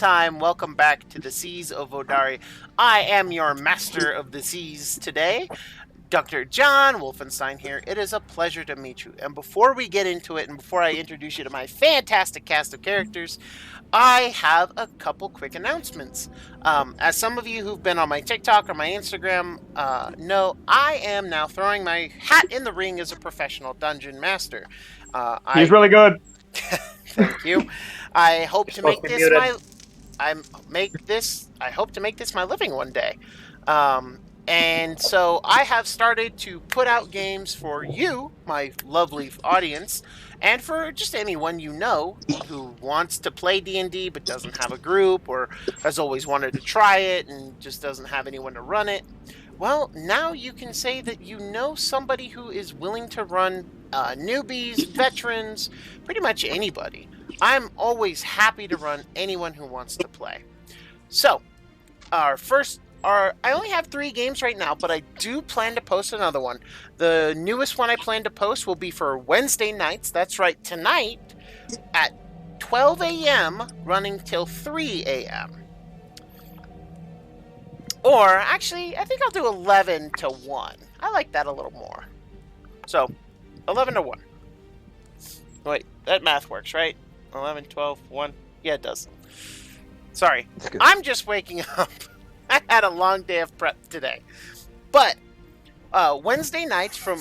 time, welcome back to the Seas of Vodari. I am your master of the seas today, Dr. Wolfenstein here. It is a pleasure to meet you. And before we get into it, and before I introduce you to my fantastic cast of characters, I have a couple quick announcements. As some of you who've been on my TikTok or my Instagram know, I am now throwing my hat in the ring as a professional dungeon master. He's really good. Thank you. I hope to make this I hope to make this my living one day. And so I have started to put out games for you, my lovely audience, and for just anyone you know who wants to play D&D but doesn't have a group or has always wanted to try it and just doesn't have anyone to run it. Well, now you can say that you know somebody who is willing to run newbies, veterans, pretty much anybody. I'm always happy to run anyone who wants to play. So, I only have 3 games right now, but I do plan to post another one. The newest one I plan to post will be for Wednesday nights. That's right, tonight at 12 a.m. running till 3 a.m. Or, actually, I think I'll do 11 to 1. I like that a little more. So, 11 to 1. Wait, that math works, right? 11, 12, 1. Yeah, it does. Sorry. I'm just waking up. I had a long day of prep today. But, Wednesday nights from...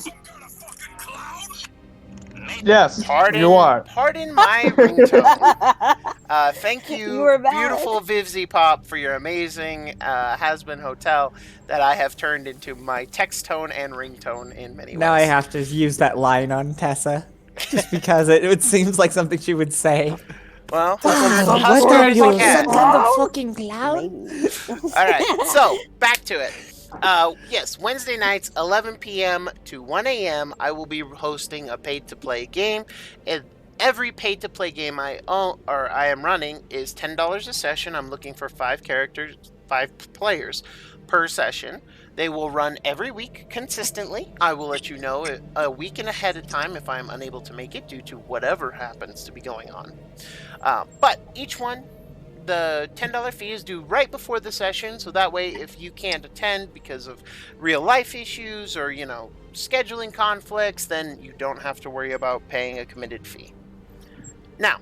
Yes, you are. Pardon my ringtone. Thank you, beautiful Vivzy Pop, for your amazing has-been hotel that I have turned into my text tone and ringtone in many ways. Now I have to use that line on Tessa, just because it seems like something she would say. Well, what are you, some kind of fucking clown? Alright, so, back to it. Yes, Wednesday nights, 11 p.m. to 1 a.m., I will be hosting a paid-to-play game. And every paid-to-play game I am running is $10 a session. I'm looking for 5 players per session. They will run every week consistently. I will let you know a week and ahead of time if I'm unable to make it due to whatever happens to be going on. But each one, the $10 fee is due right before the session, so that way if you can't attend because of real life issues or, scheduling conflicts, then you don't have to worry about paying a committed fee. Now,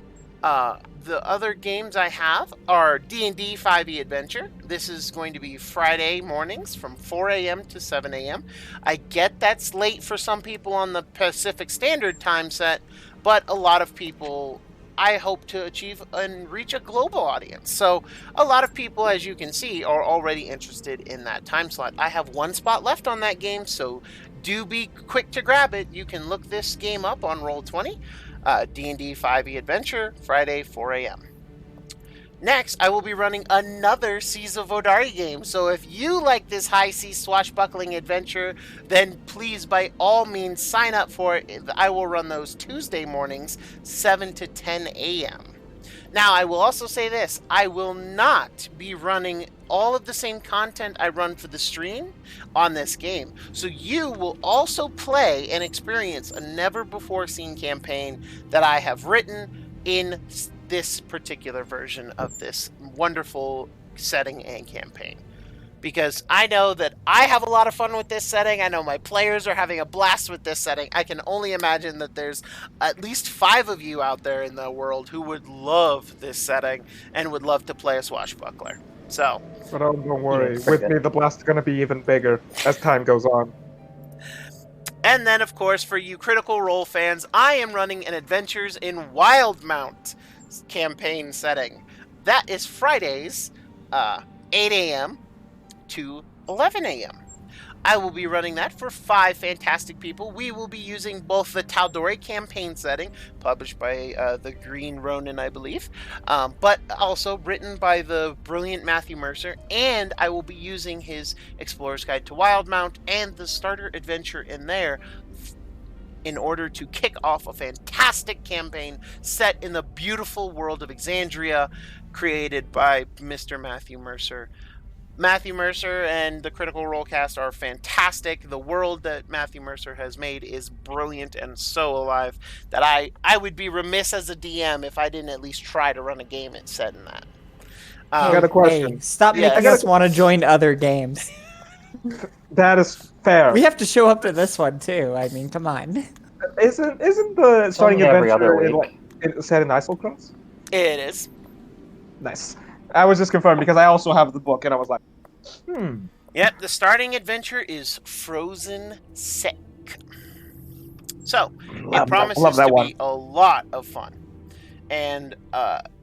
the other games I have are D&D 5e Adventure. This is going to be Friday mornings from 4 a.m. to 7 a.m. I get that's late for some people on the Pacific Standard Time set, but a lot of people I hope to achieve and reach a global audience. So a lot of people, as you can see, are already interested in that time slot. I have 1 spot left on that game, so do be quick to grab it. You can look this game up on Roll20. D&D 5e Adventure, Friday, 4 a.m. Next, I will be running another Seas of Vodari game, so if you like this high-sea swashbuckling adventure, then please, by all means, sign up for it. I will run those Tuesday mornings, 7 to 10 a.m. Now, I will also say this. I will not be running all of the same content I run for the stream on this game. So you will also play and experience a never-before-seen campaign that I have written in this particular version of this wonderful setting and campaign. Because I know that I have a lot of fun with this setting. I know my players are having a blast with this setting. I can only imagine that there's at least 5 of you out there in the world who would love this setting and would love to play a swashbuckler. So, but don't worry. With me, the blast is going to be even bigger as time goes on. And then, of course, for you Critical Role fans, I am running an Adventures in Wildmount campaign setting. That is Fridays, 8 a.m. to 11 a.m. I will be running that for 5 fantastic people. We will be using both the Tal'Dorei campaign setting, published by the Green Ronin, I believe, but also written by the brilliant Matthew Mercer, and I will be using his Explorer's Guide to Wildmount and the starter adventure in there in order to kick off a fantastic campaign set in the beautiful world of Exandria, created by Mr. Matthew Mercer. Matthew Mercer and the Critical Role cast are fantastic. The world that Matthew Mercer has made is brilliant and so alive that I would be remiss as a DM if I didn't at least try to run a game set in that. I got a question. Hey, stop Yes. making us want to join other games. That is fair. We have to show up to this one too. I mean, come on. Isn't the starting only every other adventure week. set in Isolcross? It is. Nice. I was just confirmed because I also have the book, and I was like, Yep, the starting adventure is Frozen Sick. So, it promises that to one. be a lot of fun. And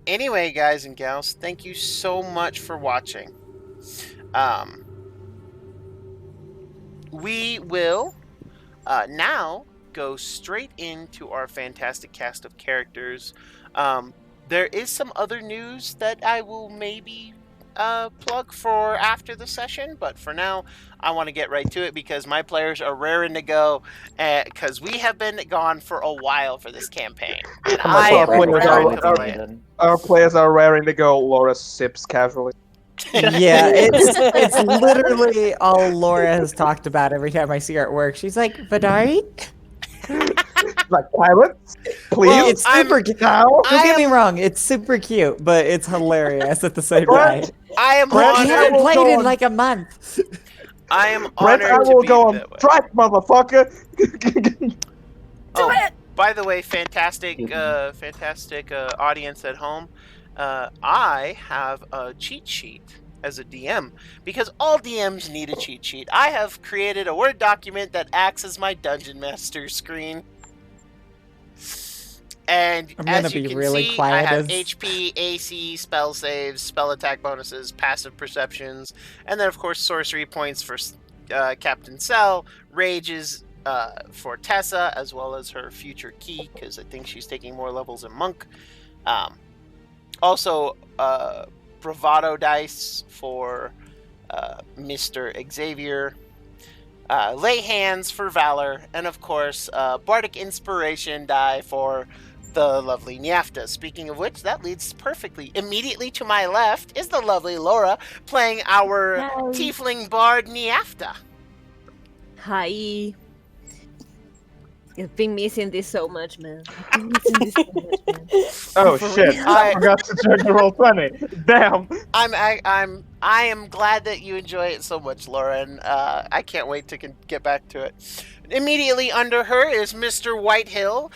anyway, guys and gals, thank you so much for watching. We will now go straight into our fantastic cast of characters. There is some other news that I will maybe plug for after the session, but for now, I want to get right to it because my players are raring to go because we have been gone for a while for this campaign. And I am raring to play it. Our players are raring to go. Laura sips casually. Yeah, it's literally all Laura has talked about every time I see her at work. She's like, Vodari? Like, pirates? Please? Well, it's super cute. Now? Don't get me wrong, it's super cute, but it's hilarious at the same time. I am We honored. haven't played in like a month. I am Brent, honored I will to be go on that way. strike, motherfucker! Oh, by the way, fantastic audience at home. I have a cheat sheet as a DM because all DMs need a cheat sheet. I have created a Word document that acts as my Dungeon Master screen. And I'm as gonna you be can really see, quiet I have as- HP, AC, spell saves, spell attack bonuses, passive perceptions, and then of course sorcery points for Captain Cell, rages for Tessa, as well as her future key, because I think she's taking more levels in Monk. Also, bravado dice for Mr. Xavier. Lay hands for Valor, and of course, Bardic Inspiration die for the lovely Nyafta. Speaking of which, that leads perfectly. Immediately to my left is the lovely Laura playing our Tiefling Bard Nyafta. Hi. I've been missing this so much, man. I've been missing this so much, man. Oh shit! I forgot to check the roll 20. Damn. I am glad that you enjoy it so much, Laura, and I can't wait to get back to it. Immediately under her is Mr. Whitehill,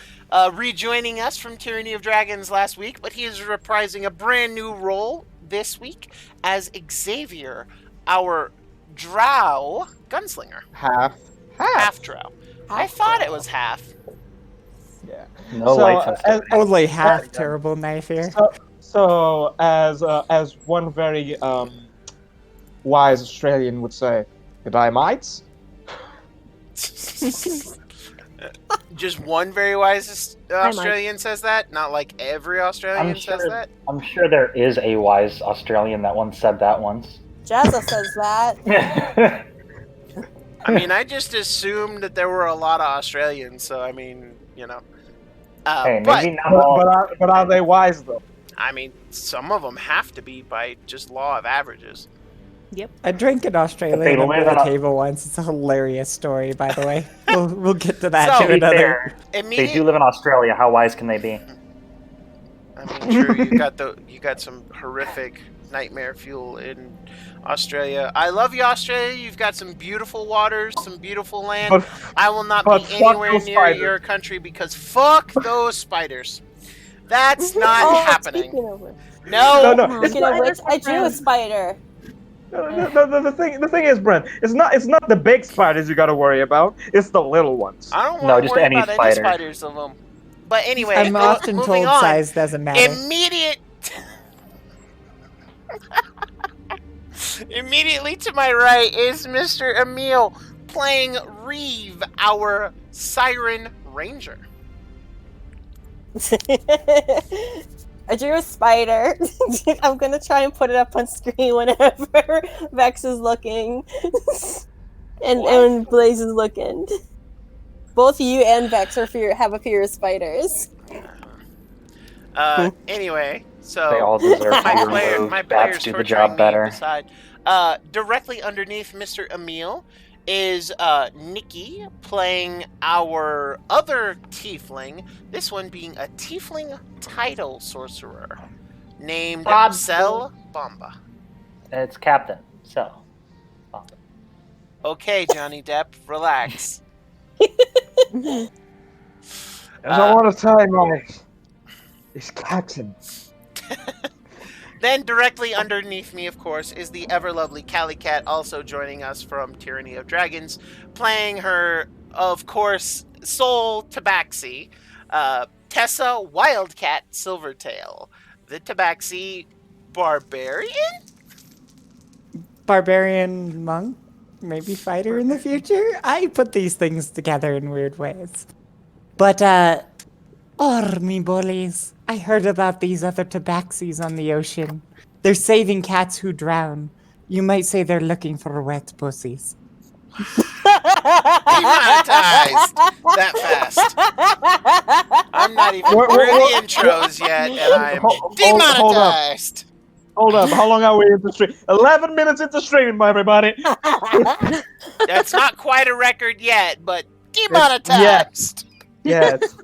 rejoining us from Tyranny of Dragons last week, but he is reprising a brand new role this week as Xavier, our drow gunslinger. Half drow. I thought it was half. Yeah. No light sensitivity. Only half terrible knife here. So as one very wise Australian would say, "G'day, mates." Just one very wise Australian says that? Not like every Australian says that? I'm sure there is a wise Australian that once said that once. Jazza says that. I mean, I just assumed that there were a lot of Australians, so I mean, you know. Hey, but, maybe not all. But are they wise though? I mean, some of them have to be by just law of averages. Yep. I drank in Australia They under live the on a- table once. It's a hilarious story, by the way. We'll get to that So, in To be another. fair, they do live in Australia. How wise can they be? I mean, true, you got some horrific nightmare fuel in Australia. I love you, Australia. You've got some beautiful waters, some beautiful land. But I will not but be fuck anywhere those near spiders. your country because fuck those spiders. That's not happening. Speaking of which, No. no. speaking of which, I drew a spider. The thing is, Brent, it's not the big spiders you gotta worry about. It's the little ones. I don't No, want to just worry any about any spider. spiders of them. But anyway, I'm often moving told on. size doesn't matter. Immediately to my right is Mr. Emil playing Reeve, our Siren Ranger. I drew a spider. I'm gonna try and put it up on screen whenever Vex is looking. and Blaze is looking. Both you and Vex have a fear of spiders. Anyway, They so all deserve to be my removed. players Bats do the torturing job me better. beside. Directly underneath Mr. Emil is Nikki playing our other tiefling. This one being a tiefling title sorcerer named Cell Bomba. It's Captain. So. Okay, Johnny Depp, relax. There's a lot of time on it. It's Captain. Then directly underneath me, of course, is the ever lovely Callie Cat, also joining us from Tyranny of Dragons, playing her, of course, Soul Tabaxi, Tessa Wildcat Silvertail, the Tabaxi Barbarian? Barbarian monk, maybe fighter in the future. I put these things together in weird ways. But me bullies, I heard about these other tabaxis on the ocean. They're saving cats who drown. You might say they're looking for wet pussies. Demonetized that fast. I'm not even through the intros yet, and I'm demonetized. Hold up. How long are we into stream? 11 minutes into stream, everybody. That's not quite a record yet, but demonetized. Yes.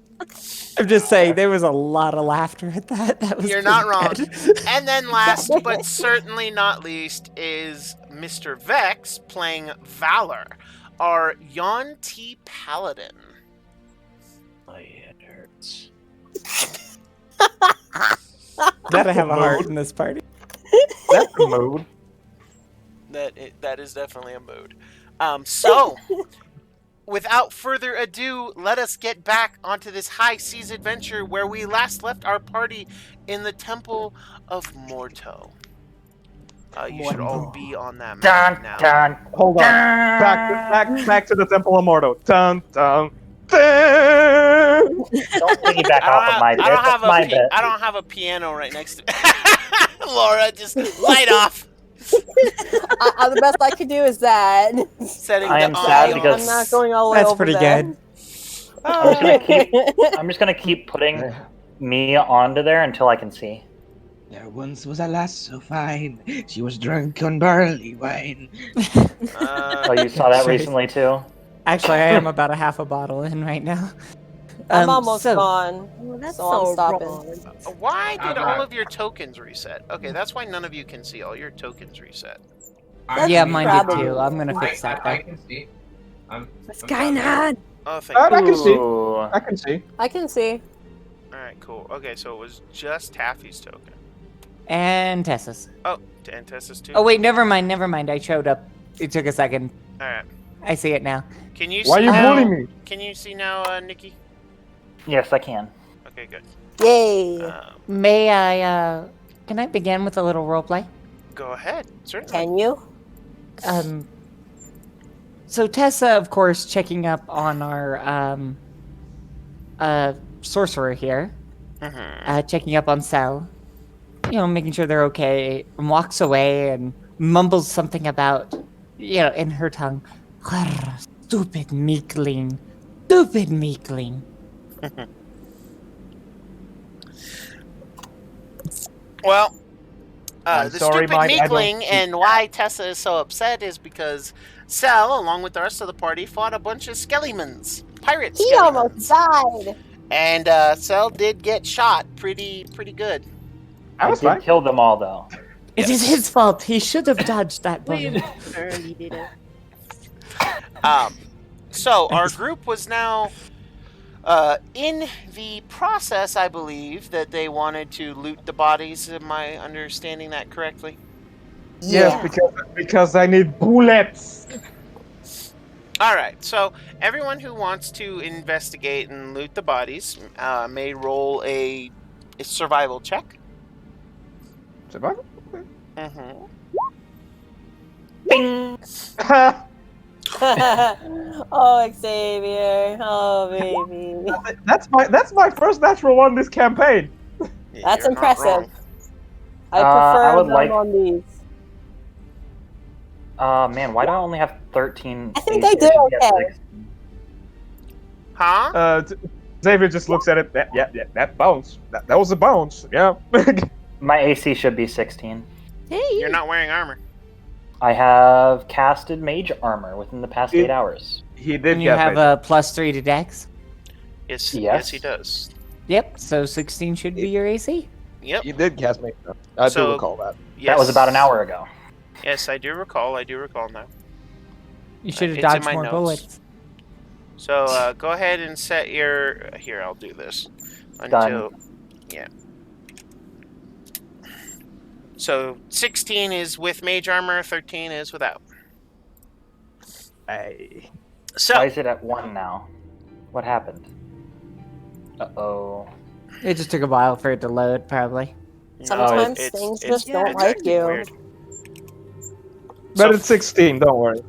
I'm just saying, there was a lot of laughter at that. That was You're not pretty wrong. good. And then last but certainly not least is Mr. Vex playing Valor, our Yuan-Ti Paladin. My head hurts. Gotta have a heart in this party. That's the mood. That is definitely a mood. So, without further ado, let us get back onto this high seas adventure where we last left our party in the Temple of Morto. You should all be on that map now. Dun. Hold on. Back to the Temple of Morto. Dun, dun, dun. Don't piggyback off of my bit. That's my bit. I don't have a piano right next to Laura, just light off. The best I could do is that. Setting I the am sad ambiance. because- I'm not going all the way That's over pretty there. good. I'm just gonna keep putting me onto there until I can see. There once was a lass so fine, she was drunk on barley wine. Oh, you saw that Sorry. recently too? Actually, I am about a half a bottle in right now. I'm almost so- gone. Oh, that's So I'm so stopping. wrong. Why did all of your tokens reset? Okay, that's why none of you can see. All your tokens reset. Yeah, mine did Probably. too. I'm gonna fix that. I though. can see. What's going on? Oh, thank I you. can see. Ooh. I can see. I can see. Alright, cool. Okay, so it was just Taffy's token. And Tessa's. Oh, and Tessa's too? Oh wait, never mind. I showed up. It took a second. Alright. I see it now. Can you Why are see you now? bullying me? Can you see now, Nikki? Yes, I can. Okay, good. Yay. May I? Can I begin with a little roleplay? Go ahead. Certainly. Can you? So Tessa, of course, checking up on our sorcerer here, checking up on Cell, making sure they're okay, and walks away and mumbles something about, in her tongue, stupid meekling, stupid meekling. Well, I'm the sorry, stupid Mike, I don't meekling speak. and why Tessa is so upset is because Cell, along with the rest of the party, fought a bunch of skeletons. Pirate He skeletons. almost died. And Cell did get shot pretty good. I was did fine. kill them all though. It is his fault. He should have dodged that bullet. Early did it. So our group was now in the process, I believe, that they wanted to loot the bodies. Am I understanding that correctly? Yes, because I need bullets. All right. So everyone who wants to investigate and loot the bodies may roll a survival check. Survival? Mm-hmm. Oh, Xavier. Oh, baby. That's my first natural one this campaign. That's You're not impressive. wrong. I I prefer would them like- on these. Man, why do I only have 13? I think I did okay. Huh? Xavier just looks at it. That bounce. That was a bounce. Yeah. My AC should be 16. Hey, You're not wearing armor. I have casted mage armor within the past 8 hours. He did And you get have me. a +3 to Dex. Yes, Yes. he does. Yep. So 16 should be your AC. Yep. You did cast Mage Armor. I So- do recall that. Yes. That was about an hour ago. Yes, I do recall. I do recall now. You should It's have in dodged my more notes. bullets. So go ahead and set your. Here, I'll do this. Done. Yeah. So 16 is with mage armor, 13 is without. Hey. So Why is it at 1 now? What happened? Uh-oh. It just took a while for it to load, probably. Sometimes it's- things it's- just don't it's like acting you. weird. But So- it's 16, don't worry.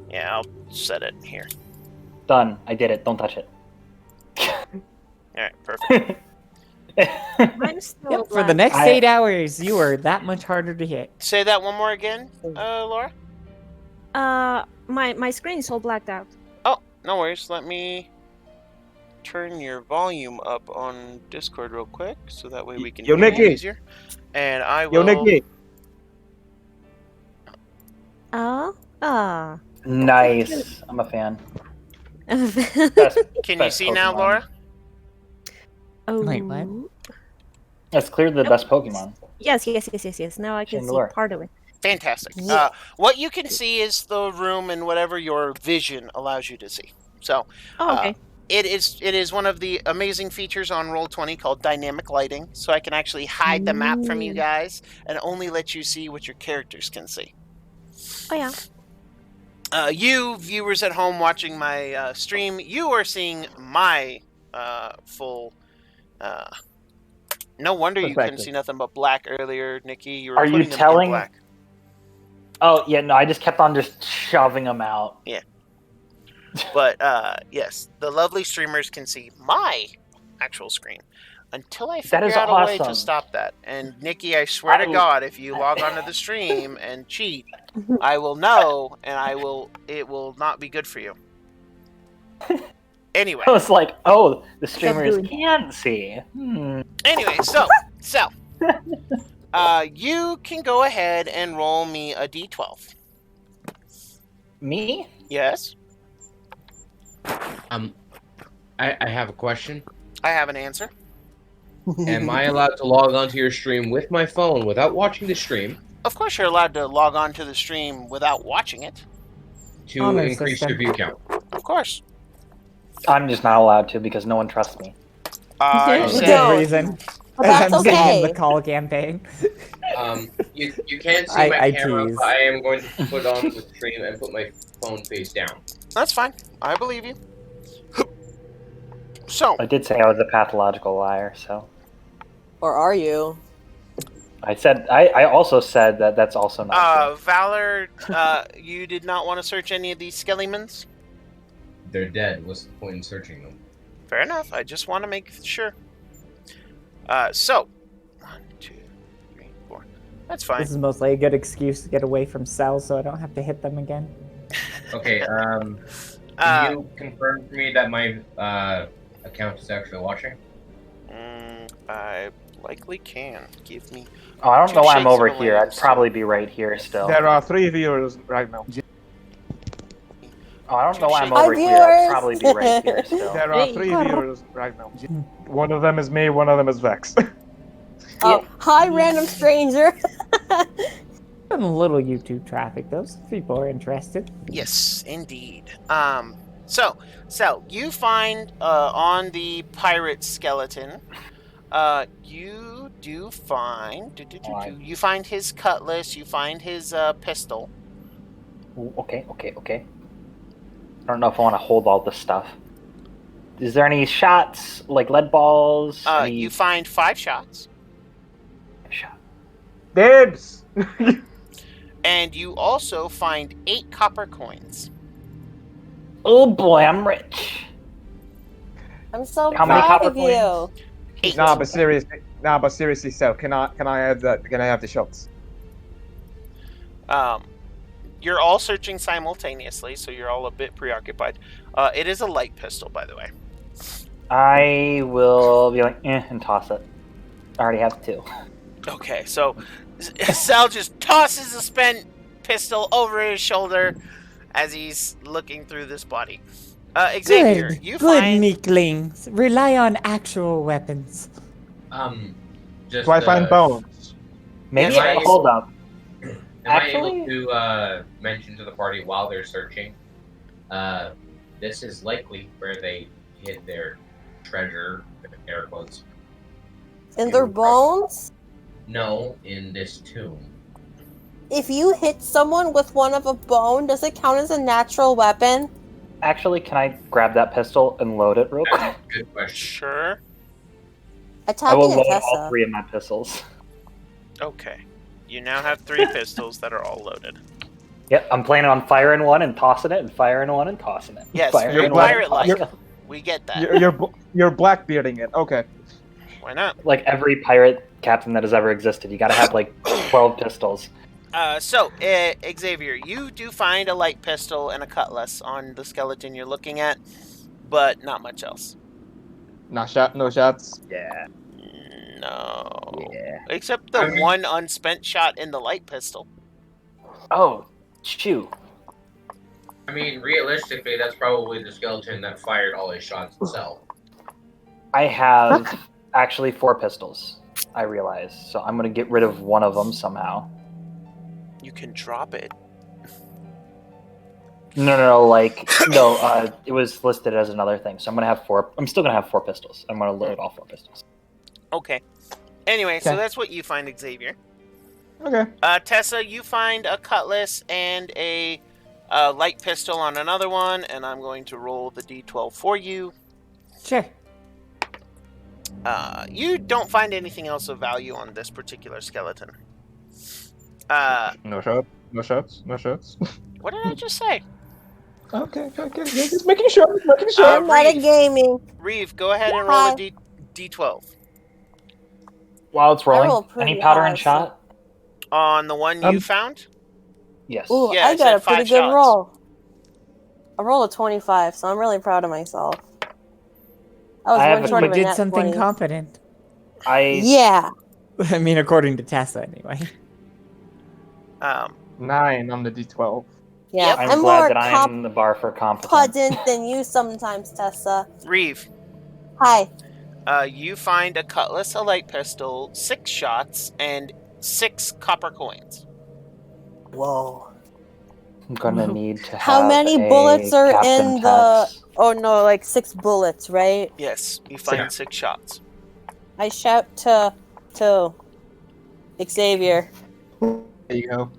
Yeah, I'll set it here. Done. I did it. Don't touch it. Alright, perfect. I'm still Yep, for the black. next I- 8 hours, you are that much harder to hit. Say that one more again, Laura? My screen is all blacked out. Oh, no worries. Let me turn your volume up on Discord real quick, so that way we can Yo, hear you Nikki. easier. And I Yo, will. Nikki. Nice. I'm a fan. Oh. Best, Can you best see now, Pokemon. Laura? Wait, what? That's clearly the best Pokemon. Yes. Now I can see Chandelure. part of it. Fantastic. Yeah. What you can see is the room and whatever your vision allows you to see. So Oh, okay. it is one of the amazing features on Roll20 called dynamic lighting. So I can actually hide the map from you Ooh. guys and only let you see what your characters can see. Oh yeah. You viewers at home watching my stream, you are seeing my full. No wonder you couldn't Perspective. see nothing but black earlier, Nikki. You were Are you putting them in telling- black. Oh, yeah, no, I just kept on just shoving them out. But yes, the lovely streamers can see my actual screen until I That figure is out a way to awesome. stop that. And Nikki, I swear to I- God, if you log onto the stream and cheat, I will know, and it will not be good for you. Anyway, I was like, oh, the streamers good. can see. anyway, so you can go ahead and roll me a d12. Me? Yes, I have a question. I have an answer. Am I allowed to log onto your stream with my phone without watching the stream Of course, you're allowed to log on to the stream without watching it. to Honor increase system. your view count? Of course. I'm just not allowed to because no one trusts me. I You Good said, don't. reason. But that's I'm saying in okay. the call campaign. You can't see my I camera, tease. but I am going to put on the stream and put my phone face down. that's fine. I believe you. So, I did say I was a pathological liar, so Or are you? I also said that that's also not true. Valor, you did not want to search any of these skeletons? They're dead. What's the point in searching them? Fair enough. I just want to make sure. So, 1, 2, 3, 4. That's fine. This is mostly a good excuse to get away from cells so I don't have to hit them again. Okay, can you confirm for me that my account is actually watching? I likely can. Give me. Oh, I don't two know why I'm shakes over of a here. lamb, I'd so- probably be right here still. There are 3 viewers right now. Oh, I don't know why I'm Hi, over here. I'd viewers. probably be right here still. There are Hey. 3 viewers right now. One of them is me, one of them is Vex. Oh, hi, random stranger. And a little YouTube traffic. Those people are interested. Yes, indeed. So you find on the pirate skeleton, you do find you find his cutlass, you find his pistol. Ooh, okay. I don't know if I want to hold all this stuff. Is there any shots, like lead balls? Any You find 5 shots, shot? Dibs! and you also find 8 copper coins. Oh boy, I'm rich. I'm so How many proud copper of you. 8. Nah, but seriously, so can I have the shots? You're all searching simultaneously, so you're all a bit preoccupied. It is a light pistol, by the way. I will be like, and toss it. I already have 2. Okay, so Sal just tosses a spent pistol over his shoulder as he's looking through this body. Xavier, you good find meeklings. Rely on actual weapons. just. Do I find bones? Maybe. Yes, Hold up. Am Actually- I able to mention to the party while they're searching? This is likely where they hid their treasure, air quotes. In their bones? No, in this tomb. If you hit someone with one of a bone, does it count as a natural weapon? Actually, can I grab that pistol and load it real quick? That's a good question. Sure. I will Attacking load at all Tessa. 3 of my pistols. Okay. You now have 3 pistols that are all loaded. Yep, I'm planning on firing one and tossing it, and firing one and tossing it. Yes, Firing very one and pirate-like. tossing it. We get that. You're blackbearding it. Okay. Why not? Like every pirate captain that has ever existed, you gotta have like 12 pistols. So, Xavier, you do find a light pistol and a cutlass on the skeleton you're looking at, but not much else. No shots. Yeah. No. Yeah. Except the one unspent shot in the light pistol. Oh, shoot. I mean, realistically, that's probably the skeleton that fired all his shots himself. I have actually 4 pistols, I realize. So I'm gonna get rid of one of them somehow. You can drop it. No, it was listed as another thing. So I'm gonna have 4. I'm still gonna have 4 pistols. I'm gonna load all 4 pistols. Okay. Anyway, so Okay. that's what you find, Xavier. Okay. Tessa, you find a cutlass and a light pistol on another one, and I'm going to roll the d12 for you. Sure. You don't find anything else of value on this particular skeleton. No shots. What did I just say? Okay. Just making sure. I'm not Reeve. at gaming. Reeve, go ahead and roll a d12. While it's I rolling, rolled pretty any powder high, and shot? On the one you found? Yes. Ooh, Yeah, I it got said a pretty 5 good shots. roll. I rolled a 25, so I'm really proud of myself. I was I have one a- short You of a did net something 20. competent. Yeah. I mean, according to Tessa, anyway. 9 on the D12. Yeah. Yep. I'm I'm more glad that I'm the bar for competence. competent than you sometimes, Tessa. Reeve, Hi. you find a cutlass, a light pistol, 6 shots, and 6 copper coins. Whoa. I'm gonna need to have How many a bullets are Captain in the... Tex. Oh no, like 6 bullets, right? Yes, you find 6 shots. I shout to Xavier. There you go.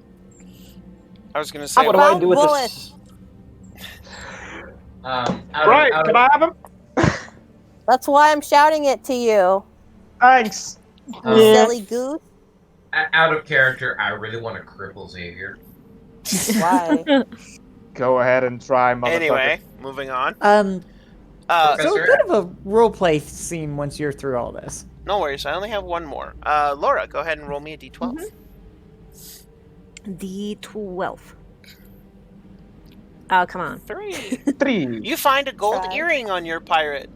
I was going to say, What do I Found do with bullets. this? Right, can I have him? That's why I'm shouting it to you. Thanks. Silly goose. Out of character, I really want to cripple Xavier. Why? Go ahead and try, motherfucker. anyway, moving on. So a Professor? bit of a roleplay scene once you're through all this. No worries, I only have one more. Laura, go ahead and roll me a d12. D12. Oh, come on. 3. 3. You find a gold Try. earring on your pirate.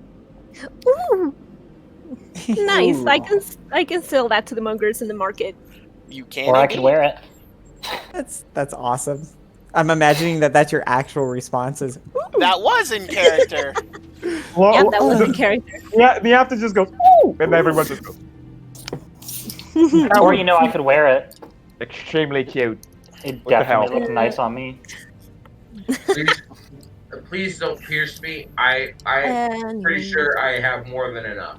Ooh, nice. Ooh. I can sell that to the mongers in the market. You can Or I indeed. could wear it. That's awesome. I'm imagining that that's your actual response is, That was in character. Well, Yeah, that was the character. Yeah, you have to just go, "Ooh," and everyone just goes, Or I could wear it. extremely cute. It What the hell? definitely looked nice on me. Please don't pierce me. I'm pretty sure I have more than enough.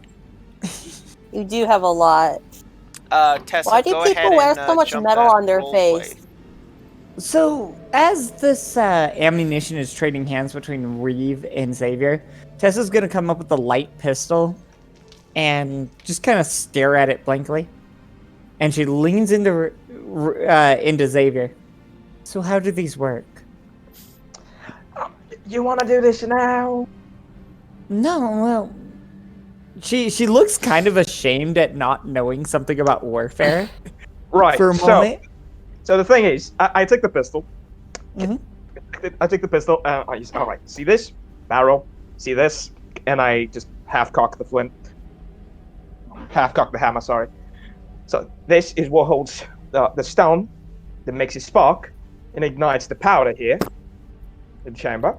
You do have a lot. Tessa, Why do go people ahead wear and, so much jump metal that on their role face? play. So, as this ammunition is trading hands between Reeve and Xavier, Tessa's gonna come up with a light pistol and just kind of stare at it blankly. And she leans into Xavier. So, how do these work? You want to do this now? No, well, she looks kind of ashamed at not knowing something about warfare Right. for a moment. So the thing is, I take the pistol. Mhm. I take the pistol. I use, all right. See this barrel? See this? And I just half cock the flint. Half cock the hammer. Sorry. So this is what holds the stone that makes it spark and ignites the powder here in the chamber.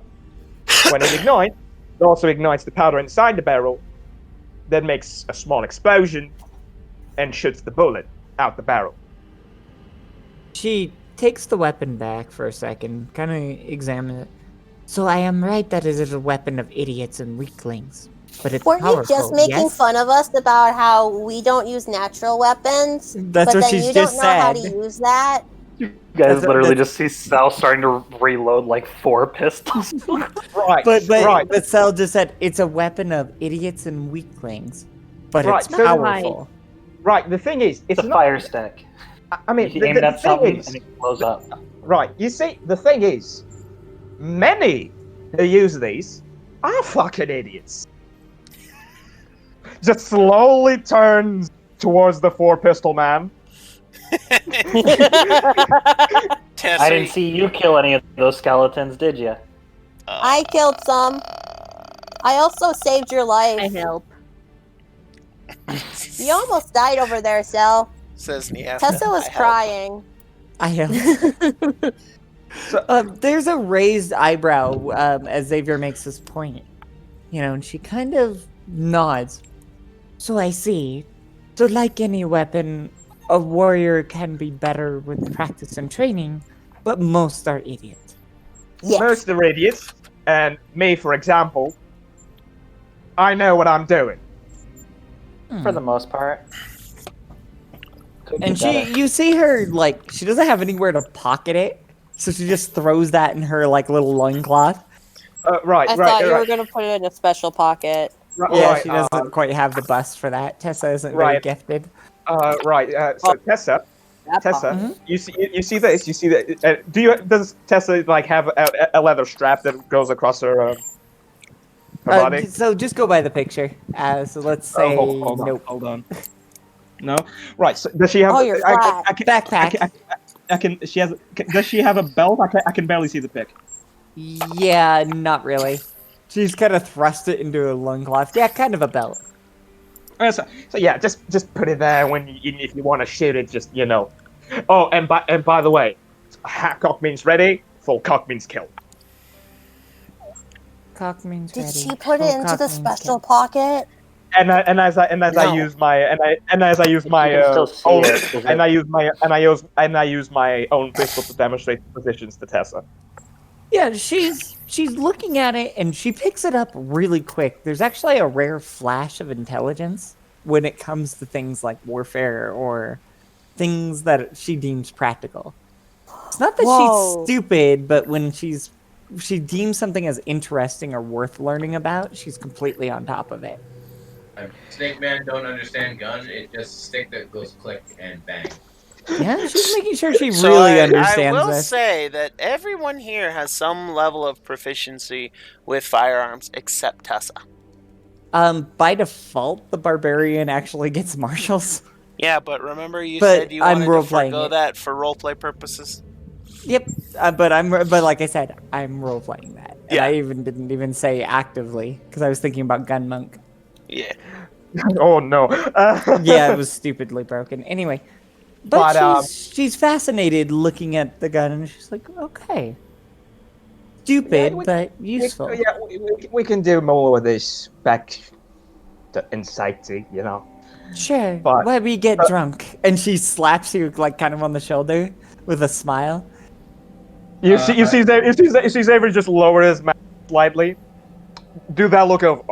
When it ignites, it also ignites the powder inside the barrel. That makes a small explosion, and shoots the bullet out the barrel. She takes the weapon back for a second, kind of examines it. So I am right that it is a weapon of idiots and weaklings, but it's Weren't you powerful. just making yes? fun of us about how we don't use natural weapons? That's but what then she's you just don't know how to said. use that? You guys That's- literally that's- just see Sal starting to reload like 4 pistols. Right, But Cell just said it's a weapon of idiots and weaklings, but Right, it's so- powerful. right. The thing is, It's it's a not. fire stick. I mean, You aim it at thing something is, and it blows up. right. You see, the thing is, many who use these are fucking idiots. Just slowly turns towards the 4-pistol man. Tessa, I didn't see you kill any of those skeletons, did you? I killed some. I also saved your I life. help. You almost died over there, Sel. says Niafta. Tessa was I help. crying. I am. There's a raised eyebrow as Xavier makes this point. And she kind of nods. So I see. So like any weapon, a warrior can be better with practice and training, but most are idiots. Yes. Most are idiots, and me, for example, I know what I'm doing. For the most part. Could be And better. you see her, like, she doesn't have anywhere to pocket it, so she just throws that in her, like, little loincloth. Right, I right, thought you were right, going to put it in a special pocket. right, Yeah, right, she doesn't quite have the bust for that. Tessa isn't very Right. gifted. So Tessa, That Tessa, pocket. you see this? You see that? Does Tessa like have a leather strap that goes across her body? So just go by the picture. So let's say nope. Hold on. No. Right. So does she have? Oh, you're flat. Backpack. I can. She has. Does she have a belt? I can barely see the pic. Yeah, not really. She's kind of thrust it into a loincloth. Yeah, kind of a belt. So yeah, just put it there when if you want to shoot it. Just Oh, and by the way, half cock means ready. Full cock means kill. Cock means Did ready. she put Full it into cock the means special kill. pocket? And as I No. use my still see own it, is and I use my own pistol to demonstrate positions to Tessa. Yeah, she's looking at it and she picks it up really quick. There's actually a rare flash of intelligence when it comes to things like warfare or things that she deems practical. It's not that Whoa. she's stupid, but when she deems something as interesting or worth learning about, she's completely on top of it. Snake Man don't understand gun. It's just a stick that goes click and bang. Yeah, she's making sure she So really I understands will this. say that everyone here has some level of proficiency with firearms except Tessa. By default, the barbarian actually gets marshals. Yeah, but remember you But said you I'm wanted to role-playing forego it. that for roleplay purposes? Yep, but like I said, I'm role playing that. And Yeah. I didn't even say actively because I was thinking about Gun Monk. Yeah. Oh no. Yeah, it was stupidly broken. Anyway, but But, she's fascinated looking at the gun, and she's like, okay, stupid but useful. We can do more with this back in safety, Sure. but- Why we get drunk? And she slaps you like kind of on the shoulder with a smile. You see Xavier just lower his mouth slightly. Do that look of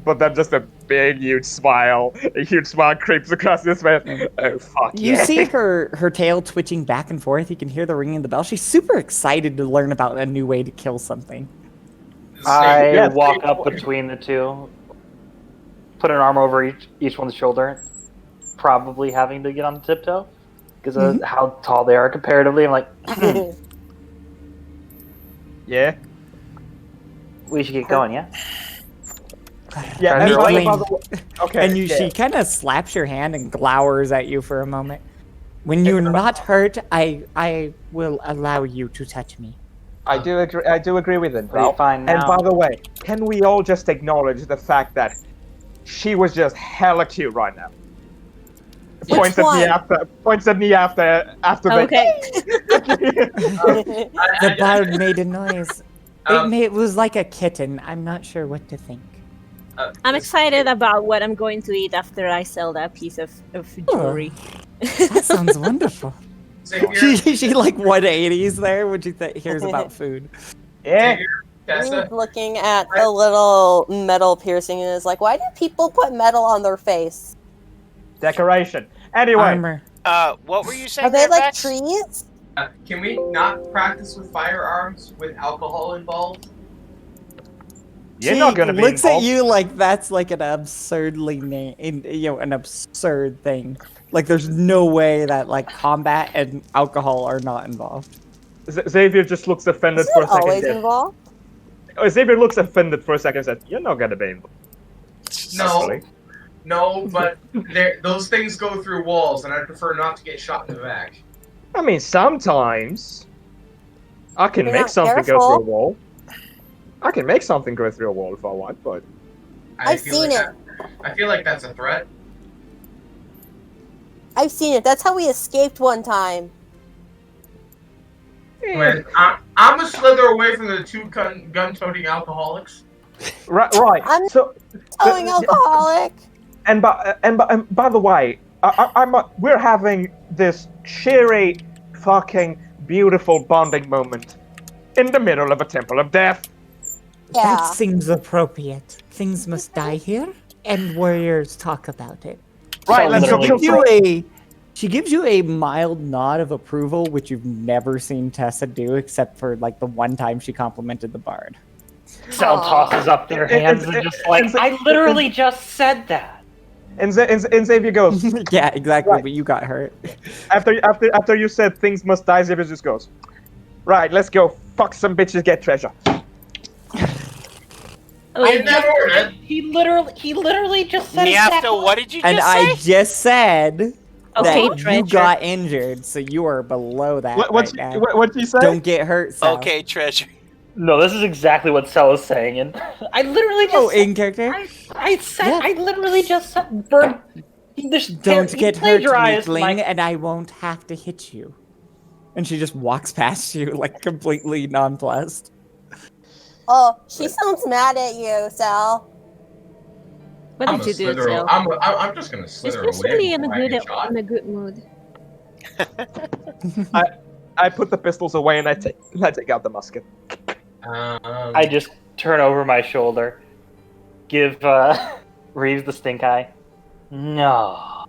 but then just a big huge smile. A huge smile creeps across his face. Oh fuck You yeah. see her tail twitching back and forth. You can hear the ringing of the bell. She's super excited to learn about a new way to kill something. I Yeah, walk up between the two, put an arm over each one's shoulder, probably having to get on the tiptoe because of how tall they are comparatively. I'm like, Yeah. we should get going, yeah? Yeah. And And by the way, okay. And yeah. she kind of slaps your hand and glowers at you for a moment. When you're not hurt, I will allow you to touch me. I do agree with him. Are you fine And now? by the way, can we all just acknowledge the fact that she was just hella cute right now? Which Points at me after Okay. The bard made a noise. Um, It was like a kitten. I'm not sure what to think. I'm excited about what I'm going to eat after I sell that piece of jewelry. That sounds wonderful. Xavier, she like 180s there when she hears about food. Yeah. Xavier, Tessa, Looking at the little metal piercing and is like, why do people put metal on their face? Decoration. Anyway, Armor. What were you saying? Are they there, like Vex? trees? can we not practice with firearms with alcohol involved? you're She not gonna be looks at involved. you like that's like an absurdly an absurd thing. Like there's no way that like combat and alcohol are not involved. Xavier just looks offended Isn't for a it second. always Yes. involved? Xavier looks offended for a second and says, "You're not gonna be involved." No, no, but those things go through walls, and I prefer not to get shot in the back. I mean, sometimes I can You're make not something go careful. through a wall. I can make something go through a wall if I want, but I've seen it. I feel like that's a threat. I've seen it. That's how we escaped one time. When I'm gonna slither away from the two gun-toting alcoholics. right. I'm So, Towing alcoholic. and by the way, we're having this cheery, fucking beautiful bonding moment in the middle of a temple of death. Yeah. That seems appropriate. Things must die here, and warriors talk about it. Right, let's go literally- kill She gives you a mild nod of approval, which you've never seen Tessa do, except for like the one time she complimented the bard. Cell tosses up their hands and just like, I literally just said that. And Xavier goes Yeah, exactly. Right. But you got hurt. after you said things must die. Xavier just goes, right, let's go fuck some bitches, get treasure. In that order. He literally just said Niafta, exactly. what did you And just I say? just said Okay, that you treasure. got injured, so you are below that right now. What'd you say? Don't get hurt, Sal. Okay, treasure. No, this is exactly what Cell is saying, and I literally just Oh, said, in character? I said Yeah. I literally just said bird. Don't get hurt, plagiarized weakling, my- and I won't have to hit you. And she just walks past you, like, completely nonplussed. Oh, she sounds mad at you, Sal. What I'm did you gonna do, slither. Jill? I'm just gonna She's slither usually away. in a before I get shot. good mood. I put the pistols away and I take out the musket. I just turn over my shoulder, give Reeves the stink eye. No.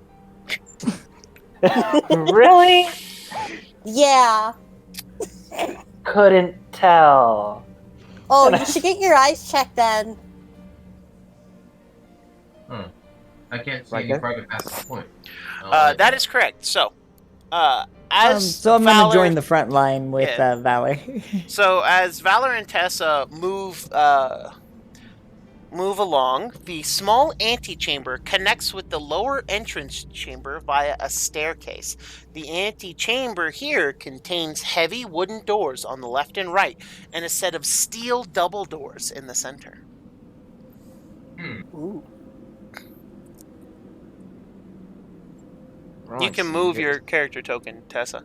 Really? Yeah. Couldn't tell. Oh, you should get your eyes checked then. I can't see Right any there? farther past this point. That is correct. So, as So I'm gonna Valor- join the front line with Yeah. Valor. So as Valor and Tessa move along, the small antechamber connects with the lower entrance chamber via a staircase. The antechamber here contains heavy wooden doors on the left and right, and a set of steel double doors in the center. Ooh. You can move your character token, Tessa.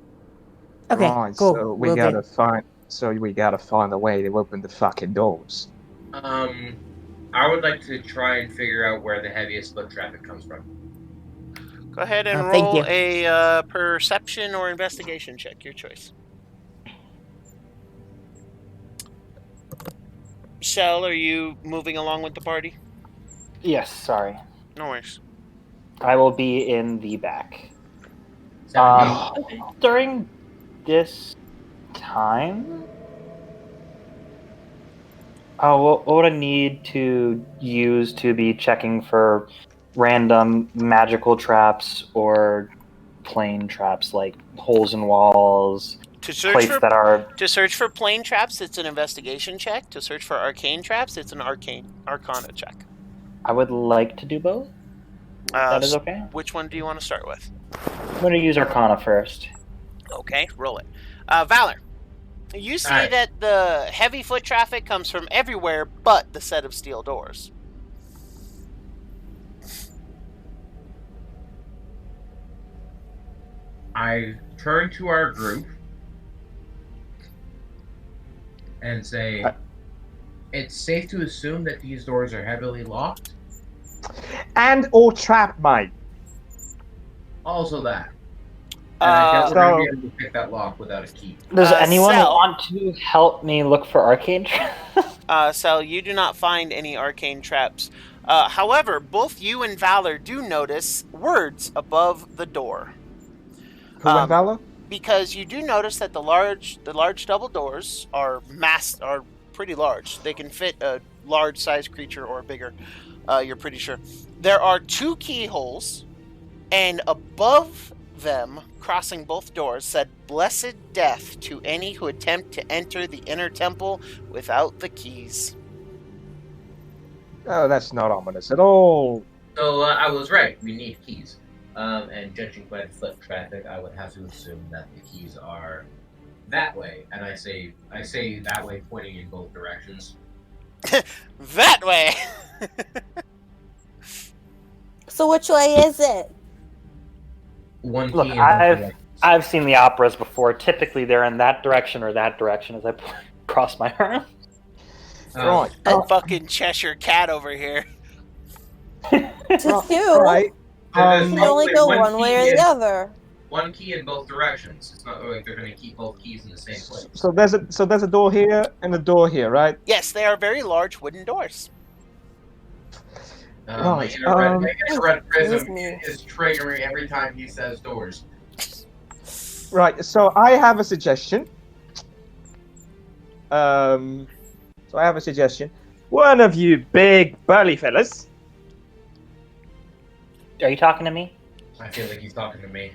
Okay, Right, cool. so we Will do. gotta find a way to open the fucking doors. I would like to try and figure out where the heaviest foot traffic comes from. Go ahead and Thank roll you. a perception or investigation check, your choice. Shell, are you moving along with the party? Yes, sorry. No worries. I will be in the back. Okay. During this time, what would I need to use to be checking for random magical traps or plain traps, like holes in walls, To search plates for that are... To search for plane traps, it's an investigation check. To search for arcane traps, it's an arcana check. I would like to do both. That is okay. Which one do you want to start with? I'm going to use Arcana first. Okay, roll it. Valor, you see Alright. that the heavy foot traffic comes from everywhere but the set of steel doors. I turn to our group and say, it's safe to assume that these doors are heavily locked. And or trap mine. Also that. And I doubt we're so- going to be able to pick that lock without a key. Does anyone Sel. want to help me look for arcane traps? Sel, you do not find any arcane traps. However, both you and Valor do notice words above the door. Who and Valor? Because you do notice that the large double doors are pretty large. They can fit a large sized creature or bigger. You're pretty sure. There are 2 keyholes, and above them, crossing both doors, said "Blessed death to any who attempt to enter the inner temple without the keys." Oh, that's not ominous at all. So I was right. We need keys. And judging by the foot traffic, I would have to assume that the keys are that way. And I say that way, pointing in both directions. That way. So which way is it? One key Look, in both directions. I've seen the operas before. Typically, they're in that direction or that direction as I cross my arm. Right. Fucking Cheshire Cat over here. To you. Right. There's You can only go one one way key or in- the other. One key in both directions. It's not like they're going to keep both keys in the same place. So there's a door here and a door here, right? Yes, they are very large wooden doors. My Right, inner red prism excuse me. is triggering every time he says doors. Right. So I have a suggestion. One of you big burly fellas. Are you talking to me? I feel like he's talking to me.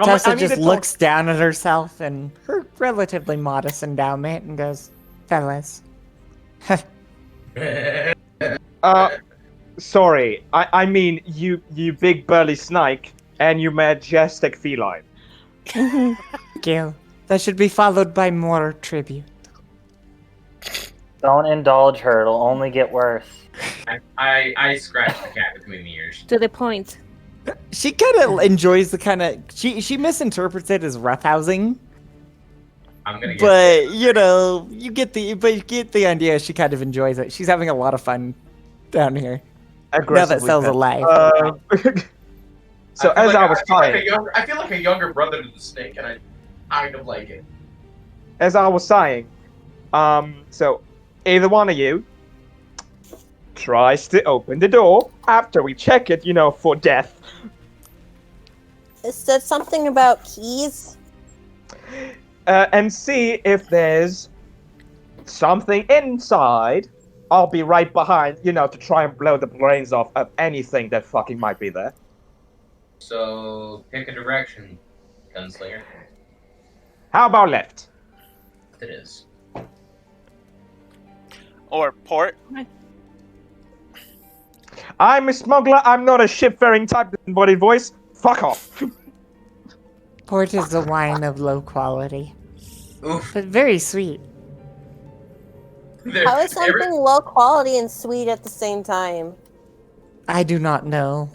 Tessa I mean just to looks down at herself and her relatively modest endowment and goes, "Fellas." Sorry. I mean you big burly snake and you majestic feline. Gil, that should be followed by more tribute. Don't indulge her. It'll only get worse. I scratched the cat between the ears. To the point. She kind of enjoys the kind of she misinterprets it as roughhousing, I'm gonna get but you get the idea. She kind of enjoys it. She's having a lot of fun down here. Now that Sel's alive. So as I was saying, I feel like a younger brother to the snake, and I kind of like it. as I was saying, so either one of you tries to open the door after we check it, for death. It said something about keys. And see if there's something inside. I'll be right behind, to try and blow the brains off of anything that fucking might be there. So pick a direction, gunslinger. How about left? It is. Or port. I'm a smuggler, I'm not a ship-faring type disembodied voice. Fuck off. Port is a wine of low quality, Oof. but very sweet. How is something low quality and sweet at the same time? I do not know.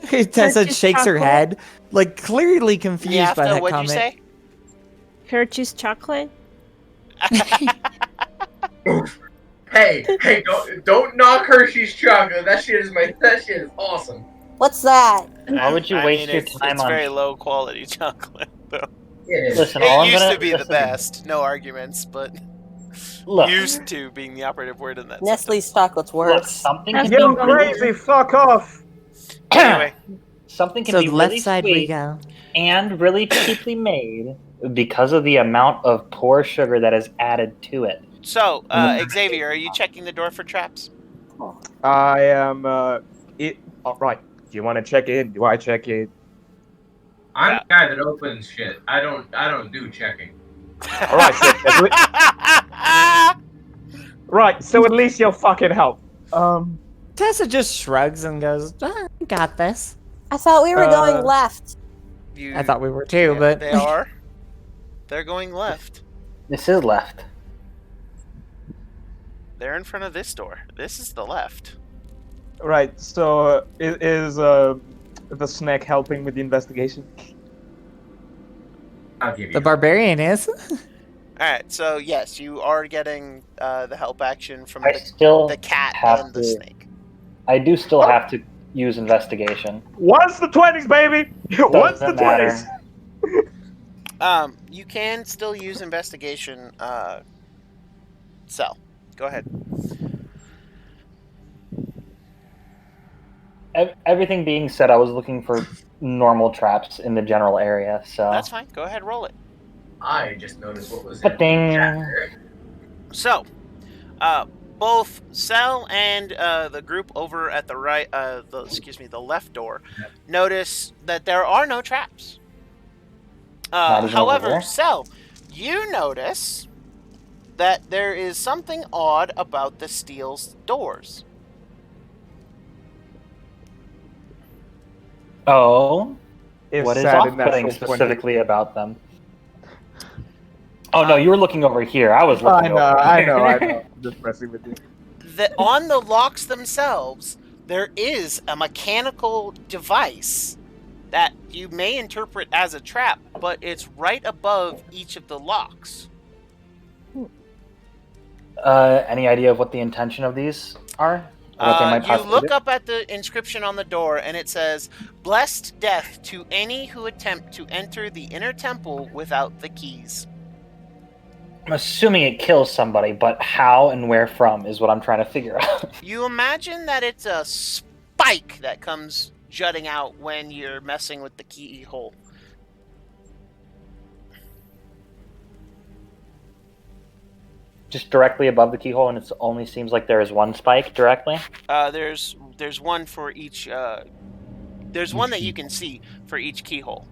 Tessa Purchase shakes her chocolate? head, like clearly confused Yeah, by that what'd comment. you say? Hershey's chocolate? Hey, don't knock Hershey's chocolate. That shit is awesome. What's that? Why would you waste your time it's on? very low quality chocolate, though. It is. Listen, all It I'm used gonna to be the listen, best. No arguments, but Look, used to being the operative word in that Nestle's chocolate's look, worse. something That's can You be crazy, fuck off. Anyway, something can So be the left really side we sweet go. and really cheaply made because of the amount of poor sugar that is added to it. so Xavier, are you checking the door for traps? I am, right. Do you want to check in? Do I check in? I'm the guy that opens shit. I don't do checking. Alright, right, so at least you'll fucking help. Tessa just shrugs and goes, "I got this." I thought we were going left. You, I thought we were too, yeah, but they are. They're going left. This is left. They're in front of this door. This is the left. Right, so is the snake helping with the investigation? I'll give you. the barbarian is. All right, so yes, you are getting the help action from I still the cat have and the to- snake. I do still have to use investigation. Once the 20s, baby. Once the Doesn't matter. 20s. You can still use investigation. Cell. Go ahead. Everything being said, I was looking for normal traps in the general area, so That's fine. Go ahead, roll it. I just noticed what was in Ba-ding. the chapter. So, both Cell and the group over at the right, the left door, notice that there are no traps. Not even over However, there? Cell, you notice that there is something odd about the steel doors. Oh, It's what is sad in off-putting natural 20. specifically about them? Oh no, you were looking over here. I was looking over I here. know. I'm just messing with you. On the locks themselves, there is a mechanical device that you may interpret as a trap, but it's right above each of the locks. Any idea of what the intention of these are? Or what they might You possibly look do? up at the inscription on the door, and it says, "Blessed death to any who attempt to enter the inner temple without the keys." I'm assuming it kills somebody, but how and where from is what I'm trying to figure out. You imagine that it's a spike that comes jutting out when you're messing with the keyhole. Just directly above the keyhole, and it only seems like there is one spike directly. There's one for each. There's one that you can see for each keyhole.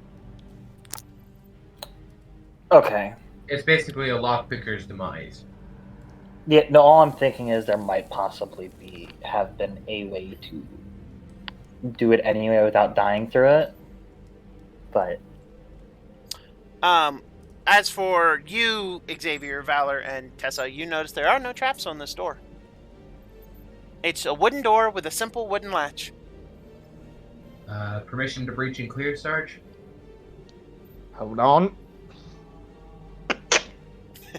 Okay. It's basically a lockpicker's demise. Yeah. No. All I'm thinking is there might possibly have been a way to do it anyway without dying through it. But As for you, Xavier, Valor, and Tessa, you notice there are no traps on this door. It's a wooden door with a simple wooden latch. Permission to breach and clear, Sarge? Hold on.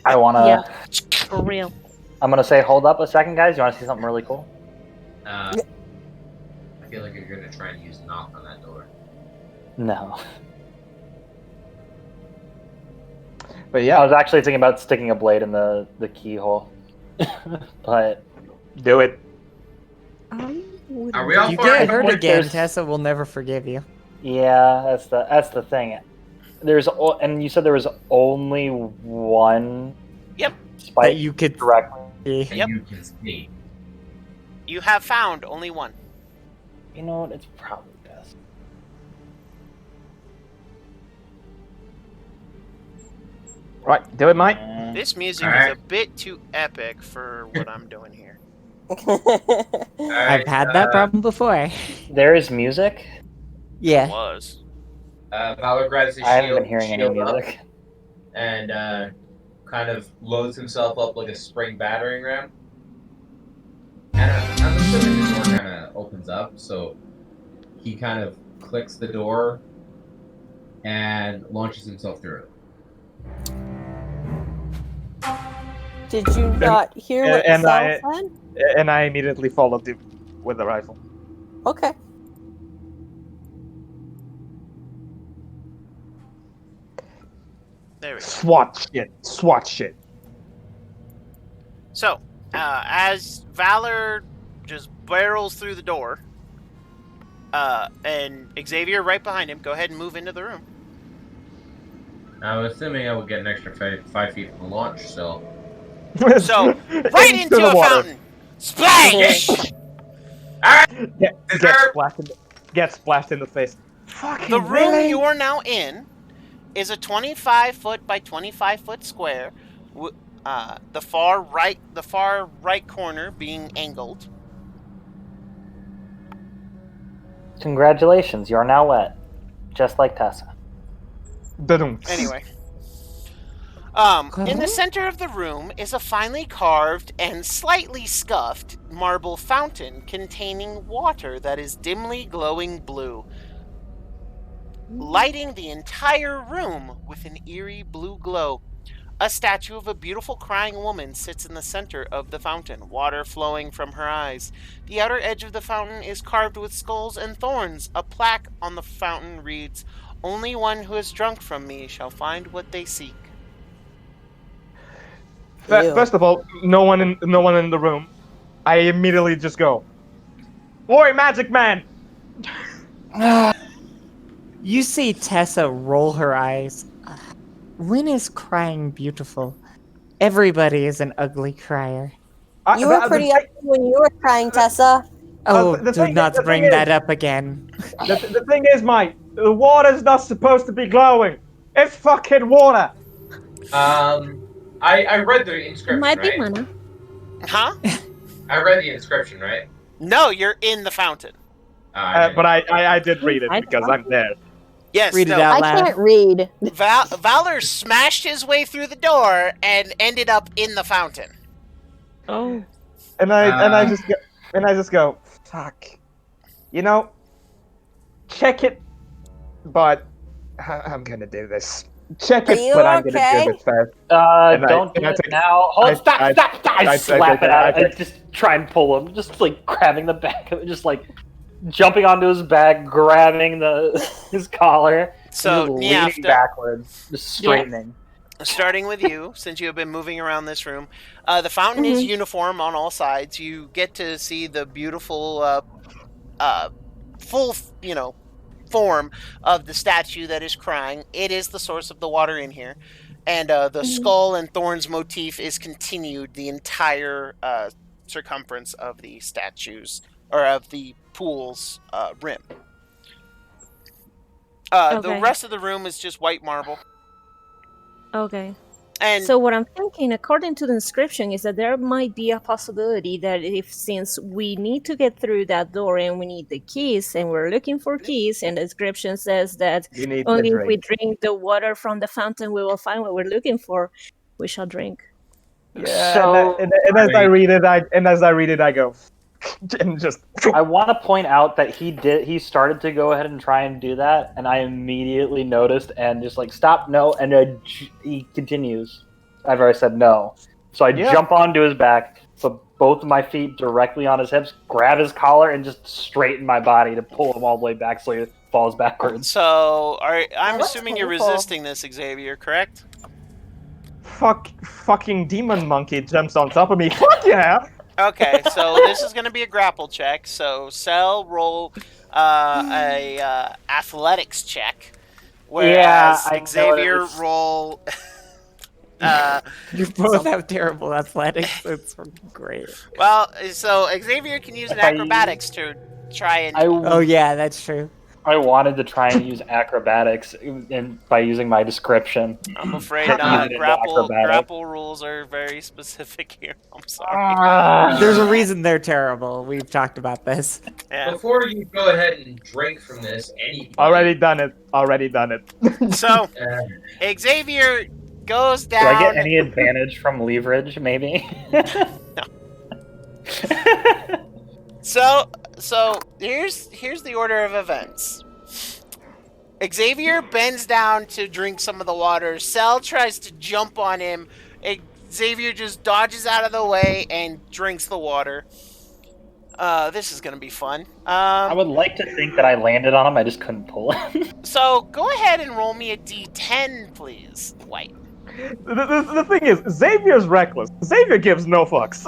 I wanna. Yeah. For real. I'm gonna say, hold up a second, guys. You wanna see something really cool? I feel like you're gonna try and use knock on that door. No. But I yeah, was actually thinking about sticking a blade in the keyhole, but do it. Are we all You for get it? hurt Like, again, there's- Tessa will never forgive you. yeah, that's the thing. And you said there was only one. Yep. Spike That you could directly. see. And Yep. you can see. You have found only one. You know what? It's probably best. Right, do it, mate. This music Alright. is a bit too epic for what I'm doing here. I've had that problem before. There is music. Yeah. Was. Valor grabs his I haven't shield, been hearing any shield up, music. and kind of loads himself up like a spring battering ram. And I'm assuming the door kind of opens up, so he kind of clicks the door and launches himself through it. Did you not hear what and Sal said? And I immediately followed him with the rifle. Okay. There we go. SWAT shit. So, as Valor just barrels through the door, and Xavier right behind him, go ahead and move into the room. I was assuming I would get an extra 5 feet from the launch, so So, right into the a water. fountain! Splash! Get splashed in the face. Fucking The room really? you are now in is a 25-foot by 25-foot square. The far right corner being angled. Congratulations, you are now wet, just like Tessa. Dudum. Anyway. In the center of the room is a finely carved and slightly scuffed marble fountain containing water that is dimly glowing blue, lighting the entire room with an eerie blue glow. A statue of a beautiful crying woman sits in the center of the fountain, water flowing from her eyes. The outer edge of the fountain is carved with skulls and thorns. A plaque on the fountain reads, "Only one who has drunk from me shall find what they seek." First of all, no one in the room. I immediately just go, "Oi, magic man!" You see Tessa roll her eyes. When is crying beautiful? Everybody is an ugly crier. You were pretty ugly when you were crying, Tessa. Oh, the do thing- not the bring thing that is- up again. The thing is, mate, the water's not supposed to be glowing. It's fucking water. I read the inscription, Might be right? mana. Huh? I read the inscription, right? No, you're in the fountain. But I did read it because I'm there. Yes, Read it no. out I loud. can't read. Valor smashed his way through the door and ended up in the fountain. Oh. And I just go, fuck. You know, check it, but I'm gonna do this. Check Are it, you but I'm okay? gonna do this first. Don't do and I it take- now. Hold, I- stop! I I slap take it it, out. I I take- just try and pull him, just like grabbing the back of it, just like jumping onto his back, grabbing his collar, So, just Nyafta, leaning backwards, just straightening. starting with you, since you have been moving around this room, the fountain is uniform on all sides. You get to see the beautiful, full, form of the statue that is crying. It is the source of the water in here. And the skull and thorns motif is continued the entire circumference of the statues, or of the pool's rim. The Okay. rest of the room is just white marble. Okay. And So what I'm thinking, according to the inscription, is that there might be a possibility that since we need to get through that door and we need the keys and we're looking for keys, and the inscription says that You need only the if we drink. drink the water from the fountain we will find what we're looking for, we shall drink. Yeah, So- and as I read it, I go, and just. I want to point out that he started to go ahead and try and do that, and I immediately noticed and just like stop, no, and he continues. I've already said no, so I jump onto his back, put both of my feet directly on his hips, grab his collar, and just straighten my body to pull him all the way back so he falls backwards. so I'm that's assuming you're painful. resisting this, Xavier, correct? Fucking demon monkey jumps on top of me. Fuck yeah! Okay, so this is going to be a grapple check. So Cell roll a athletics check, whereas I know Xavier it was- roll. You both have terrible athletics. It's great. Well, so Xavier can use an If I acrobatics to try and. Oh yeah, that's true. I wanted to try and use acrobatics by using my description. I'm afraid Use it into acrobatics. grapple rules are very specific here. I'm sorry. There's a reason they're terrible. We've talked about this. Yeah. Before you go ahead and drink from this, Already done it. So Uh, Xavier goes Do I down. get any advantage from leverage, maybe? So here's the order of events. Xavier bends down to drink some of the water. Cell tries to jump on him. Xavier just dodges out of the way and drinks the water. This is gonna be fun. I would like to think that I landed on him, I just couldn't pull him. So go ahead and roll me a d10, please, White. The thing is, Xavier's reckless. Xavier gives no fucks.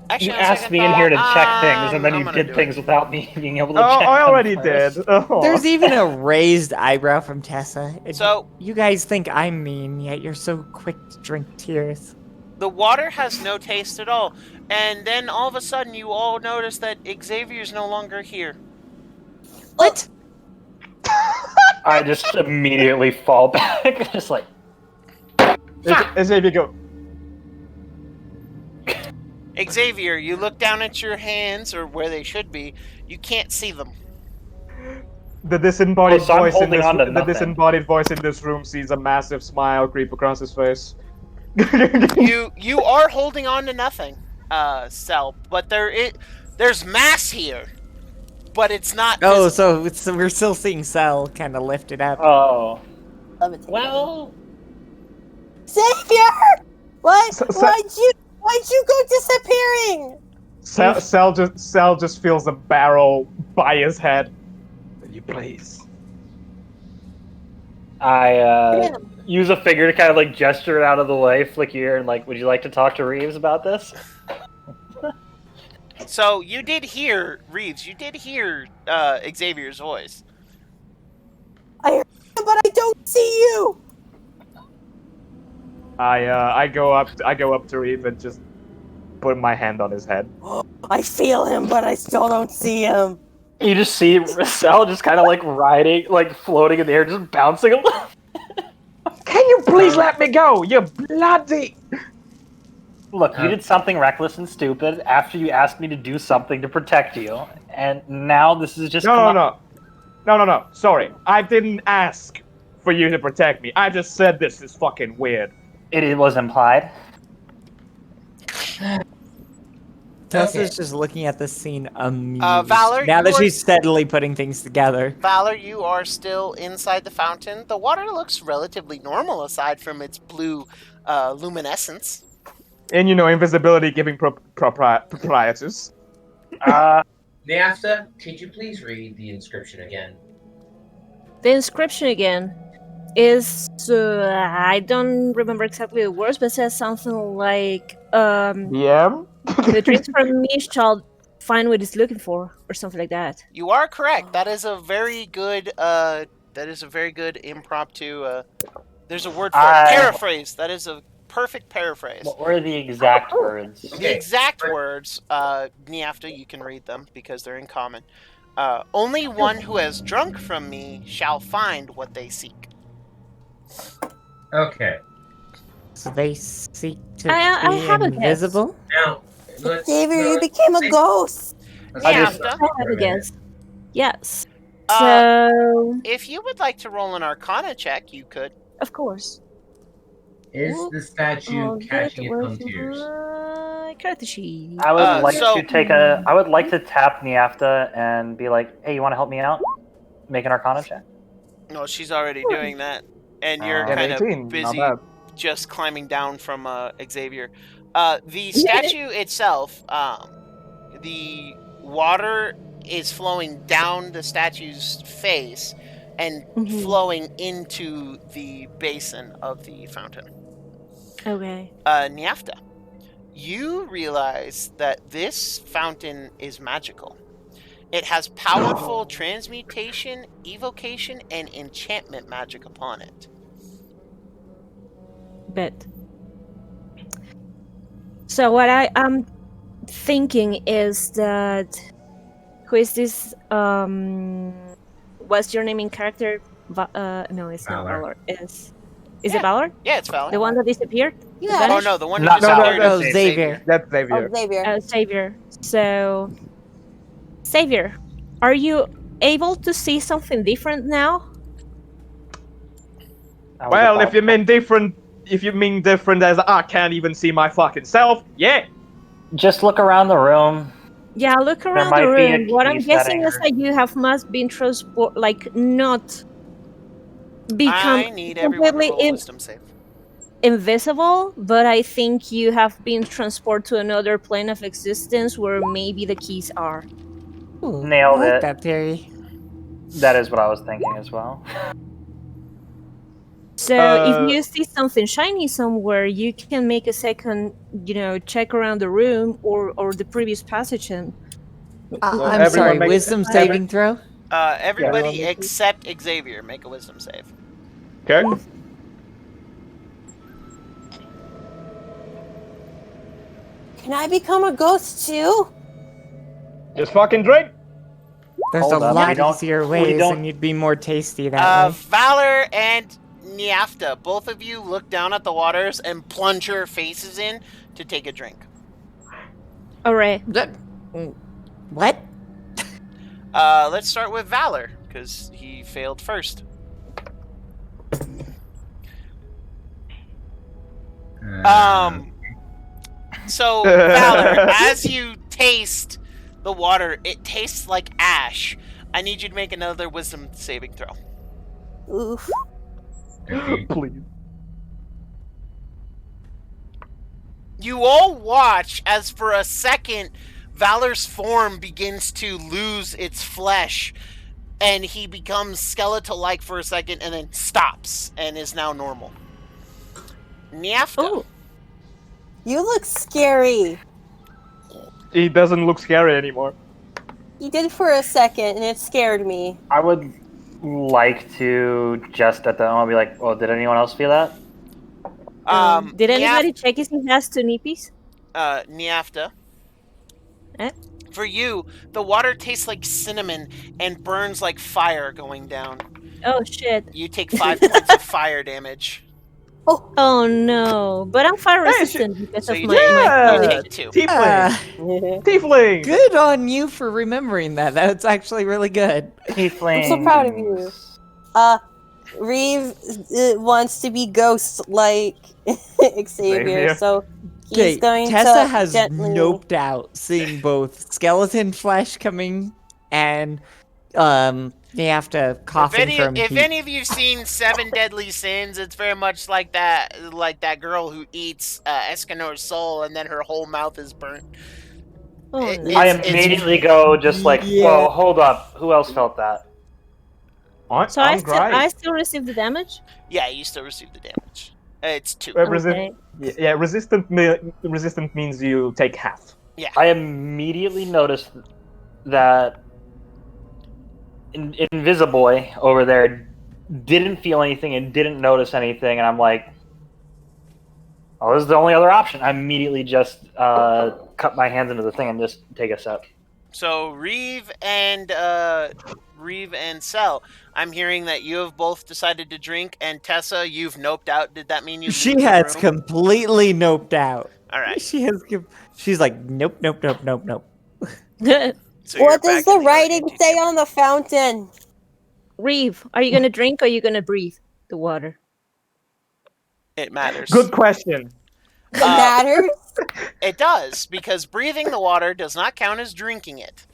Actually, You on asked second me in here to thought, check things, and then I'm you gonna did do things it. without me being able to Oh, check I them already first. did. Oh. There's even a raised eyebrow from Tessa. So You guys think I'm mean, yet you're so quick to drink tears. the water has no taste at all, and then all of a sudden you all notice that Xavier's no longer here. What? I just immediately fall back, just like, Xavier go. Xavier, you look down at your hands, or where they should be. You can't see them. The disembodied Oh, so I'm voice in holding this. on to The nothing. disembodied voice in this room sees a massive smile creep across his face. You are holding on to nothing, Cell, but there's mass here, but it's not. Oh, visible. so we're still seeing Cell kind of lifted up. oh. Levitate. Well, Xavier! What? So- Why'd you go disappearing? Cell just feels a barrel by his head. Will you please? I use a finger to kind of like gesture it out of the way, flick your ear, and like, would you like to talk to Reeves about this? So you did hear, Reeves, you did hear Xavier's voice. I heard him, but I don't see you. I go up to Reeve and just put my hand on his head. I feel him, but I still don't see him. You just see Cell just kind of like riding, like floating in the air, just bouncing a little. Can you please let me go? You bloody... Look, you did something reckless and stupid after you asked me to do something to protect you, and now this is just... No. Sorry, I didn't ask for you to protect me. I just said this is fucking weird. It was implied. Tessa's just looking at the scene amused. Valor, now that you are- she's steadily putting things together. Valor, you are still inside the fountain. The water looks relatively normal aside from its blue luminescence. And invisibility giving proprietors. Niafta, could you please read the inscription again? The inscription again is I don't remember exactly the words, but it says something like Yeah. the dreams from me shall find what it's looking for, or something like that. You are correct. That is a very good impromptu there's a word for it. Paraphrase. That is a perfect paraphrase. What were the exact words? The exact words, Niafta, you can read them because they're in common. Only one who has drunk from me shall find what they seek. Okay. So they seek to I be have a guess. invisible? Now, let's... Xavier, you became a ghost. Niafta, I have a guess. Yes. Uh, So, if you would like to roll an Arcana check, you could. of course. Is the statue Oh, catching good. its own tears? Character sheet. I would like so- to take a. I would like to tap Niafta and be like, "Hey, you want to help me out? Make an Arcana check." No, she's already doing that, and you're Yeah, kind 18, of busy not just climbing down from Xavier. The statue itself, the water is flowing down the statue's face and flowing into the basin of the fountain. Okay. Niafta, you realize that this fountain is magical. It has powerful transmutation, evocation, and enchantment magic upon it. Bet. So what I am thinking is that who is this? What's your name in character? No, it's not Valor. Valor. Is Yeah. it Valor? Yeah, it's Valor. The one that disappeared? Yeah. Oh no, the one who No, disappeared no, is Xavier. That's Xavier. Oh, Xavier. Xavier. So, Xavier, are you able to see something different now? I was Well, about if you mean different as I can't even see my fucking self, yeah. just look around the room. Yeah, look around might the be a room. What I'm key guessing is setting. that you have must been not become I need everyone to completely roll a wisdom save. invisible, but I think you have been transported to another plane of existence where maybe the keys are. Ooh, Nailed I like it. that theory. That is what I was thinking as well. So if you see something shiny somewhere, you can make a second, check around the room or the previous passage. And I'm everyone sorry, make- wisdom saving throw? Everybody Yeah. except Xavier, make a wisdom save. Okay. Can I become a ghost too? Just fucking drink. There's Hold a up, lot we don't- easier we ways, don't- and you'd be more tasty that way. Valor and Niafta, both of you look down at the waters and plunge your faces in to take a drink. all right, What? Let's start with Valor, because he failed first. So, Valor, as you taste the water, it tastes like ash. I need you to make another wisdom saving throw. Oof. Okay. Please. You all watch as for a second, Valor's form begins to lose its flesh, and he becomes skeletal-like for a second, and then stops, and is now normal. Niafta. Oh, You look scary. He doesn't look scary anymore. You did for a second, and it scared me. I would like to just at the moment be like, "Oh, did anyone else feel that?" did anybody check if he has two nippies? Niafta. For you, the water tastes like cinnamon and burns like fire going down. Oh shit! You take 5 points of fire damage. Oh no! But I'm fire resistant because So of you my. take- my you take 2. Tiefling! Tiefling! Good on you for remembering that. That's actually really good. Tiefling. I'm so proud of you. Reeve wants to be ghost like Xavier, Xavier. so he's Okay, going Tessa to has gently... noped out, seeing both skeleton flesh coming and they have to coughing from If heat. any of you've seen 7 Deadly Sins, it's very much like that girl who eats Escanor's soul and then her whole mouth is burnt. Oh, no. I It's- immediately go just like, Yeah. "Whoa, hold up! Who else felt that?" So I still receive the damage. Yeah, you still receive the damage. It's 2. Okay. Yeah, resistant means you take half. I immediately noticed that Invisiboy over there didn't feel anything and didn't notice anything, and I'm like, "Oh, this is the only other option." I immediately just cut my hands into the thing and just take a sip. So Reeve and Cell, I'm hearing that you have both decided to drink, and Tessa, you've noped out. Did that mean you? She leave the has room? completely noped out. All right. She's like, nope, nope, nope, nope, nope. So you're What does back in the writing other say chamber. on the fountain? Reeve, are you gonna drink or are you gonna breathe the water? It matters. Good question. It matters. It does, because breathing the water does not count as drinking it.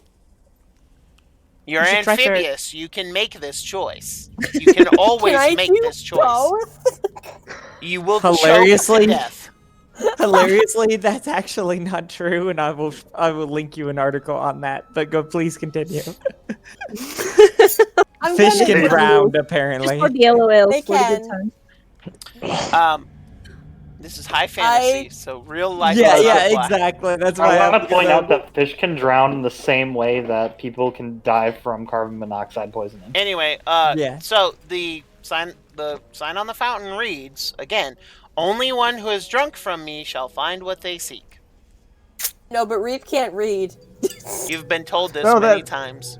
You're You should try for- amphibious. You can make this choice. You can always Can I make do this choice. both? You will Hilariously- choke to death. Hilariously, that's actually not true, and I will link you an article on that. But please continue. I'm Fish gonna can breathe. drown, Just apparently. for the LOL, They for the good can. time. This is high fantasy, so real life. Yeah, does not yeah, apply. exactly. That's why I want to point out that fish can drown in the same way that people can die from carbon monoxide poisoning. Anyway, Yeah. so the sign on the fountain reads again: "Only one who has drunk from me shall find what they seek." No, but Reeve can't read. You've been told this No, many that- times.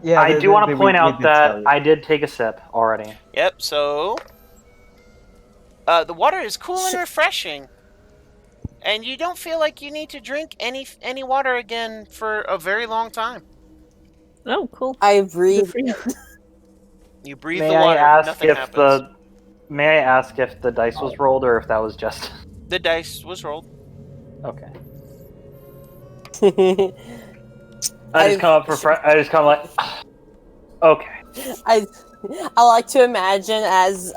Yeah, I do want to point out that I did take a sip already. Yep. So, the water is cool and refreshing, and you don't feel like you need to drink any water again for a very long time. Oh, cool. I Good breathe. for you. You breathe May the I water, ask nothing if happens. May I ask if the dice was rolled or if that was just The dice was rolled. okay? I I just come up for I just come like okay. I like to imagine as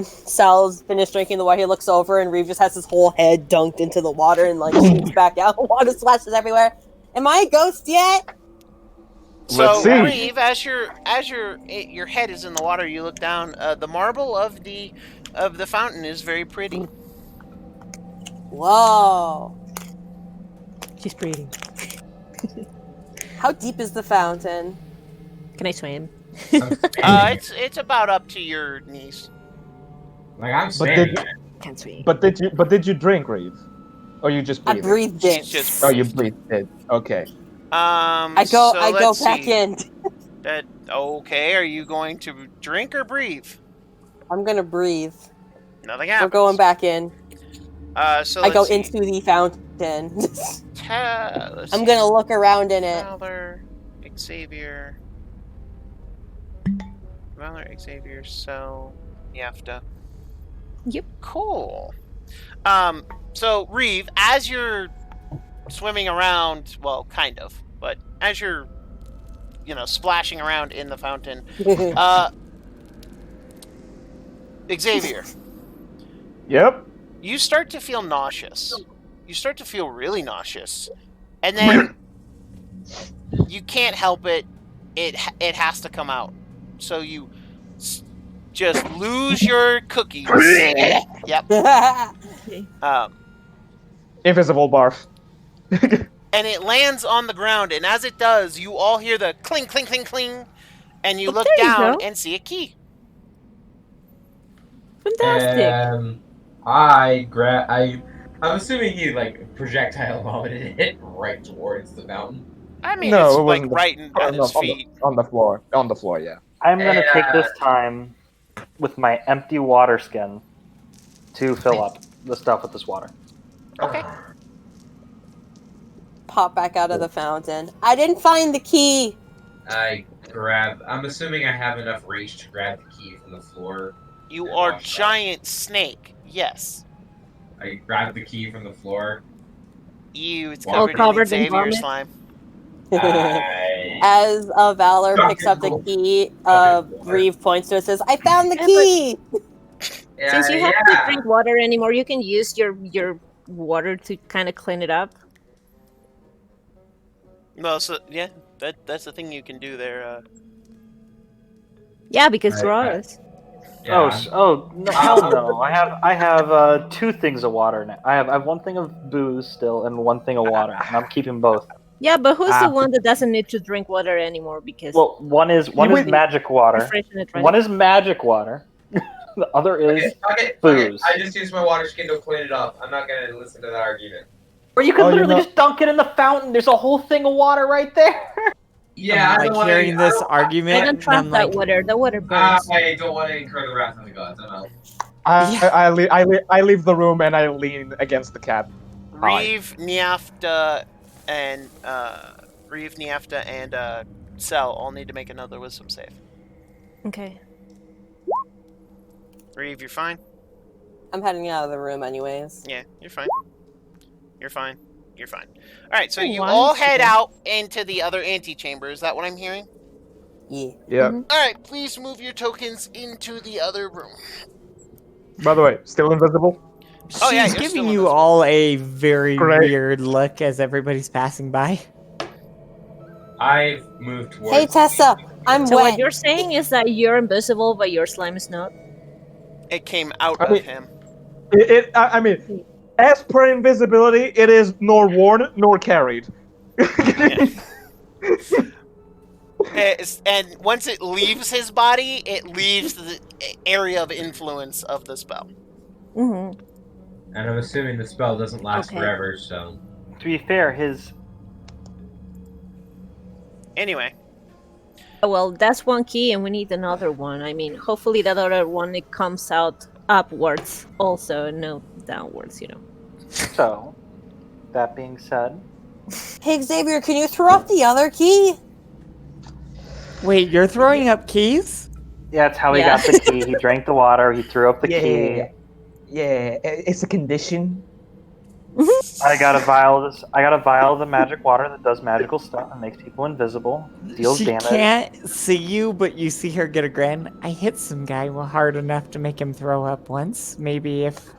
Sal's finished drinking the water, he looks over and Reeve just has his whole head dunked into the water and like shoots back out. Water splashes everywhere. Am I a ghost yet? So, Let's see. Reeve, as your head is in the water, you look down. The marble of the fountain is very pretty. Whoa. She's breathing. How deep is the fountain? Can I swim? It's about up to your knees. Like I'm But standing. did, Can't swim. but did you drink, Reeve? Or you just I breathed? breathed it. She's just Oh, you breathed it. Okay. I so go let's back see. in. Okay, are you going to drink or breathe? I'm gonna breathe. Nothing We're happens. going back in. So I go let's see. into the fountain. Let's I'm see. gonna look around in it. Valor, Xavier, Xavier, Cell, Yafta. Yep. Cool. So Reeve, as you're swimming around, well, kind of, but as you're, splashing around in the fountain, Xavier, Yep. you start to feel nauseous. you start to feel really nauseous, and then you can't help it. It has to come out. So you just lose your cookies. Yep. Invisible barf. And it lands on the ground, and as it does, you all hear the cling, cling, cling, cling, and you look there you down go. and see a key. Fantastic. I'm assuming he like projectile vomited it right towards the fountain. I mean, No, it's it like wasn't right at his feet. on the floor. On the floor, yeah. I'm going to take this time with my empty water skin to fill up the stuff with this water. Okay. Pop back out of the fountain. I didn't find the key. I'm assuming I have enough reach to grab the key from the floor. You and are wash it off. giant snake. Yes. I grab the key from the floor. It's All covered in covered in Xavier vomit? slime. As Valor picks up the key, Reeve points to it and says, I found the key! Since you have to drink water anymore, you can use your water to kind of clean it up. Well, so yeah, that's the thing you can do there. Yeah, because Ross. Yeah. No, hell no! I have 2 things of water now. I have 1 thing of booze still and 1 thing of water, and I'm keeping both. Yeah, but who's the one that doesn't need to drink water anymore? Because Well, one is magic water. refreshing it, right? One is magic water. The other is Okay, booze. I just used my water skin to clean it up. I'm not gonna listen to that argument. Or you can literally just dunk it in the fountain. There's a whole thing of water right there. Yeah, I'm like hearing this argument. I don't and trust I'm that like, water. The water burns. I don't want to incur the wrath of the gods. I'm out. I leave the room and I lean against the cab. Reeve, Niafta, and Cell all need to make another wisdom save. Okay. Reeve, you're fine. I'm heading out of the room anyways. Yeah, you're fine. You're fine. You're fine. All right, so you Why all is head it- out into the other antechamber. Is that what I'm hearing? Yeah. Yeah. Mhm. All right, please move your tokens into the other room. By the way, still invisible? Oh, yeah, she's you're giving still you invisible. all a very Great. weird look as everybody's passing by. I've moved towards. Hey, Tessa, I'm So wet. what you're saying is that you're invisible, but your slime is not? It came out I of mean- him. I mean, as per invisibility, it is nor worn nor carried. And once it leaves his body, it leaves the area of influence of the spell. Mm-hmm. And I'm assuming the spell doesn't last Okay. forever, so. To be fair, his Anyway, Well, that's 1 key, and we need another one. I mean, hopefully that other one it comes out upwards also, and no downwards. so. That being said, Hey, Xavier, can you throw up the other key? Wait, you're throwing up keys? yeah, that's how he Yeah. got the key. He drank the water. He threw up the key. Yeah, it's a condition. I got a vial of the magic water that does magical stuff and makes people invisible. Deals She damage. can't see you, but you see her get a grin. I hit some guy hard enough to make him throw up once. Maybe if...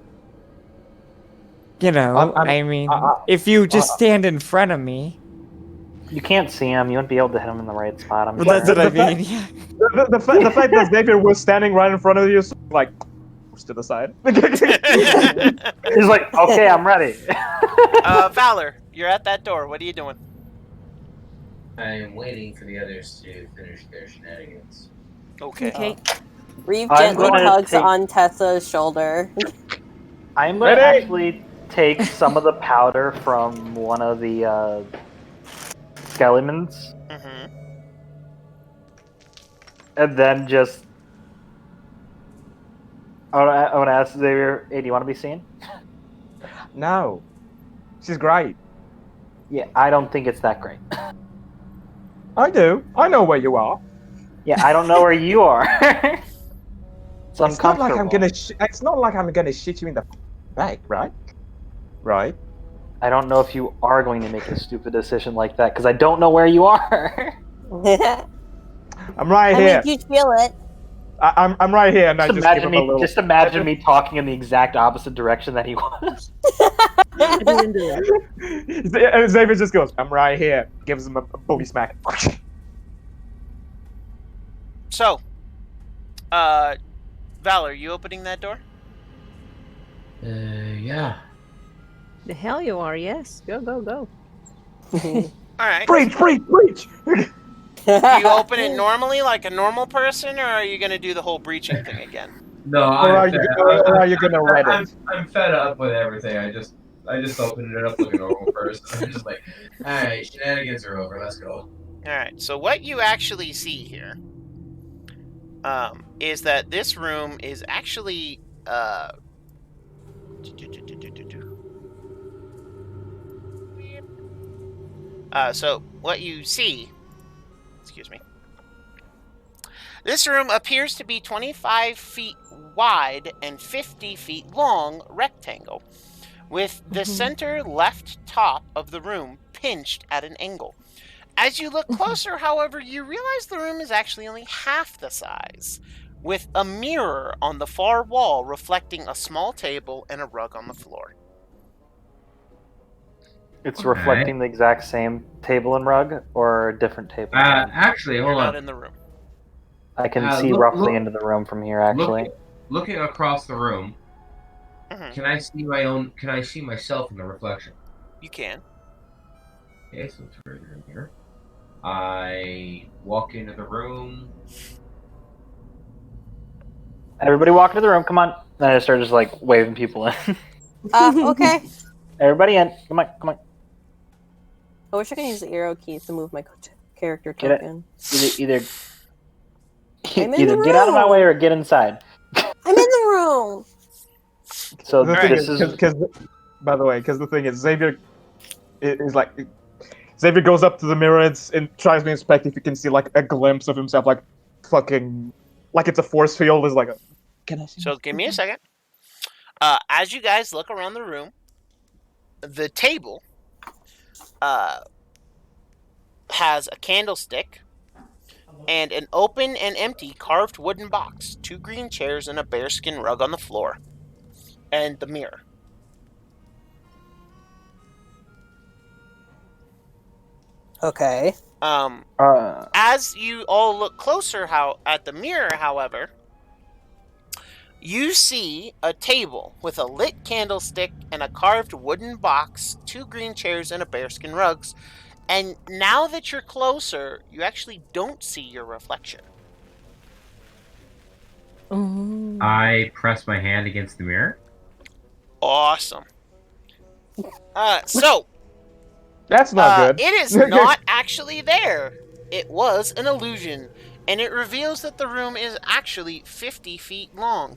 if you just stand in front of me. You can't see him. You wouldn't be able to hit him in the right spot. I'm Well, that's sure. what I The mean. Yeah. The fact that Xavier was standing right in front of you, so, like, to the side. He's like, okay, I'm ready. Valor, you're at that door. What are you doing? I am waiting for the others to finish their shenanigans. Okay. Okay. Reeve I'm gently gonna tugs take- on Tessa's shoulder. I'm going to Ready? actually take some of the powder from one of the skeletons Mm-hmm. and then just... I want to ask Xavier, hey, do you want to be seen? No. She's great. Yeah, I don't think it's that great. I do. I know where you are. Yeah, I don't know where you are. It's It's not like uncomfortable. I'm gonna. It's not like I'm gonna shit you in the back, right? Right. I don't know if you are going to make a stupid decision like that because I don't know where you are. I'm right I here. mean, you feel it. I'm right here, and I just give him a little. Just imagine me talking in the exact opposite direction that he was. I didn't do that. And Xavier just goes, "I'm right here." Gives him a booty smack. So, Val, are you opening that door? Yeah. The hell you are, yes. Go, go, go. All right. Breach! Do you open it normally like a normal person, or are you going to do the whole breaching thing again? No, Or are you gonna read it? I'm fed up with everything. I just opened it up like a normal person. I'm just like, alright, shenanigans are over, let's go. All right. So what you actually see here is that this room is actually so what you see, excuse me, this room appears to be 25 feet wide and 50 feet long rectangle, with the center left top of the room pinched at an angle. As you look closer, however, you realize the room is actually only half the size, with a mirror on the far wall reflecting a small table and a rug on the floor. It's reflecting the exact same table and rug, or a different table. Actually, You're hold not on. in the room. I can see roughly into the room from here. Actually, Looking across the room, Mhm. can I see my own? Can I see myself in the reflection? You can. Okay, so it's right here. I walk into the room. everybody walk into the room. Come on. Then I start just like waving people in. Okay. Everybody in. Come on. Come on. I wish I could use the arrow keys to move my character Get it. token. Either I'm in either the get out of my room. way or get inside. I'm in the room. So The thing this is, is because by the way, because the thing is, Xavier is like, Xavier goes up to the mirror and tries to inspect if he can see like a glimpse of himself, like fucking, like it's a force field. Is like, can I see? So give me a second. As you guys look around the room, the table has a candlestick and an open and empty carved wooden box, 2 green chairs, and a bearskin rug on the floor, and the mirror. Okay. As you all look closer at the mirror, however, you see a table with a lit candlestick and a carved wooden box, 2 green chairs, and a bearskin rugs. And now that you're closer, you actually don't see your reflection. I press my hand against the mirror. Awesome. So That's not good. it is not actually there. It was an illusion, and it reveals that the room is actually 50 feet long.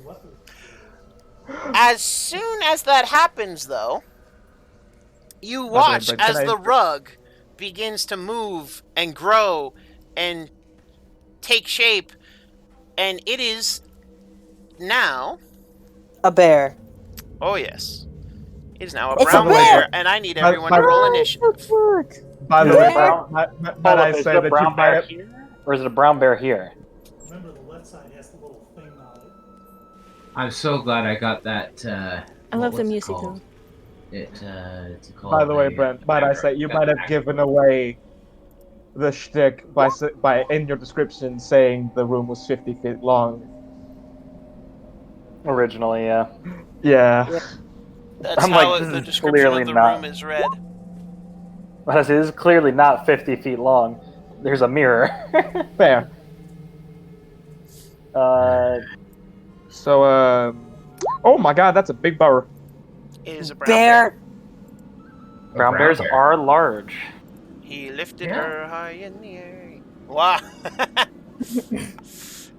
As soon as that happens, though, you watch Brent, as the rug begins to move and grow and take shape, and it is now... A bear. Oh, yes. It is now a It's brown a bear! bear, and I need everyone to roll initiative. By the Is it way, a brown- but I is say it a that you brown might bear have. here, or is it a brown bear here? Remember, the left side has the little thing on it. I'm so glad I got that. I love the what's it music. called? It's called. By the way, Brent, might I say you might have given away the shtick by in your description saying the room was 50 feet long. Originally, yeah. Yeah. That's I'm how like, this the is description clearly of the not- room is read. But this is clearly not 50 feet long. There's a mirror. Fair. So, oh my god, that's a big bear. It is a brown bear. Brown bears are large. He lifted her high in the air. Wow.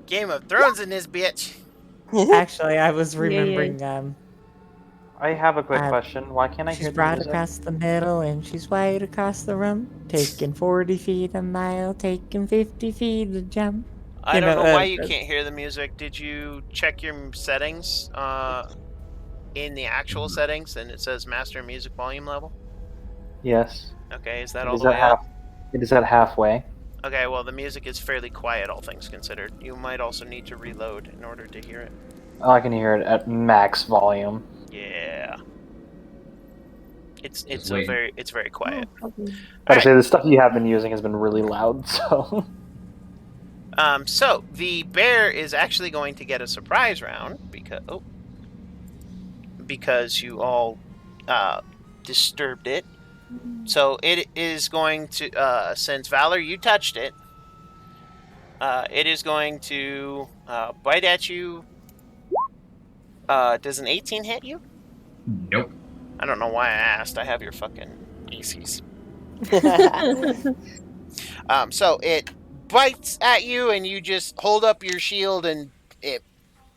Game of Thrones in this bitch. Actually, I was remembering. I have a quick question. Why can't I hear She's the broad music? across the middle and she's wide across the room. Taking 40 feet a mile, taking 50 feet a jump. I don't know why you can't hear the music. Did you check your settings in the actual settings and it says master music volume level? Yes. Okay, is that It all is the way at up? It is at halfway. Okay, well, the music is fairly quiet, all things considered. You might also need to reload in order to hear it. Oh, I can hear it at max volume. Yeah. It's waiting. very quiet. Gotta say, the stuff you have been using has been really loud, so... So the bear is actually going to get a surprise round because you all disturbed it. So it is going to since Valor, you touched it. It is going to bite at you. Does an 18 hit you? Nope. I don't know why I asked. I have your fucking ACs. So it bites at you, and you just hold up your shield, and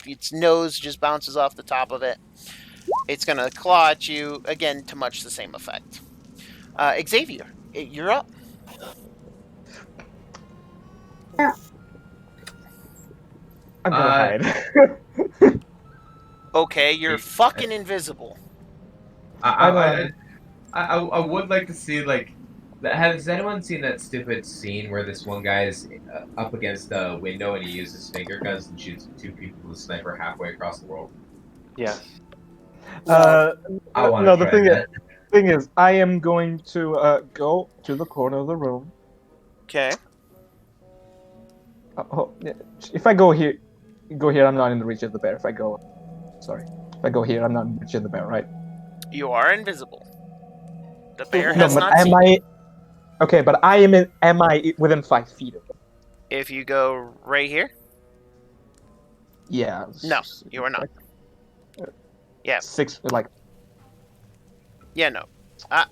its nose just bounces off the top of it. It's gonna claw at you again to much the same effect. Xavier, you're up. I'm gonna hide. Okay, you're fucking invisible. I would like to see, like, has anyone seen that stupid scene where this one guy is up against a window and he uses finger guns and shoots 2 people with a sniper halfway across the world? Yes. I want No, to the try thing is, I am going to go to the corner of the room. Okay. If I go here, I'm not in the reach of the bear. If I go here, I'm not in the reach of the bear, right? You are invisible. The bear No, has but not seen you. Okay, but am I within 5 feet of it? If you go right here? Yeah. No, you are not. Yeah. 6, like... Yeah, no.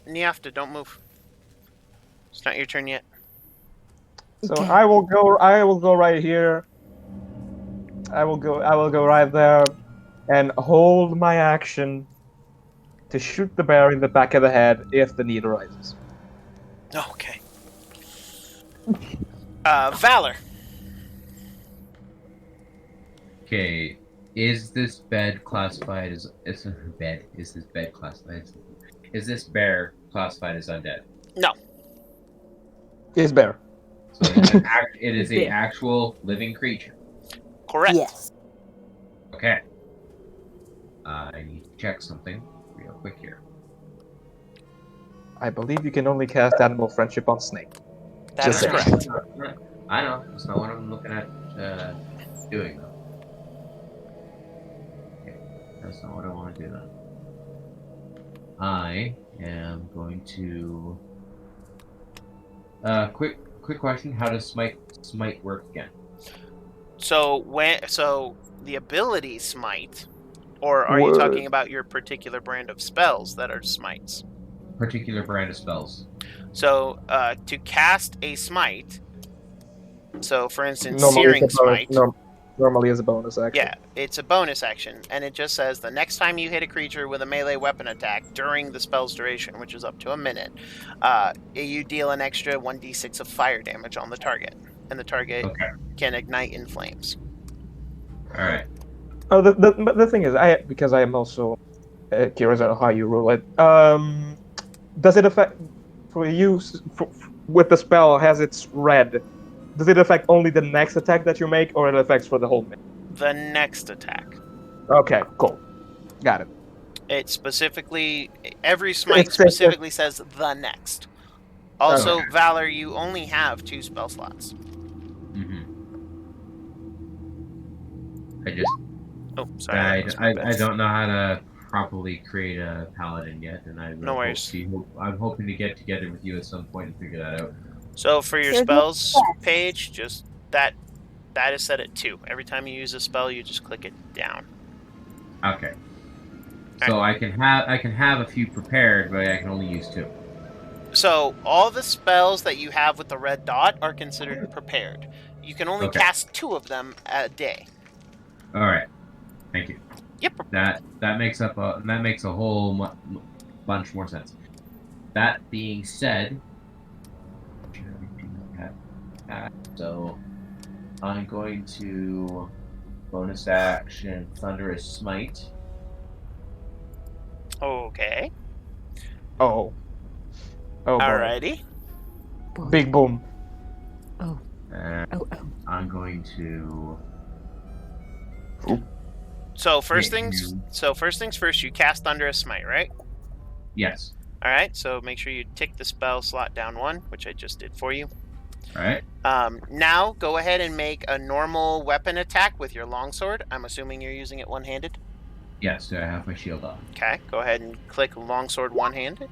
Niafta, don't move. It's not your turn yet. So Okay. I will go right here. I will go right there and hold my action to shoot the bear in the back of the head if the need arises. Okay. Valor. Okay, is this bed classified as... Is this bed classified as... Is this bear classified as undead? No. Is bear. So it is a actual living creature. Correct. Yes. Okay. I need to check something real quick here. I believe you can only cast Animal Friendship on snake. That is Just correct. I know. That's not what I'm looking at doing, though. Okay. That's not what I want to do, then. I am going to... quick question. How does smite work again? So the ability smite, or are you talking about your particular brand of spells that are smites? Particular brand of spells. So to cast a smite, so for instance, Normally Searing it's a bonus, Smite. normally is a bonus action. Yeah, it's a bonus action, and it just says the next time you hit a creature with a melee weapon attack during the spell's duration, which is up to a minute, you deal an extra 1d6 of fire damage on the target, and the target can ignite in flames. All right. Oh, the thing is, because I am also curious on how you rule it. Does it affect for you with the spell? Has its red? Does it affect only the next attack that you make, or it affects for the whole minute? The next attack. Okay, cool. Got it. It specifically, every smite specifically says the next. Also, Valor, you only have 2 spell slots. I just... Oh, sorry. I don't know how to properly create a paladin yet, and No worries. I'm hoping to get together with you at some point and figure that out. So for your spells page, just that is set at 2. Every time you use a spell, you just click it down. Okay. So I can have a few prepared, but I can only use 2. So all the spells that you have with the red dot are considered prepared. You can only cast 2 of them a day. All right. Thank you. Yep. That makes a whole bunch more sense. That being said, so I'm going to bonus action Thunderous Smite. Okay. Oh. Oh. Alrighty. Big boom. And I'm going to. So first hit things you. first, you cast Thunderous Smite, right? Yes. All right. So make sure you tick the spell slot down 1, which I just did for you. All right. Now go ahead and make a normal weapon attack with your longsword. I'm assuming you're using it one-handed. Yes, I have my shield on. Okay. Go ahead and click longsword one-handed.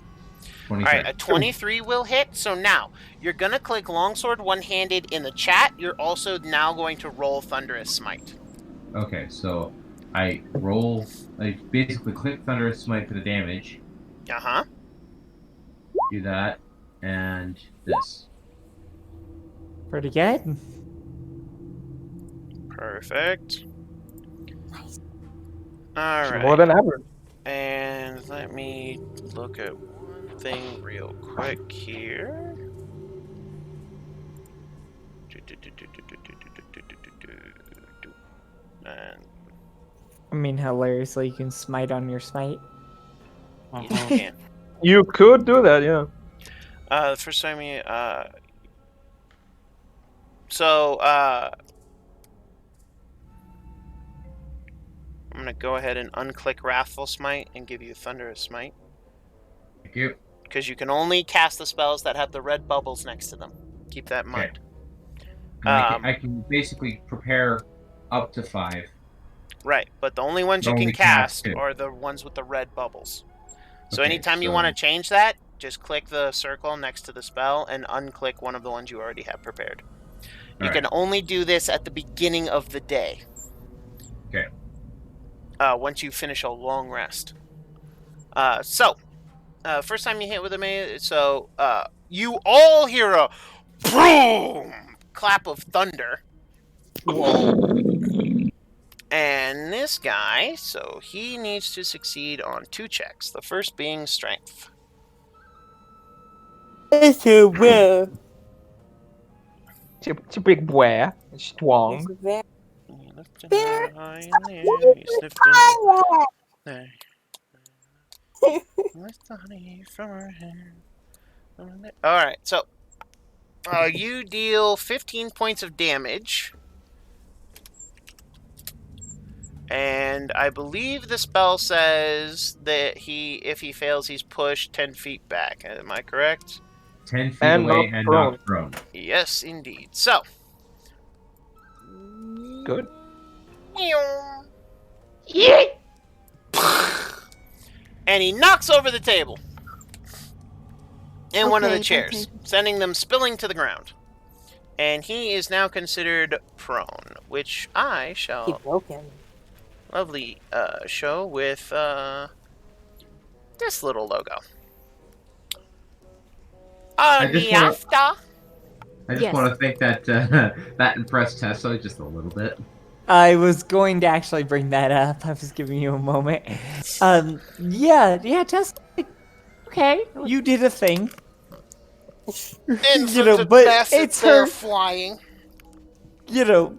23. All right, a 23 will hit. So now you're gonna click longsword one-handed in the chat. You're also now going to roll Thunderous Smite. Okay, so I basically click Thunderous Smite for the damage. Uh-huh. Do that, and this. Pretty good. Perfect. All right. More than average. And let me look at one thing real quick here. And I mean, hilariously, you can smite on your smite. you can. You could do that, yeah. The first time you I'm gonna go ahead and unclick Wrathful Smite and give you Thunderous Smite. Thank you. Because you can only cast the spells that have the red bubbles next to them. Keep that in mind. I can basically prepare up to 5. Right, but the only ones you Only can cast cast 2. are the ones with the red bubbles. So Okay, anytime you so- want to change that, just click the circle next to the spell and unclick one of the ones you already have prepared. You can only do this at the beginning of the day. Okay. Once you finish a long rest. First time you hit with a melee, you all hear a boom clap of thunder. And this guy, so he needs to succeed on 2 checks. The first being strength. It's a well. It's a big boy. It's strong. It's very You lift it Bear. high in the air, you sniffed it. There. Lift the honey from her hair. Alright, so you deal 15 points of damage. And I believe the spell says that if he fails, he's pushed 10 feet back. Am I correct? 10 feet And away not and prone. not prone. Yes, indeed. So. Good. And he knocks over the table and one of the Okay, chairs, sending them spilling to the ground. And he is now considered prone, which I he shall broke him. lovely show with this little logo. I just Yes. want to think that that impressed Tessa just a little bit. I was going to actually bring that up. I was giving you a moment. Yeah, Tess. Okay, you did a thing. Infant but basset it's there her. flying.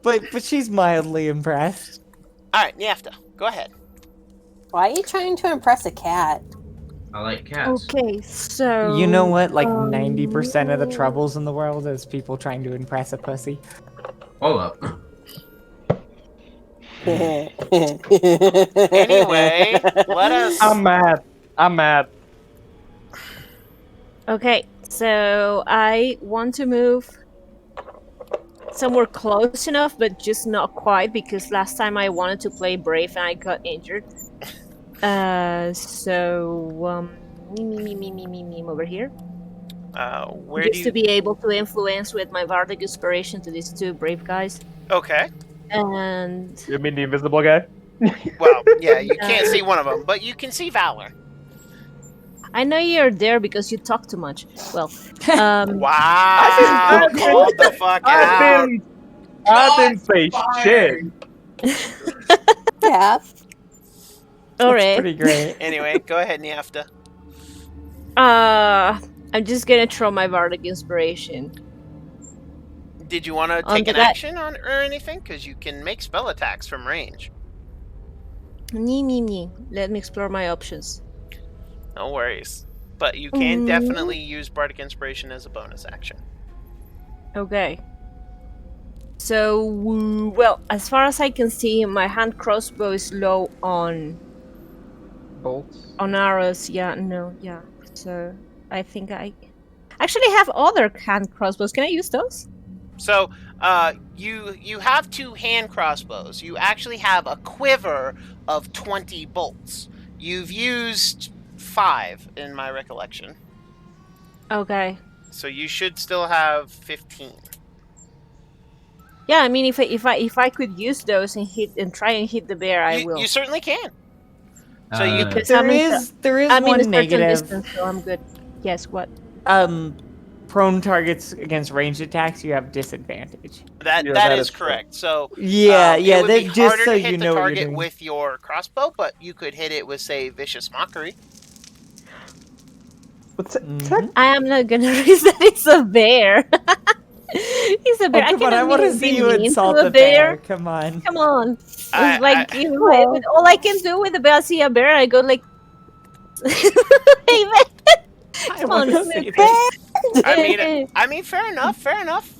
But she's mildly impressed. All right, Nyafta, go ahead. Why are you trying to impress a cat? I like cats. Okay, so You know what? Like 90% of the troubles in the world is people trying to impress a pussy. Hold up. Anyway, let us. I'm mad. Okay, so I want to move somewhere close enough, but just not quite, because last time I wanted to play Brave and I got injured. Me over here. Where Just do to you? be able to influence with my Bardic inspiration to these 2 brave guys. Okay. And You mean the invisible guy? Well, yeah, you can't see one of them, but you can see Valor. I know you're there because you talk too much. Well, Wow! Called the fuck out. I didn't say shit. Yeah. all That's right. pretty great. Anyway, go ahead, Nyafta. I'm just gonna throw my Bardic inspiration. Did you want to On take to an that- action on or anything? Because you can make spell attacks from range. Nee. Let me explore my options. No worries. But you can definitely use Bardic Inspiration as a bonus action. Okay. So, well, as far as I can see, my hand crossbow is low on Bolts. arrows. Yeah, no, yeah. So I think I actually have other hand crossbows. Can I use those? So, you have 2 hand crossbows. You actually have a quiver of 20 bolts. You've used 5 in my recollection. Okay. So you should still have 15. Yeah, I mean, if I could use those and try and hit the bear, I will. You certainly can. So you Because There I'm in is I'm in a one certain negative. distance, so I'm good. Yes, what? Prone targets against ranged attacks, you have disadvantage. that Yeah, that that is is true. correct. So Yeah, it yeah. would be That just harder so to hit you the know what you're target doing. with your crossbow, but you could hit it with, say, Vicious Mockery. But I am not gonna risk that it's a bear. He's a bear. Oh, come on! I cannot want to be see you mean to insult a the bear. Come on. Come on. I- It's like I- you know, with all I can do with the bear, I see a bear, I go like, hey man, I come want on, to come see here. this. I mean, fair enough, fair enough.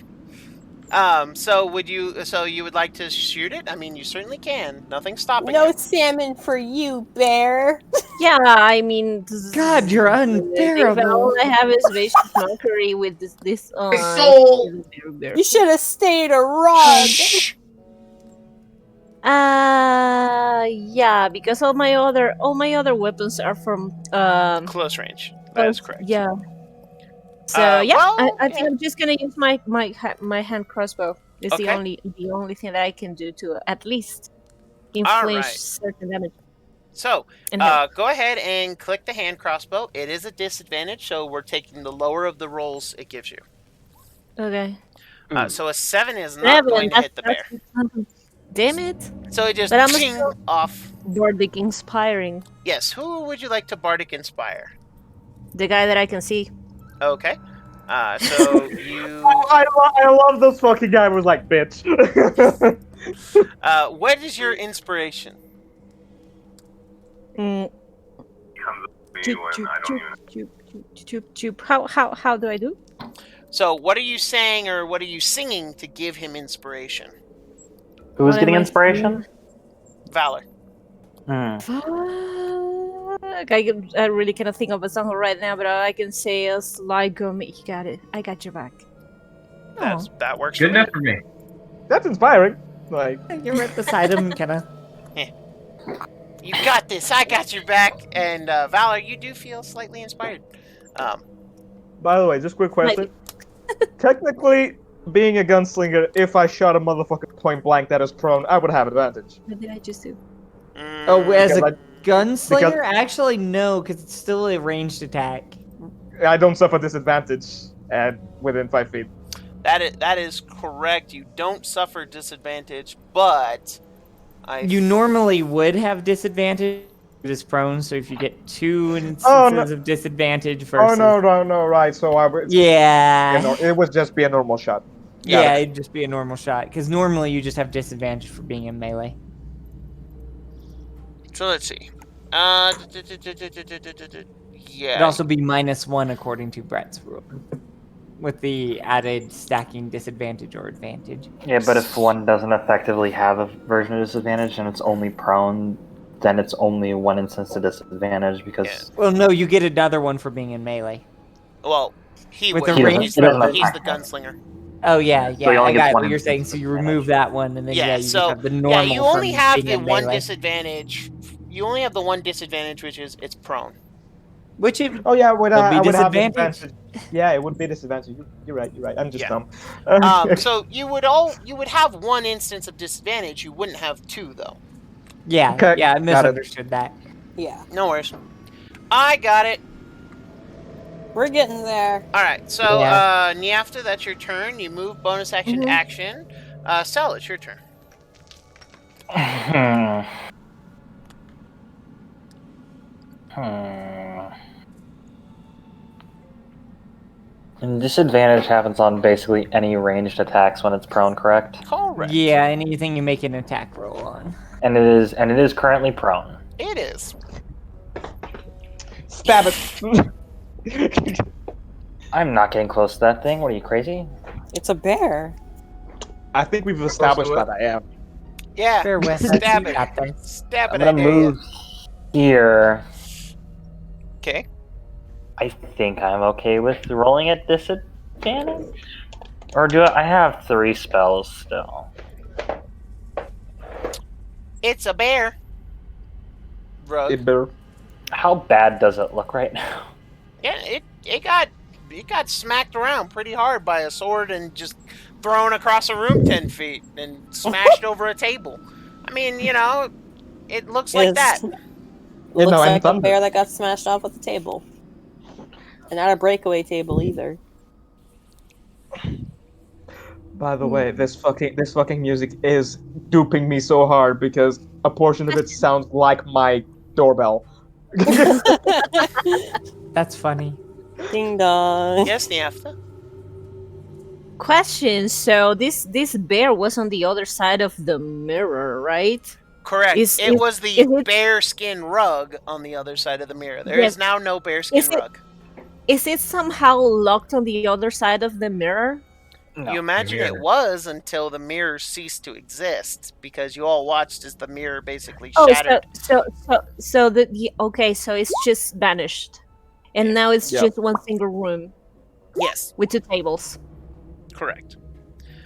So you would like to shoot it? I mean, you certainly can. Nothing's stopping No you. salmon for you, bear. Yeah, I mean, God, you're if unbearable. all I have is vicious mockery with this soul! You should have stayed a rug. Yeah, because all my other weapons are from Close range. That is correct. Yeah. So yeah, well, I think I'm just gonna use my hand crossbow. It's Okay. the only thing that I can do to at least All inflict right. certain damage. So, And help. go ahead and click the hand crossbow. It is a disadvantage, so we're taking the lower of the rolls it gives you. Okay. So a 7 is not going to hit the bear. Damn it! So it just But I'm ching still off. Bardic inspiring. Yes, who would you like to Bardic Inspire? The guy that I can see. Okay. So you... I love this fucking guy was like, bitch. What is your inspiration? How do I do? So what are you saying or what are you singing to give him inspiration? Who's What getting am I inspiration? Valor. Fuck. I really cannot think of a song right now, but all I can say is like, you got it. I got your back. That works. Good for me. enough for me. That's inspiring. Like, You're right beside him, kind of. You got this. I got your back. And Valor, you do feel slightly inspired. by the way, just quick question. Technically, being a gunslinger, if I shot a motherfucker point blank that is prone, I would have advantage. What did I just do? Oh, as a Because gunslinger? Actually, no, because it's still a ranged attack. I don't suffer disadvantage at within 5 feet. That is correct. You don't suffer disadvantage, but You normally would have disadvantage. It is prone, so if you get 2 instances of disadvantage versus... Oh no, right. So I would. Yeah. It would just be a normal shot. Yeah, it'd just be a normal shot. Because normally you just have disadvantage for being in melee. So let's see. It'd Yeah. also be -1 according to Brett's rule. With the added stacking disadvantage or advantage. Yeah, but if one doesn't effectively have a version of disadvantage and it's only prone, then it's only 1 instance of disadvantage because Well, no, you get another one for being in melee. Well, he With would. the He's range the gunslinger. Oh yeah, So you only I get got one what you're instance saying. of So you disadvantage. remove that one, and then you just have the normal. you only from have being the in one melee. disadvantage. You only have the one disadvantage, which is it's prone. Which it Oh yeah, will be I would have disadvantage. advantage. Yeah, it would be disadvantage. You're right. I'm just Yeah. dumb. So you would have one instance of disadvantage. You wouldn't have 2 though. Yeah, Okay, yeah, I got it. misunderstood that. Yeah, No worries. I got it. we're getting there. All right. So Yeah. Niafta, that's your turn. You move bonus action Mhm. action. Sel, it's your turn. And disadvantage happens on basically any ranged attacks when it's prone, correct? Correct. Yeah, anything you make an attack roll on. And it is currently prone. It is. Stab it. I'm not getting close to that thing. What are you, crazy? It's a bear. I think we've established Close that I am. Yeah. Fair with Stab you it. got this. Stab I'm it, I gonna dare ya. move here. Okay. I think I'm okay with rolling at disadvantage. Or do I have 3 spells still? It's a bear. Rug. How bad does it look right now? Yeah, it got smacked around pretty hard by a sword and just thrown across a room 10 feet and smashed over a table. I mean, it looks like that. Looks and like a thunder. bear that got smashed off with a table. And not a breakaway table either. By the way, this fucking music is duping me so hard because a portion of it sounds like my doorbell. That's funny. Ding dong. Yes, Niafta. Question. So this bear was on the other side of the mirror, right? Correct. Is It was the it- bearskin rug on the other side of the mirror. There Yes. is now no bearskin Is it- rug. Is it somehow locked on the other side of the mirror? No. You imagine it was until the mirror ceased to exist because you all watched as the mirror basically shattered. So okay, so it's just vanished, and now it's Yeah. just one single room Yes, with 2 tables. correct.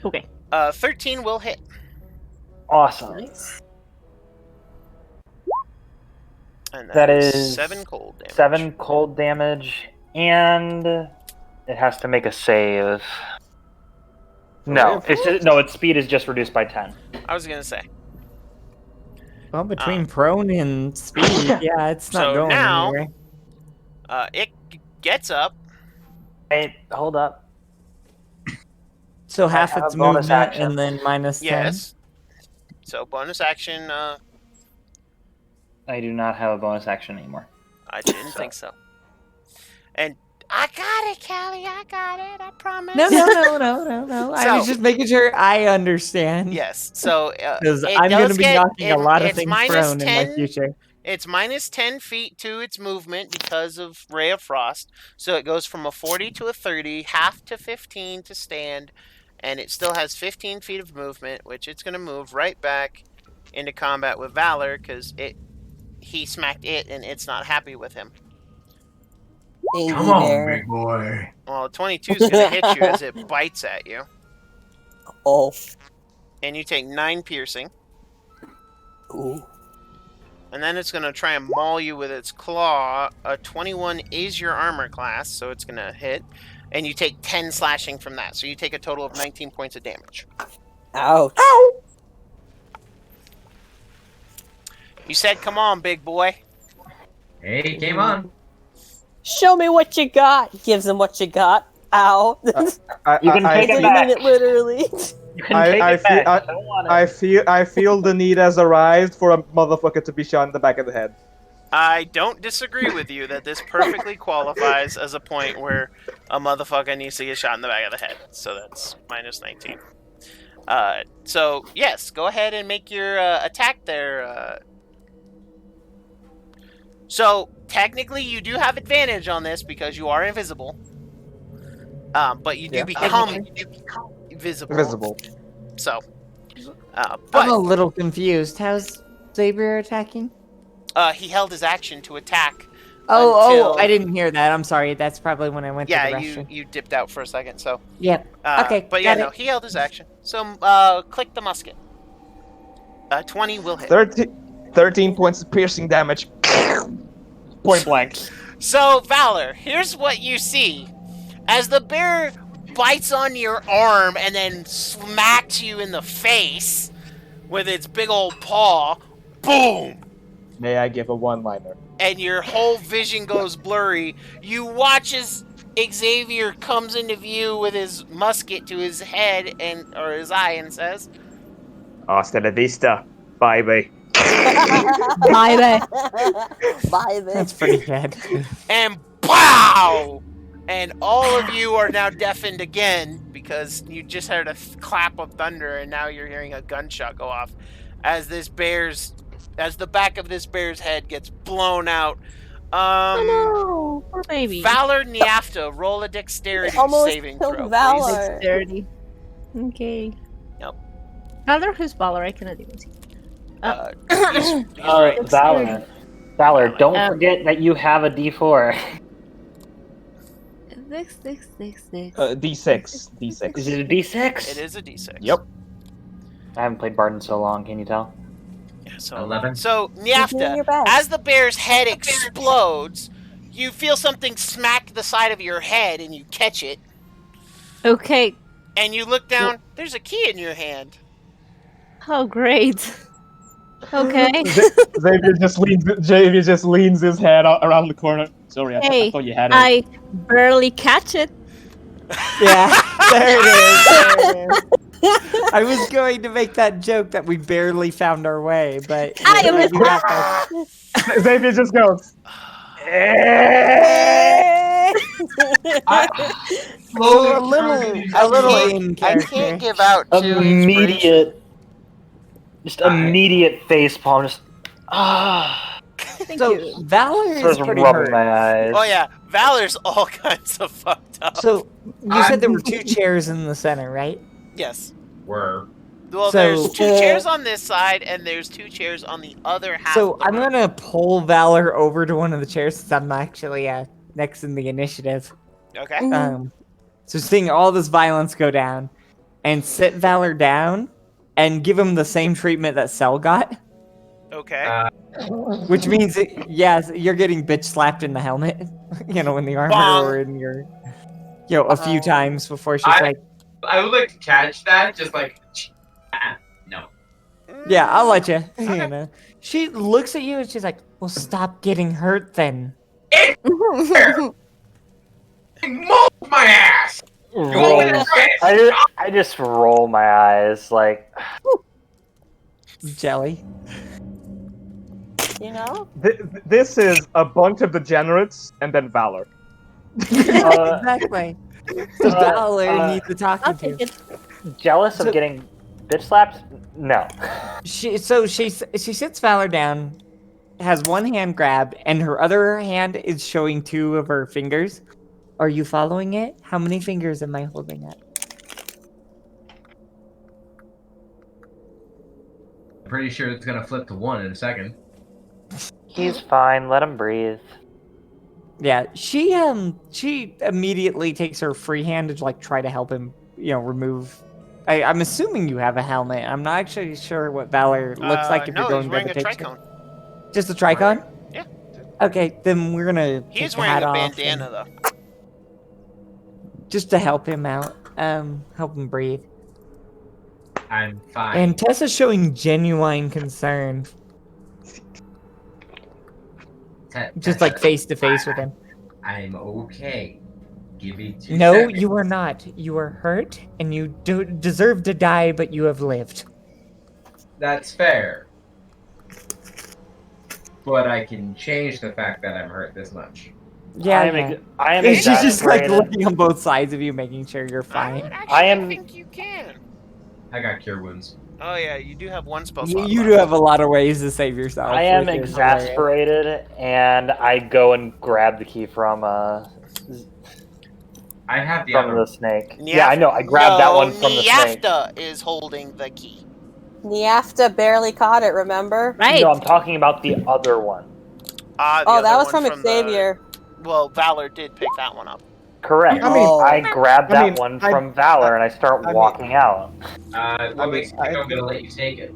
Okay. 13 will hit. Awesome. And That is 7 cold damage. 7 cold damage, and it has to make a save. No, its speed is just reduced by 10. I was gonna say. Well, between prone and speed, yeah, it's not So going now- anywhere. It gets up. Wait, hold up. So I half have its a bonus movement action. and then minus 10. Yes. So bonus action. I do not have a bonus action anymore. I didn't think so. And I got it, Callie. I got it. I promise. No. I was So- just making sure I understand. Yes. So Because it I'm going to does be get- knocking a lot of it's things minus prone in 10. my future. It's minus 10 feet to its movement because of Ray of Frost. So it goes from a 40 to a 30, half to 15 to stand, and it still has 15 feet of movement, which it's going to move right back into combat with Valor because he smacked it and it's not happy with him. Angry Come on, bear. big boy. Well, 22 is going to hit you as it bites at you, Oh. and you take 9 piercing. Ooh. And then it's going to try and maul you with its claw. A 21 is your armor class, so it's going to hit. And you take 10 slashing from that. So you take a total of 19 points of damage. Ouch. You said, come on, big boy. Hey, game on. Show me what you got. Gives him what you got. Ow. You can I take it didn't back. mean it literally. You can take I it back. feel- I don't want it. I feel the need has arised for a motherfucker to be shot in the back of the head. I don't disagree with you that this perfectly qualifies as a point where a motherfucker needs to get shot in the back of the head. So that's minus 19. So, yes, go ahead and make your attack there. So, technically, you do have advantage on this because you are invisible. But you do Yeah. become visible. Visible. So, I'm a but little confused. How's Saber attacking? he held his action to attack. Oh, until- I didn't hear that. I'm sorry. That's probably when I went to the Yeah, restroom. you dipped out for a second, so. Yep. Okay, But yeah, got no, it. he held his action. So, click the musket. 20 will hit. 13 points of piercing damage. Point blank. So, Valor, here's what you see. As the bear bites on your arm and then smacks you in the face with its big old paw, boom! May I give a one-liner? And your whole vision goes blurry. You watch as Xavier comes into view with his musket to his head or his eye and says, Hasta la vista, baby. Bye bye. Bye then. That's pretty bad. and pow! And all of you are now deafened again because you just heard a clap of thunder and now you're hearing a gunshot go off as the back of this bear's head gets blown out. Oh no, poor baby. Valor Niafta, roll a dexterity Almost saving killed throw, Valor. please. Dexterity. Okay. Yep. Valor, who's Valor? I cannot even see. He's All right, Looks Valor. Valor, don't forget that you have a D4. Six. D6. D6. Is it a D6? It is a D6. Yep. I haven't played Bard in so long. Can you tell? Yeah, so 11. So You're doing your Nyafta, best. as the bear's head explodes, you feel something smack the side of your head, and you catch it, Okay. and you look down. There's a key in your hand. Oh, great. Okay. Xavier just leans his head around the corner. Sorry, I Hey, thought you had it. I barely catch it. Yeah, there it is. There it is. I was going to make that joke that we barely found our way, but I am you got this. Xavier just goes. So a little in I character. can't give out two inspiration. Immediate face palm. Just Thank So you. Valor is starts pretty rubbing hurt. my eyes. Oh yeah, Valor's all kinds of fucked up. So you said there were 2 chairs in the center, right? Yes. Were. Well, So- there's 2 chairs on this side, and there's 2 chairs on the other half. So of the I'm room. gonna pull Valor over to one of the chairs since I'm actually next in the initiative. Okay. So seeing all this violence go down, and sit Valor down, and give him the same treatment that Cell got, Okay. which means you're getting bitch slapped in the helmet, in the armor Bong. or in your, a few times before she's like, I would like to catch that, just like. No. yeah, I'll let you. She looks at you and she's like, well, stop getting hurt then. Mold my ass! Roll. I just roll my eyes like. Jelly. You know? This is a bunch of degenerates and then Valor. Exactly. So Valor needs to talk I'll to. take it. Jealous of So- getting bitch slapped? No. She sits Valor down, has one hand grabbed, and her other hand is showing 2 of her fingers. Are you following it? How many fingers am I holding up? I'm pretty sure it's gonna flip to 1 in a second. He's fine. Let him breathe. Yeah, she immediately takes her free hand to try to help him, remove. I'm assuming you have a helmet. I'm not actually sure what Valor looks like if no, you're going he's by wearing the a picture. tricone. Just a tricon? Yeah. Okay, then we're gonna He take is the wearing hat a off bandana, and- though. just to help him out, help him breathe. I'm fine. And Tessa's showing genuine concern, just like face to face with him. I'm okay. Give me 2 No, seconds. you are not. You are hurt, and you deserve to die, but you have lived. That's fair. But I can change the fact that I'm hurt this much. Yeah, I am She's just like exasperated. looking on both sides of you, making sure you're I fine. would I actually am- think you can. I got cure wounds. Oh yeah, you do have 1 spell You, slot you left. do have a lot of ways to save yourself. I am which is hilarious. exasperated, and I go and grab the key from I have the from other the snake. Yeah, I know. I grabbed that one from the snake. Nyafta is holding the key. Nyafta barely caught it, remember? Right. No, I'm talking about the other one. The Oh, that other was one from Xavier. Well, Valor did pick that one up. Correct. I mean- I grabbed I that mean, one I- from Valor, and I start walking out. What makes you think I'm gonna let you take it?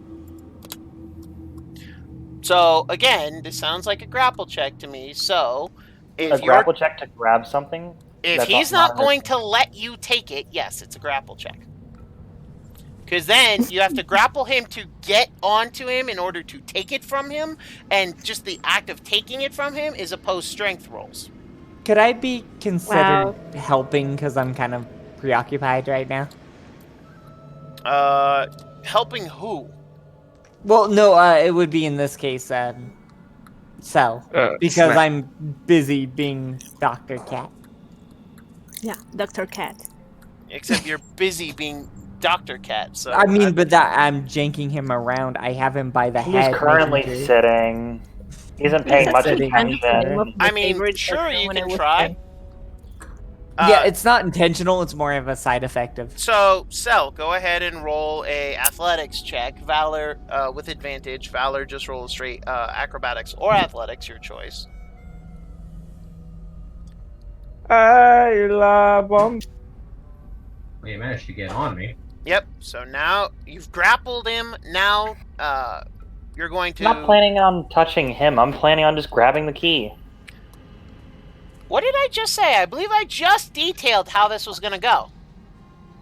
So again, this sounds like a grapple check to me. So A if grapple check to grab something? if That's he's not not going to let you take it, yes, it's a grapple check. Because then you have to grapple him to get onto him in order to take it from him, and just the act of taking it from him is opposed strength rolls. Could I be considered Wow. helping because I'm kind of preoccupied right now? Helping who? Well, no, it would be in this case, Cell. Because Snap. I'm busy being Dr. Cat. Yeah, Dr. Cat. Except you're busy being Dr. Cat. So I mean, but that I'm janking him around. I have him by the He's head. currently making sure- sitting. He isn't paying much Sitting. attention. I mean, sure, you can try. Yeah, it's not intentional. It's more of a side effect of. So, Cell, go ahead and roll a athletics check. Valor with advantage. Valor, just roll a straight acrobatics or athletics, your choice. I love them. Well, you managed to get on me. Yep. So now you've grappled him. Now you're going to. I'm not planning on touching him. I'm planning on just grabbing the key. What did I just say? I believe I just detailed how this was going to go.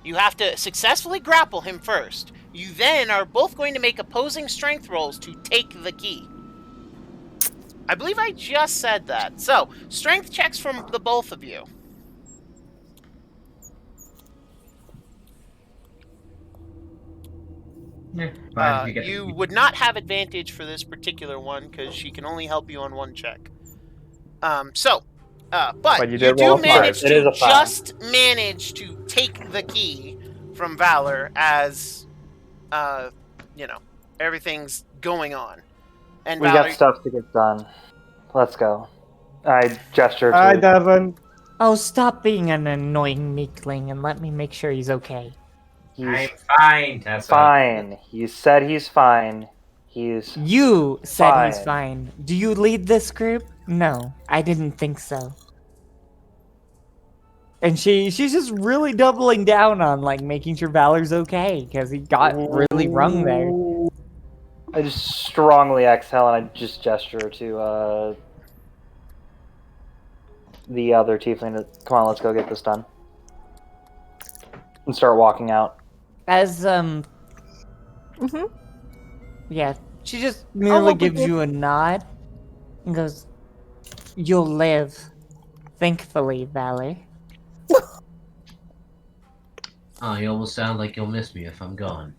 You have to successfully grapple him first. You then are both going to make opposing strength rolls to take the key. I believe I just said that. So, strength checks from the both of you. Yeah, You would not have advantage for this particular one because she can only help you on one check. But you you did do roll a manage five. It is to a five. just manage to take the key from Valor as, everything's going on. And We Valor, got stuff to get done. Let's go. I gesture to. Hi, Devin. Oh, stop being an annoying meekling and let me make sure he's okay. He's I'm fine, Tessa. fine. He said he's fine. He's You said he's Fine. fine. Do you lead this group? No, I didn't think so. And she's just really doubling down on like making sure Valor's okay because he got really wrung there. I just strongly exhale and I just gesture to the other tiefling to come on, let's go get this done. And start walking out. As Mhm. yeah, she just merely walk with gives you. you a nod and goes, "You'll live, thankfully, Valor." Oh, you almost sound like you'll miss me if I'm gone.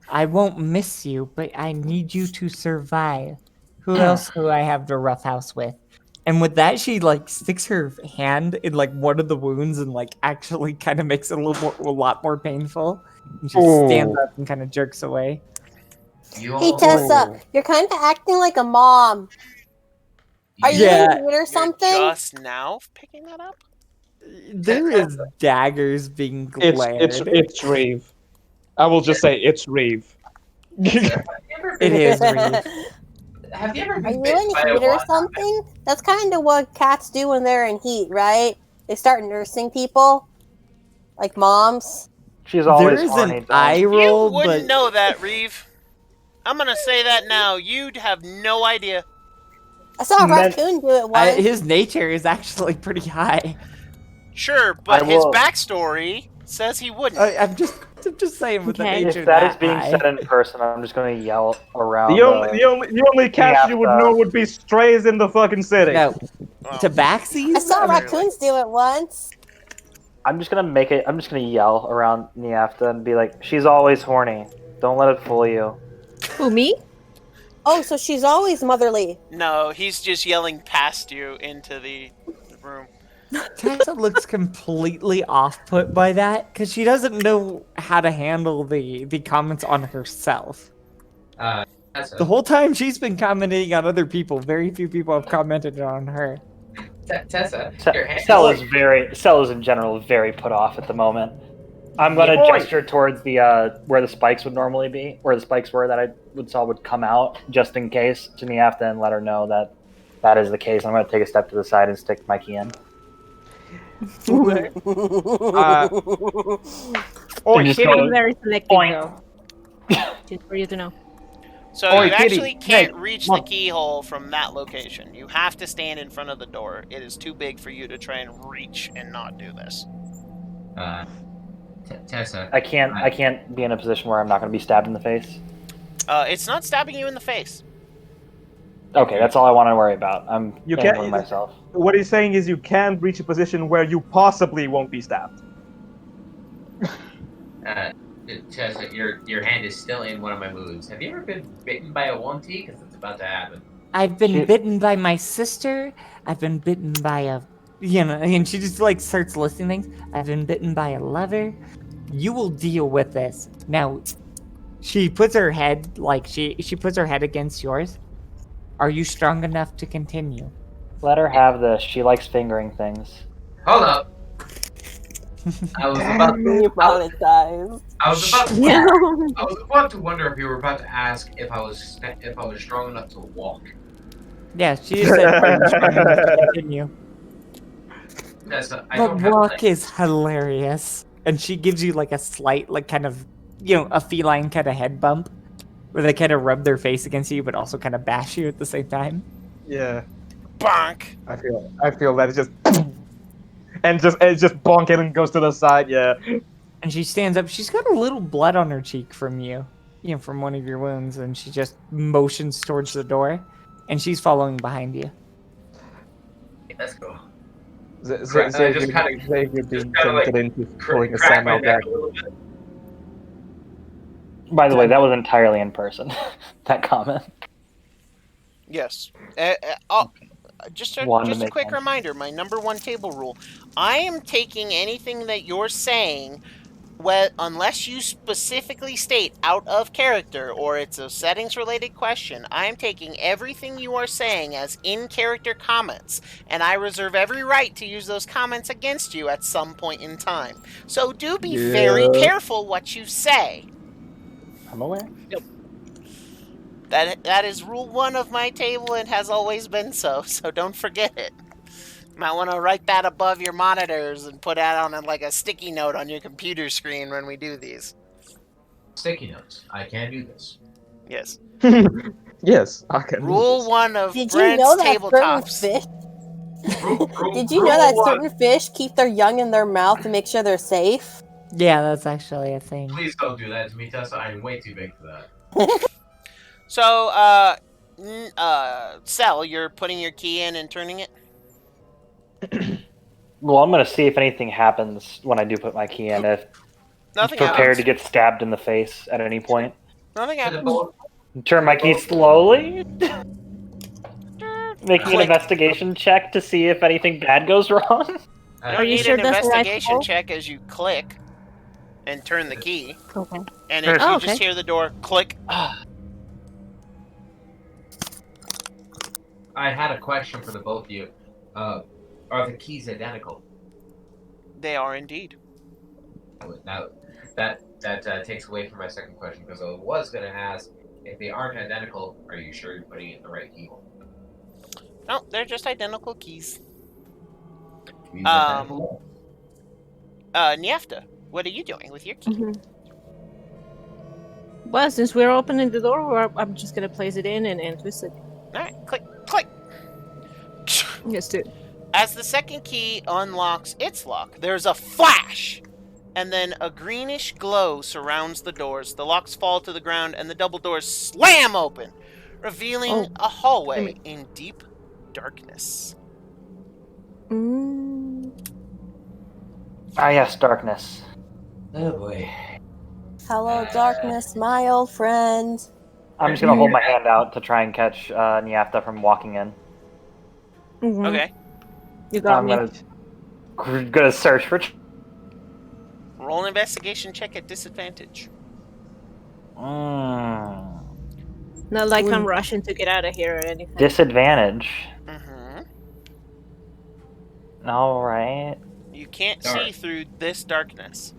I won't miss you, but I need you to survive. Who else do I have to roughhouse with? And with that, she like sticks her hand in like one of the wounds and like actually kind of makes it a lot more painful. And she stands up and kind of jerks away. You Hey all Tessa, you're kind of acting like a mom. Are you Yeah. in need or you're something? just now picking that up? There is daggers being glared. It's Reeve. I will just say it's Reeve. It is Reeve. Have you ever Are been you bitten in by a heat or wasp? something? That's kind of what cats do when they're in heat, right? They start nursing people, like moms. She's always There is horny. an eye You roll, wouldn't but know that, Reeve. I'm gonna say that now. You'd have no idea. I saw a Men- raccoon do it once. his nature is actually pretty high. Sure, but I his will- backstory says he wouldn't. I'm just saying with the Okay. nature If that is that being high. said in person, I'm just going to yell around. The only cats you would Miafta. know would be strays in the fucking city. No, Well, tabaxis? I saw Clearly. raccoons do it once. I'm just gonna make it. I'm just gonna yell around Miafta and be like, "She's always horny. Don't let it fool you." Who, me? Oh, so she's always motherly. No, he's just yelling past you into the room. Tessa looks completely off-put by that because she doesn't know how to handle the comments on herself. Tessa, The whole time she's been commenting on other people, very few people have commented on her. Tessa, your hand. Cell is in general very put off at the moment. I'm gonna Yeah. gesture towards the where the spikes would normally be, where the spikes were that I would come out, just in case, to Miafta and let her know that that is the case. I'm gonna take a step to the side and stick my key in. Oi, And just kitty. go- I'm very selective, Boing. though. Just for you to know. So Oi, you kitty. actually can't Hey, reach come the on. keyhole from that location. You have to stand in front of the door. It is too big for you to try and reach and not do this. Tessa. I can't be in a position where I'm not gonna be stabbed in the face. It's not stabbing you in the face. Okay, that's all I want to worry about. I'm You handling can't- myself. What he's saying is you can reach a position where you possibly won't be stabbed. Tessa, your hand is still in one of my moves. Have you ever been bitten by a 1T? Because it's about to happen. I've been She- bitten by my sister. I've been bitten by a, and she just like starts listing things. I've been bitten by a lover. You will deal with this. Now, she puts her head, like she puts her head against yours. Are you strong enough to continue? Let her have this. She likes fingering things. Hold up. I was about You apologize. I was about to Yeah. I was about to wonder if you were about to ask if I was strong enough to walk. Yeah, she just said, "Are you strong enough to continue?" I The don't have walk legs. is hilarious, and she gives you like a slight, like kind of, a feline kind of head bump, where they kind of rub their face against you, but also kind of bash you at the same time. Yeah, Bonk. I feel that it's just it's just bonk it and goes to the side. Yeah. And she stands up. She's got a little blood on her cheek from you, from one of your wounds, and she just motions towards the door, and she's following behind you. Let's go. Xavier just kinda- Xavier being tempted into pulling a Crack my Samuel neck back. a little bit. By the way, that was entirely in person. That comment. Yes. Just Wanted to a make quick mention. reminder, my number one table rule. I am taking anything that you're saying, unless you specifically state out of character or it's a settings related question, I am taking everything you are saying as in character comments, and I reserve every right to use those comments against you at some point in time. So do be very careful what you say. I'm aware. That is rule 1 of my table and has always been so don't forget it. You might want to write that above your monitors and put that on like a sticky note on your computer screen when we do these. Sticky notes. I can do this. Yes. Yes, I can. Rule 1 of Did you Brent's know that certain tabletops. fish? Rule Did you know that one. certain fish keep their young in their mouth to make sure they're safe? Yeah, that's actually a thing. Please don't do that to me, Tessa. I'm way too big for that. So, Cell, you're putting your key in and turning it? Well, I'm gonna see if anything happens when I do put my key in. If Nothing prepared happens. to get stabbed in the face at any point. Nothing To the happens. boat. Turn my key slowly. Making an Click. investigation check to see if anything bad goes wrong. You Are don't you need sure an that's the right investigation call? check as you click and turn the key, Okay. and if Oh, you okay. just hear the door click. I had a question for the both of you. Are the keys identical? They are indeed. Now, that takes away from my second question because I was going to ask if they aren't identical. Are you sure you're putting it in the right keyhole? No, they're just identical keys. Keys identical? Niefta, what are you doing with your key? Mhm. Well, since we're opening the door, I'm just gonna place it in and twist it. Alright, click, click. Yes, do. As the second key unlocks its lock, there's a flash! And then a greenish glow surrounds the doors. The locks fall to the ground and the double doors slam open, revealing a hallway in deep darkness. Ah, yes, darkness. Oh boy. Hello, darkness, my old friend. I'm just gonna hold my hand out to try and catch Niafta from walking in. Mhm. Okay, You got I'm me. gonna search for. roll an investigation check at disadvantage. Not like I'm rushing to get out of here or anything. Disadvantage. Mm-hmm. All right. You can't Dark. see through this darkness.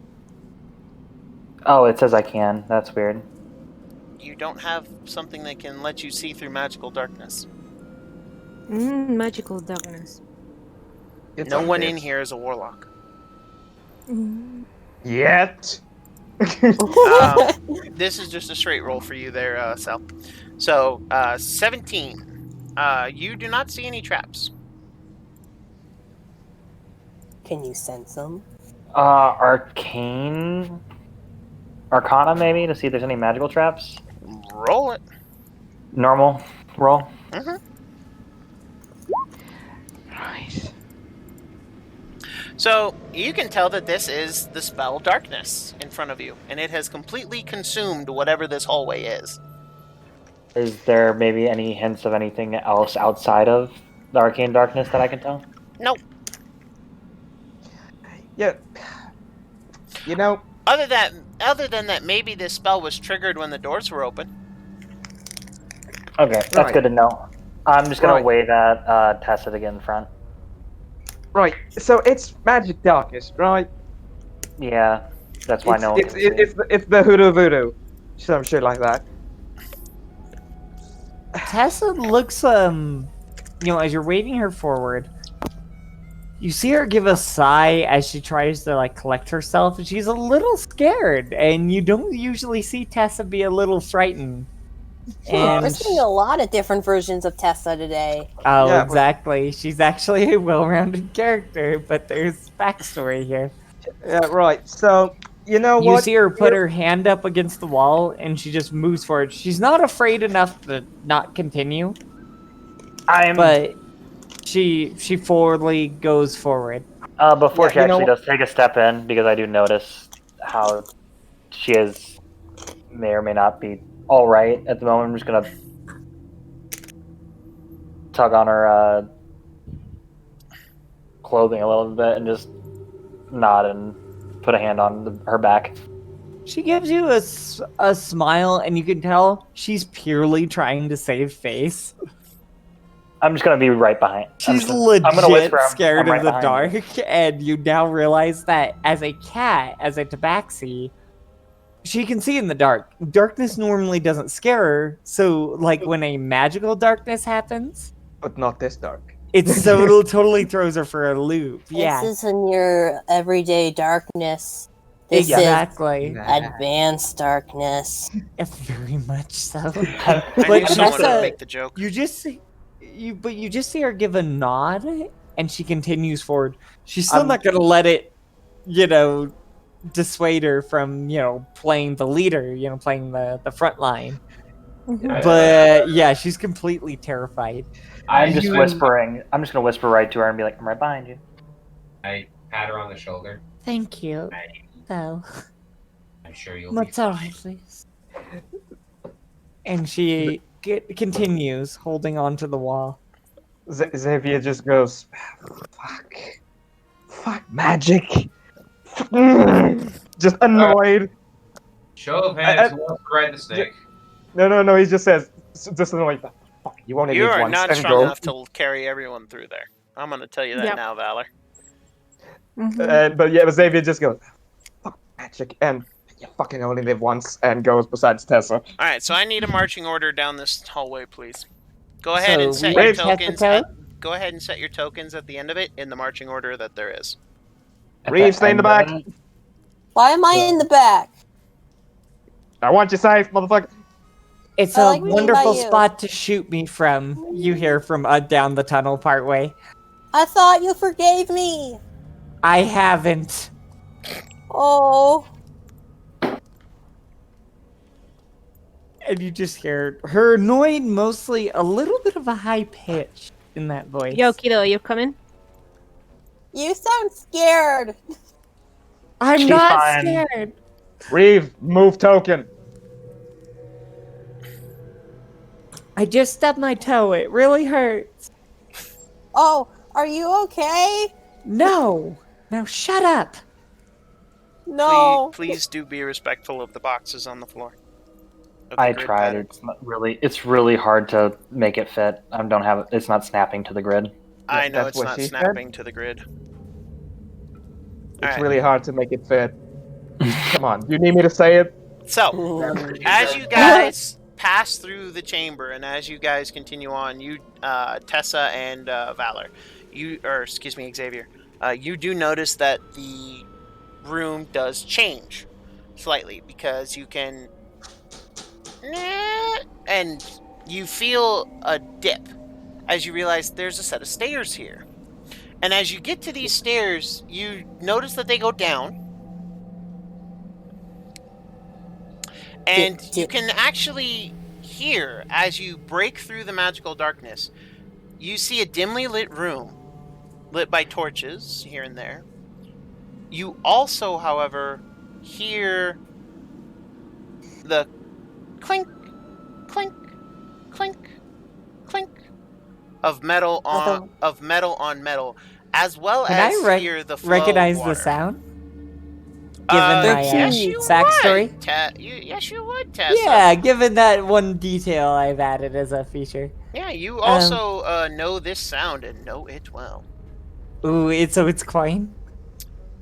Oh, it says I can. That's weird. You don't have something that can let you see through magical darkness. Magical darkness. No one in here is a warlock. Yet. This is just a straight roll for you there, Sal. So, 17. You do not see any traps. Can you sense them? Arcana maybe to see if there's any magical traps. Roll it. Normal roll. Mm-hmm. Right. So, you can tell that this is the spell Darkness in front of you, and it has completely consumed whatever this hallway is. Is there maybe any hints of anything else outside of the arcane darkness that I can tell? Nope. Yeah. You know, Other than that, maybe this spell was triggered when the doors were open. Okay, that's Right. good to know. I'm just gonna Right. weigh that, test it again in front. right. So it's magic darkness, right? Yeah, that's why no one can see. It's the hoodoo voodoo, some shit like that. Tessa looks, as you're waving her forward, you see her give a sigh as she tries to, collect herself. She's a little scared, and you don't usually see Tessa be a little frightened. We're seeing a lot of different versions of Tessa today. Oh, Yeah, exactly. She's actually a well-rounded character, but there's backstory here. Yeah, right. So, you know You what? see her put her hand up against the wall, and she just moves forward. She's not afraid enough to not continue, but she forwardly goes forward. Before Yeah, she you know actually what? does take a step in, because I do notice how she may or may not be all right at the moment. I'm just gonna tug on her clothing a little bit and just nod and put a hand on her back. She gives you a smile, and you can tell she's purely trying to save face. I'm just gonna be right behind. She's I'm gonna legit whisper, scared I'm right of the behind you. dark, and you now realize that as a cat, as a tabaxi, she can see in the dark. Darkness normally doesn't scare her, so when a magical darkness happens, But not this dark. it totally throws her for a loop. Yeah, This isn't your everyday darkness. This exactly. is advanced darkness. Very much so. I But knew someone Tessa- would make the joke. You just see her give a nod, and she continues forward. She's still not gonna let it, dissuade her from playing the leader, playing the front line. But yeah, she's completely terrified. I'm just whispering. I'm just gonna whisper right to her and be like, "I'm right behind you." I pat her on the shoulder. Thank you. So I'm sure you'll be what's up, please? And she continues holding on to the wall. Xavier just goes, fuck magic. Just annoyed. Show of hands, who wants to ride the snake? No, he just says, just annoyed. Fuck, you only You live are once not and strong go. enough to carry everyone through there. I'm gonna tell you that Yep. now, Valor. But Xavier just goes, fuck magic, and you fucking only live once, and goes besides Tessa. Alright, so I need a marching order down this hallway, please. Go ahead So and set we your have tokens. Tessa? Go ahead and set your tokens at the end of it in the marching order that there is. Reeve, stay in the back. Why am I in the back? I want you safe, motherfucker. It's I a like being by wonderful you. spot to shoot me from. You hear from down the tunnel partway. I thought you forgave me. I haven't. Oh. And you just hear her annoyed, mostly a little bit of a high pitch in that voice. Yo, Kido, you coming? You sound scared. I'm She's not fine. scared. Reeve, move token. I just stubbed my toe. It really hurts. Oh, are you okay? No. Now shut up. No. Please do be respectful of the boxes on the floor. Of the I grid tried. pattern. It's really hard to make it fit. I don't have. It's not snapping to the grid. I know That's it's what not she said? snapping to the grid. It's Alright. really hard to make it fit. Come on, you need me to say it? So, as you guys pass through the chamber, and as you guys continue on, you, Tessa and Valor, Xavier, you do notice that the room does change slightly because you can, and you feel a dip as you realize there's a set of stairs here. And as you get to these stairs, you notice that they go down. And you can actually hear, as you break through the magical darkness, you see a dimly lit room, lit by torches here and there. You also, however, hear the clink, clink, clink, clink of metal on metal, as well Can as I hear the flow recognize of water. the sound? Given my yes, you backstory? would. Yes, you would, Tessa. Yeah, given that one detail I've added as a feature. Yeah, you also know this sound and know it well. Ooh, it's Quine?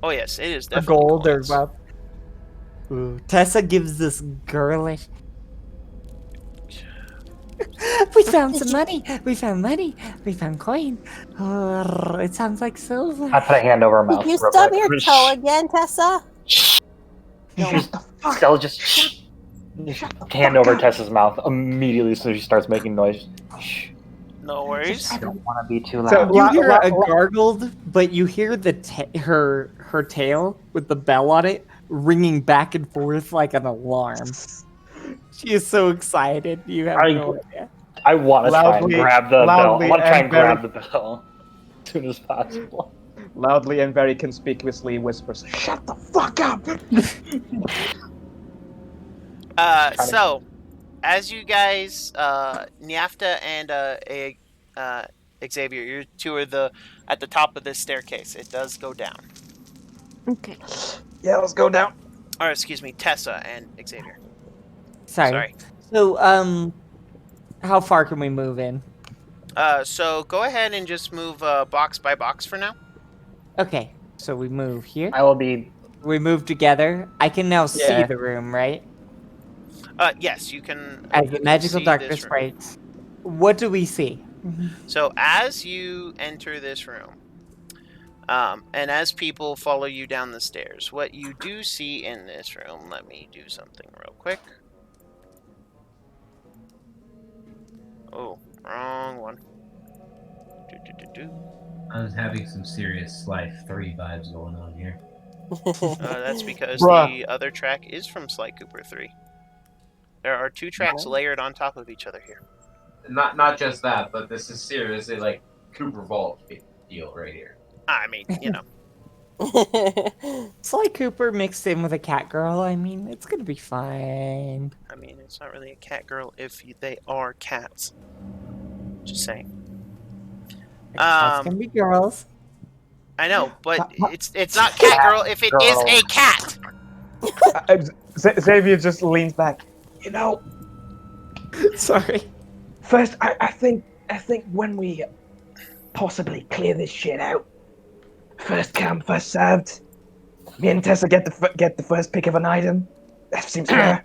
Oh yes, it is A definitely gold or coins. above. Ooh, Tessa gives this girlish. We found some money. We found money. We found coin. Oh, it sounds like silver. I put a hand over her mouth. Did you real stub quick. your I'm just- toe again, Tessa? No, what the fuck? Stella just hand over Tessa's mouth immediately as soon as she starts making noise. Shh. No worries. I don't want to be too So, loud. You hear a gargled, but you hear the her tail with the bell on it ringing back and forth like an alarm. She is so excited. You have no idea. I want to try and Loudly- grab the bell. I loudly want to try and and grab the bell as soon as possible. Loudly and very conspicuously whispers, "Shut the fuck up!" So, as you guys, Nyafta and Xavier, you two are at the top of this staircase. It does go down. Okay. Yeah, let's go down. Or excuse me, Tessa and Xavier. Sorry. So, how far can we move in? So go ahead and just move box by box for now. Okay, so we move here. I will be. We move together. I can now see Yeah. the room, right? Yes, you can. As you the can magical see darkness this room. breaks. What do we see? So as you enter this room, and as people follow you down the stairs, what you do see in this room, let me do something real quick. Oh, wrong one. I'm having some serious Sly 3 vibes going on here. That's because Bruh. the other track is from Sly Cooper 3. There are 2 tracks layered on top of each other here. Not just that, but this is seriously like Cooper Vault deal right here. I mean, you know. Sly Cooper mixed in with a cat girl. I mean, it's gonna be fine. I mean, it's not really a cat girl if they are cats. Just saying. Cats can be girls. I know, but it's not cat girl if it is a cat. Xavier just leans back. You know, Sorry. first, I think when we possibly clear this shit out, first come, first served. Me and Tessa get the first pick of an item. That seems fair.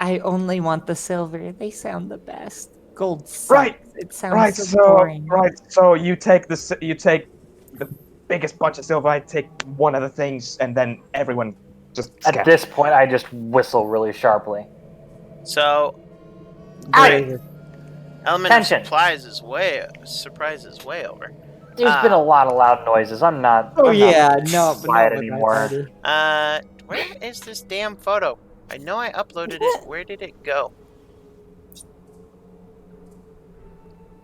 I only want the silver. They sound the best. Gold sucks. Right. It sounds Right. so So boring. So you take the biggest bunch of silver. I take one of the things, and then everyone just. At scatters. this point, I just whistle really sharply. So, Great. element Tension. of surprise is way over. There's been a lot of loud noises. I'm not. Oh I'm not yeah, no, but quiet not with that anymore. party. Where is this damn photo? I know I uploaded it. Where did it go?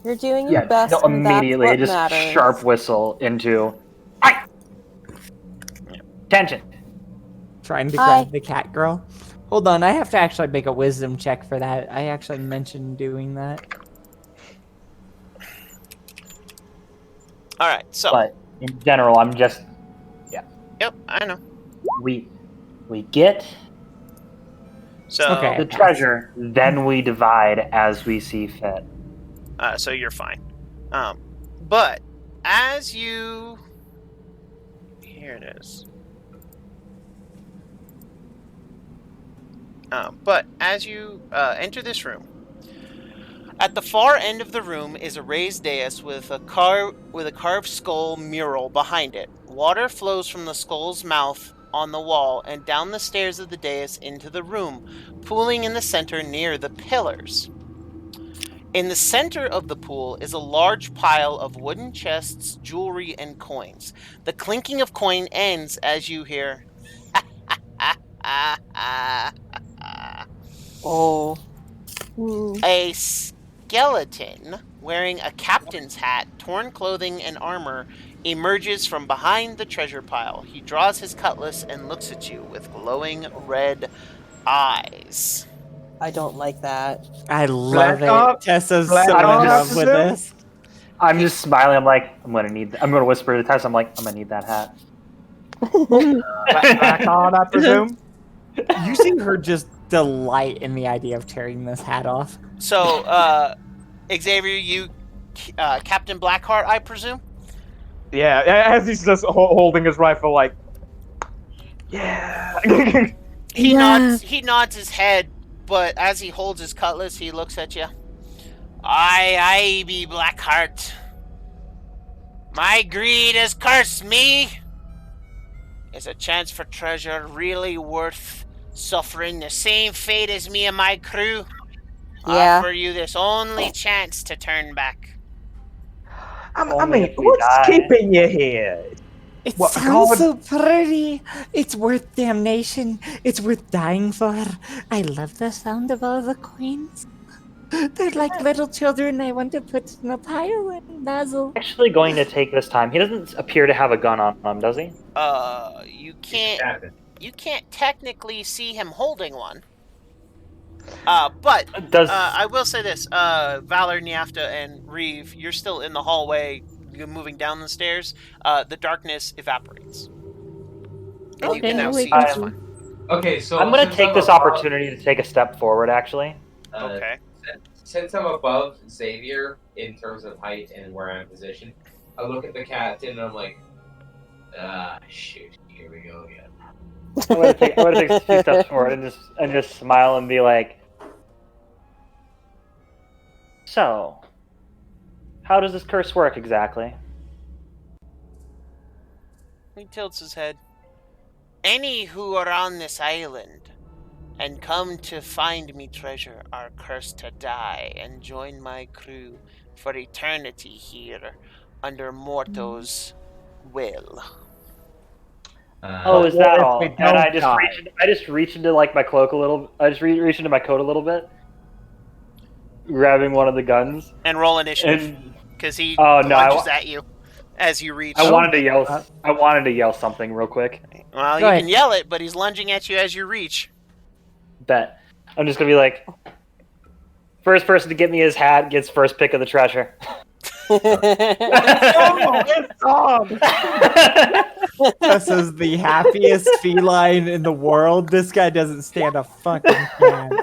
You're doing your Yeah, best. no, and that's immediately I what just matters. sharp whistle into. Aye! Tension. Trying to Hi. grab the cat girl. Hold on, I have to actually make a wisdom check for that. I actually mentioned doing that. All right. So, But in general, I'm just. yep, I know. We get So, Okay. the treasure, then we divide as we see fit. So you're fine. But as you, here it is. But as you enter this room, at the far end of the room is a raised dais with a carved skull mural behind it. Water flows from the skull's mouth on the wall and down the stairs of the dais into the room, pooling in the center near the pillars. In the center of the pool is a large pile of wooden chests, jewelry, and coins. The clinking of coin ends as you hear Oh. a skeleton wearing a captain's hat, torn clothing, and armor emerges from behind the treasure pile. He draws his cutlass and looks at you with glowing red eyes. I don't like that. I love Black it. Tessa's Black so in Ops. love with this. I'm just smiling. I'm like, I'm gonna whisper to Tess. I'm like, I'm gonna need that hat. Back on, I presume. You see her just delight in the idea of tearing this hat off. So, Xavier, you Captain Blackheart, I presume? Yeah, as he's just holding his rifle, like, Yeah. He Yeah. nods his head, but as he holds his cutlass, he looks at you. I be Blackheart. My greed has cursed me. Is a chance for treasure really worth suffering the same fate as me and my crew? Yeah. Offer you this only chance to turn back. I Only mean, if we what's die. keeping you here? It What, sounds God? so pretty. It's worth damnation. It's worth dying for. I love the sound of all the coins. They're like little children I want to put in a pile and dazzle. Actually going to take this time. He doesn't appear to have a gun on him, does he? You He's the can't captain. technically see him holding one. But Does I will say this: Valor, Niafta, and Reeve, you're still in the hallway. You're moving down the stairs. The darkness evaporates, and you Okay, can now we see can just see. fine. Okay, so I'm gonna since take I'm this above- opportunity to take a step forward, actually. Okay. Since I'm above Xavier in terms of height and where I'm positioned, I look at the captain and I'm like, shoot, here we go again. I'm gonna take a few steps forward and just smile and be like, so, how does this curse work exactly? He tilts his head. Any who are on this island and come to find me treasure are cursed to die and join my crew for eternity here under Morto's will. Oh, is What that if all? we And don't I die? just reach into like my cloak a little. I just reach into my coat a little bit, grabbing one of the guns. And roll initiative, And because he Oh, no, lunges at you as you reach. I wanted to yell. I wanted to yell something real quick. Well, Go you ahead. can yell it, but he's lunging at you as you reach. Bet. I'm just gonna be like, first person to get me his hat gets first pick of the treasure. Oh, it's on! This is the happiest feline in the world. This guy doesn't stand a fucking chance.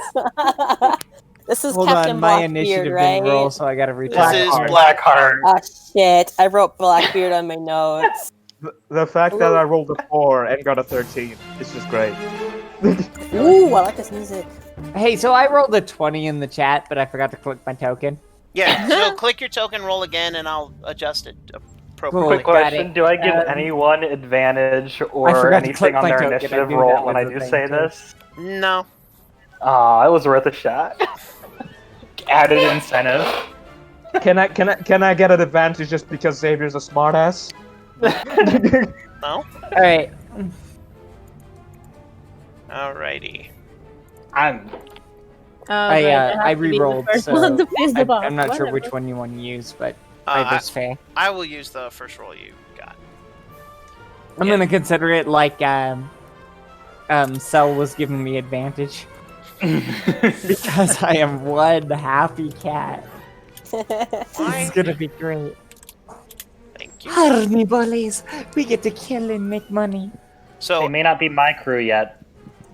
This is Hold Captain on, my Blackbeard, initiative right? didn't roll, so I gotta reach This out. is Blackheart. Blackheart. Oh shit! I wrote Blackbeard on my notes. The fact that I rolled a 4 and got a 13 is just great. Ooh, I like this music. Hey, so I rolled a 20 in the chat, but I forgot to click my token. Yeah, so click your token, roll again, and I'll adjust it appropriately. Quick Got question: it. Do I give anyone advantage or forgot to click anything on my their token. I initiative knew roll that when I was a do thing, say too. this? No. It was worth a shot. Added incentive. Can I get an advantage just because Xavier's a smartass? No? Alright. Alrighty. I'm. I re-rolled, so so I'm not sure which one you want to use, but I either's fair. will use the first roll you got. I'm Yeah. gonna consider it like Cell was giving me advantage because I am one happy cat. This is gonna be great. Thank you. Army bullies, we get to kill and make money. They So, may not be my crew yet,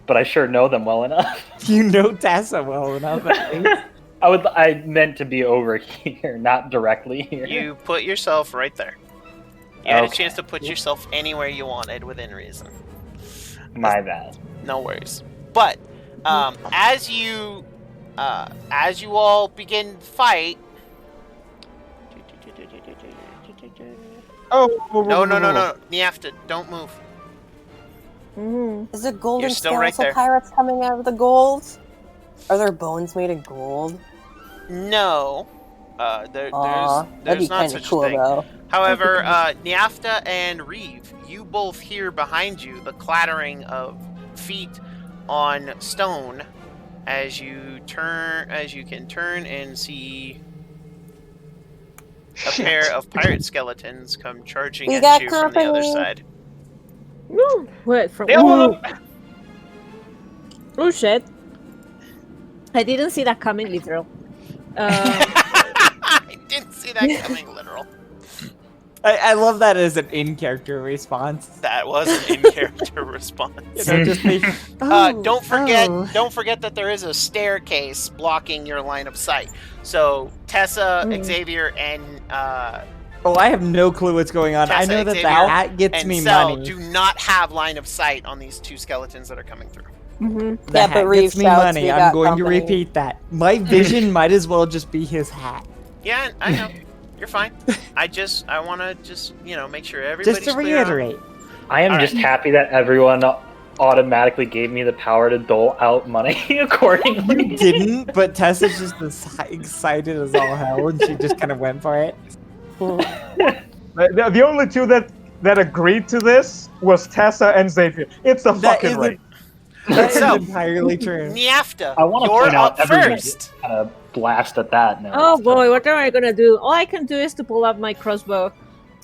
but I sure know them well enough. You know Tessa well enough, at least. I meant to be over here, not directly here. you put yourself right there. You had a Okay. chance to put yourself anywhere you wanted within reason. My bad. No worries. But as you all begin the fight. Oh, No. Niafta, don't move. Is there golden You're still right skeletal there. pirates coming out of the gold? Are there bones made of gold? No. Aw, that'd There's be not kind such of cool a thing. though. However, Niafta and Reeve, you both hear behind you the clattering of feet on stone as you can turn and see a pair of pirate skeletons come charging We at got you from the other company. side. What from? Deal with Ooh. Oh shit! I didn't see that coming, literal. I didn't see that coming, literal. I love that as an in-character response. That was an in-character response. You know, just be, Don't forget that there is a staircase blocking your line of sight. So Tessa, Xavier, and Oh, I have no clue what's going on. I Tessa, know that the Xavier, hat gets and me Cell money. do not have line of sight on these two skeletons that are coming through. Mm-hmm. The Yeah, hat but Reeve gets me shouts, money. "We I'm got going company." to repeat that. My vision might as well just be his hat. Yeah, I know. You're fine. I want to just, make sure everybody's Just to clear on- reiterate. I am All just right. happy that everyone automatically gave me the power to dole out money accordingly. You didn't, but Tessa's just as excited as all hell, and she just kind of went for it. The only two that agreed to this was Tessa and Xavier. It's a That fucking isn't- race. That is So- entirely true. Niafta, I want to you're point out up everyone first. kind of blast at that note. Oh boy, what am I gonna do? All I can do is to pull up my crossbow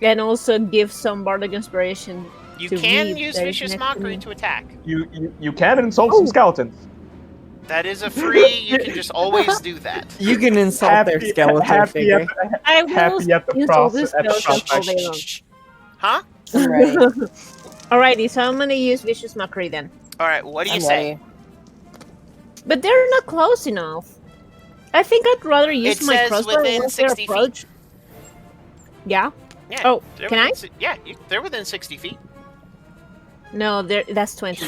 and also give some bardic inspiration. You to can Reeve use that is Vicious next to Mockery me. to attack. You can insult some skeletons. That is a free, you can just always do that. You can insult their skeletal figure. I will Happy at the insult this process. skeleton all day long. Huh? I'm ready. Alrighty, so I'm gonna use Vicious Mockery then. Alright, what do you I'm say? ready. But they're not close enough. I think I'd rather use It my says crossbow within once they 60 feet. approach. Yeah? Yeah. Oh, they're can I? within they're within 60 feet. No, that's 20.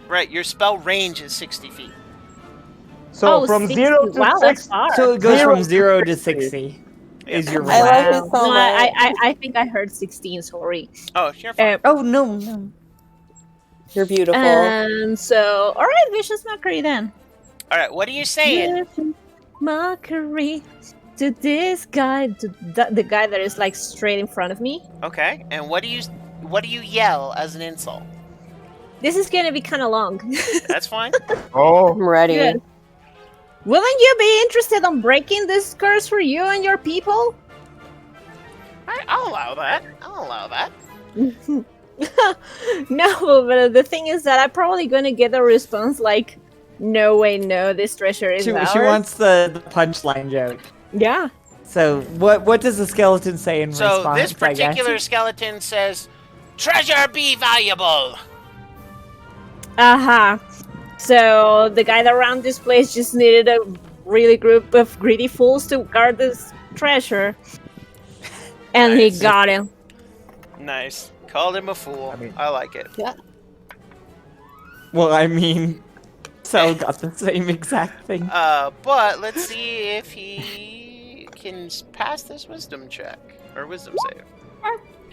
Right, your spell range is 60 feet. So Oh, from 60. 0 to Wow, that's 6. far. So it goes Zero from to 0 to 60. 60. Is your I range. love Wow. you so No, much. I think I heard 16, sorry. Oh, you're fine. Oh, no. You're beautiful. And so, alright, Vicious Mockery then. Alright, what are you saying? Vicious Mockery to this guy, to the guy that is like straight in front of me. Okay, and what do you yell as an insult? This is gonna be kind of long. That's fine. Oh, I'm ready. Good. Wouldn't you be interested in breaking this curse for you and your people? I'll allow that. I'll allow that. No, but the thing is that I'm probably gonna get a response like, "No way, no, this treasure is She ours." wants the punchline joke. Yeah. So what does the skeleton say in So response? this particular skeleton says, "Treasure be valuable." Uh-huh. So the guy that ran this place just needed a really group of greedy fools to guard this treasure. And Nice. he got him. Nice. Called him a fool. I like it. Well, I mean, Cell got the same exact thing. But let's see if he can pass this wisdom check or wisdom save.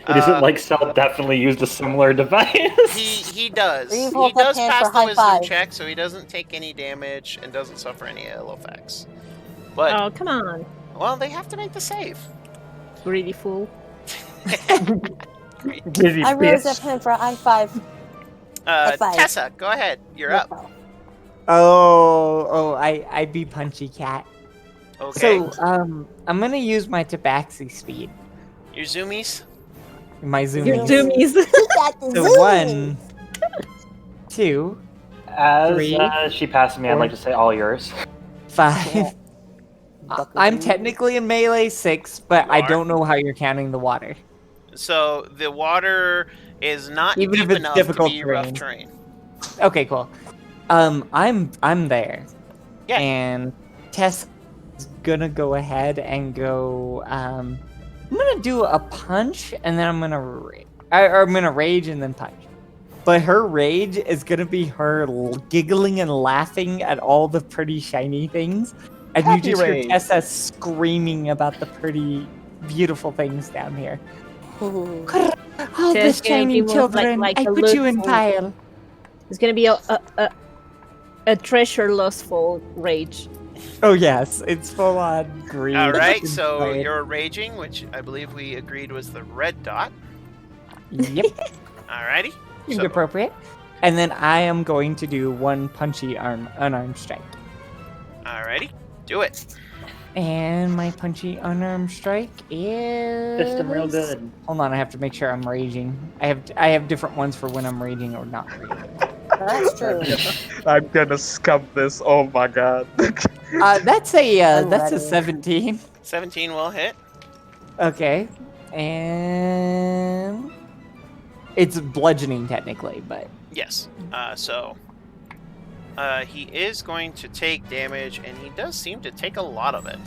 It isn't like Cell definitely used a similar device. He does. Reeve, He hold up does hand pass for the high wisdom five. check, so he doesn't take any damage and doesn't suffer any ill effects. But Oh, come on, well, they have to make the save. greedy fool. Busy I rose up bitch. him for a high five. High five. Tessa, go ahead. You're up. I be punchy cat. Okay. So, I'm gonna use my tabaxi speed. Your zoomies. My zoom. Your zoomies. So 1, 2, As 3, she passes me, I'd like to say all yours. 5. I'm technically in melee 6, but You I are? don't know how you're counting the water. So the water is not Even deep if it's enough difficult to be rough terrain. terrain. Okay, cool. I'm there. Yeah. And Tess is gonna go ahead and go. I'm gonna do a punch, and then I'm gonna I'm gonna rage and then punch. But her rage is gonna be her giggling and laughing at all the pretty shiny things, and Happy you just rage. hear Tessa screaming about the pretty, beautiful things down here. Ooh. All the Tess gonna shiny be more children, like I a put you in lustful- pile. It's gonna be a treasure lustful rage. Oh yes, it's full on green. All right. and So red. you're raging, which I believe we agreed was the red dot. Yep, Alrighty. seems So, appropriate. And then I am going to do one punchy unarmed strike. alrighty. Do it. And my punchy unarmed strike is. Fist him real good. Hold on, I have to make sure I'm raging. I have different ones for when I'm raging or not raging. That's true. I'm gonna scum this. Oh my god. That's a I'm that's a ready. 17. 17 will hit. Okay, and it's bludgeoning technically, but Yes. He is going to take damage, and he does seem to take a lot of it.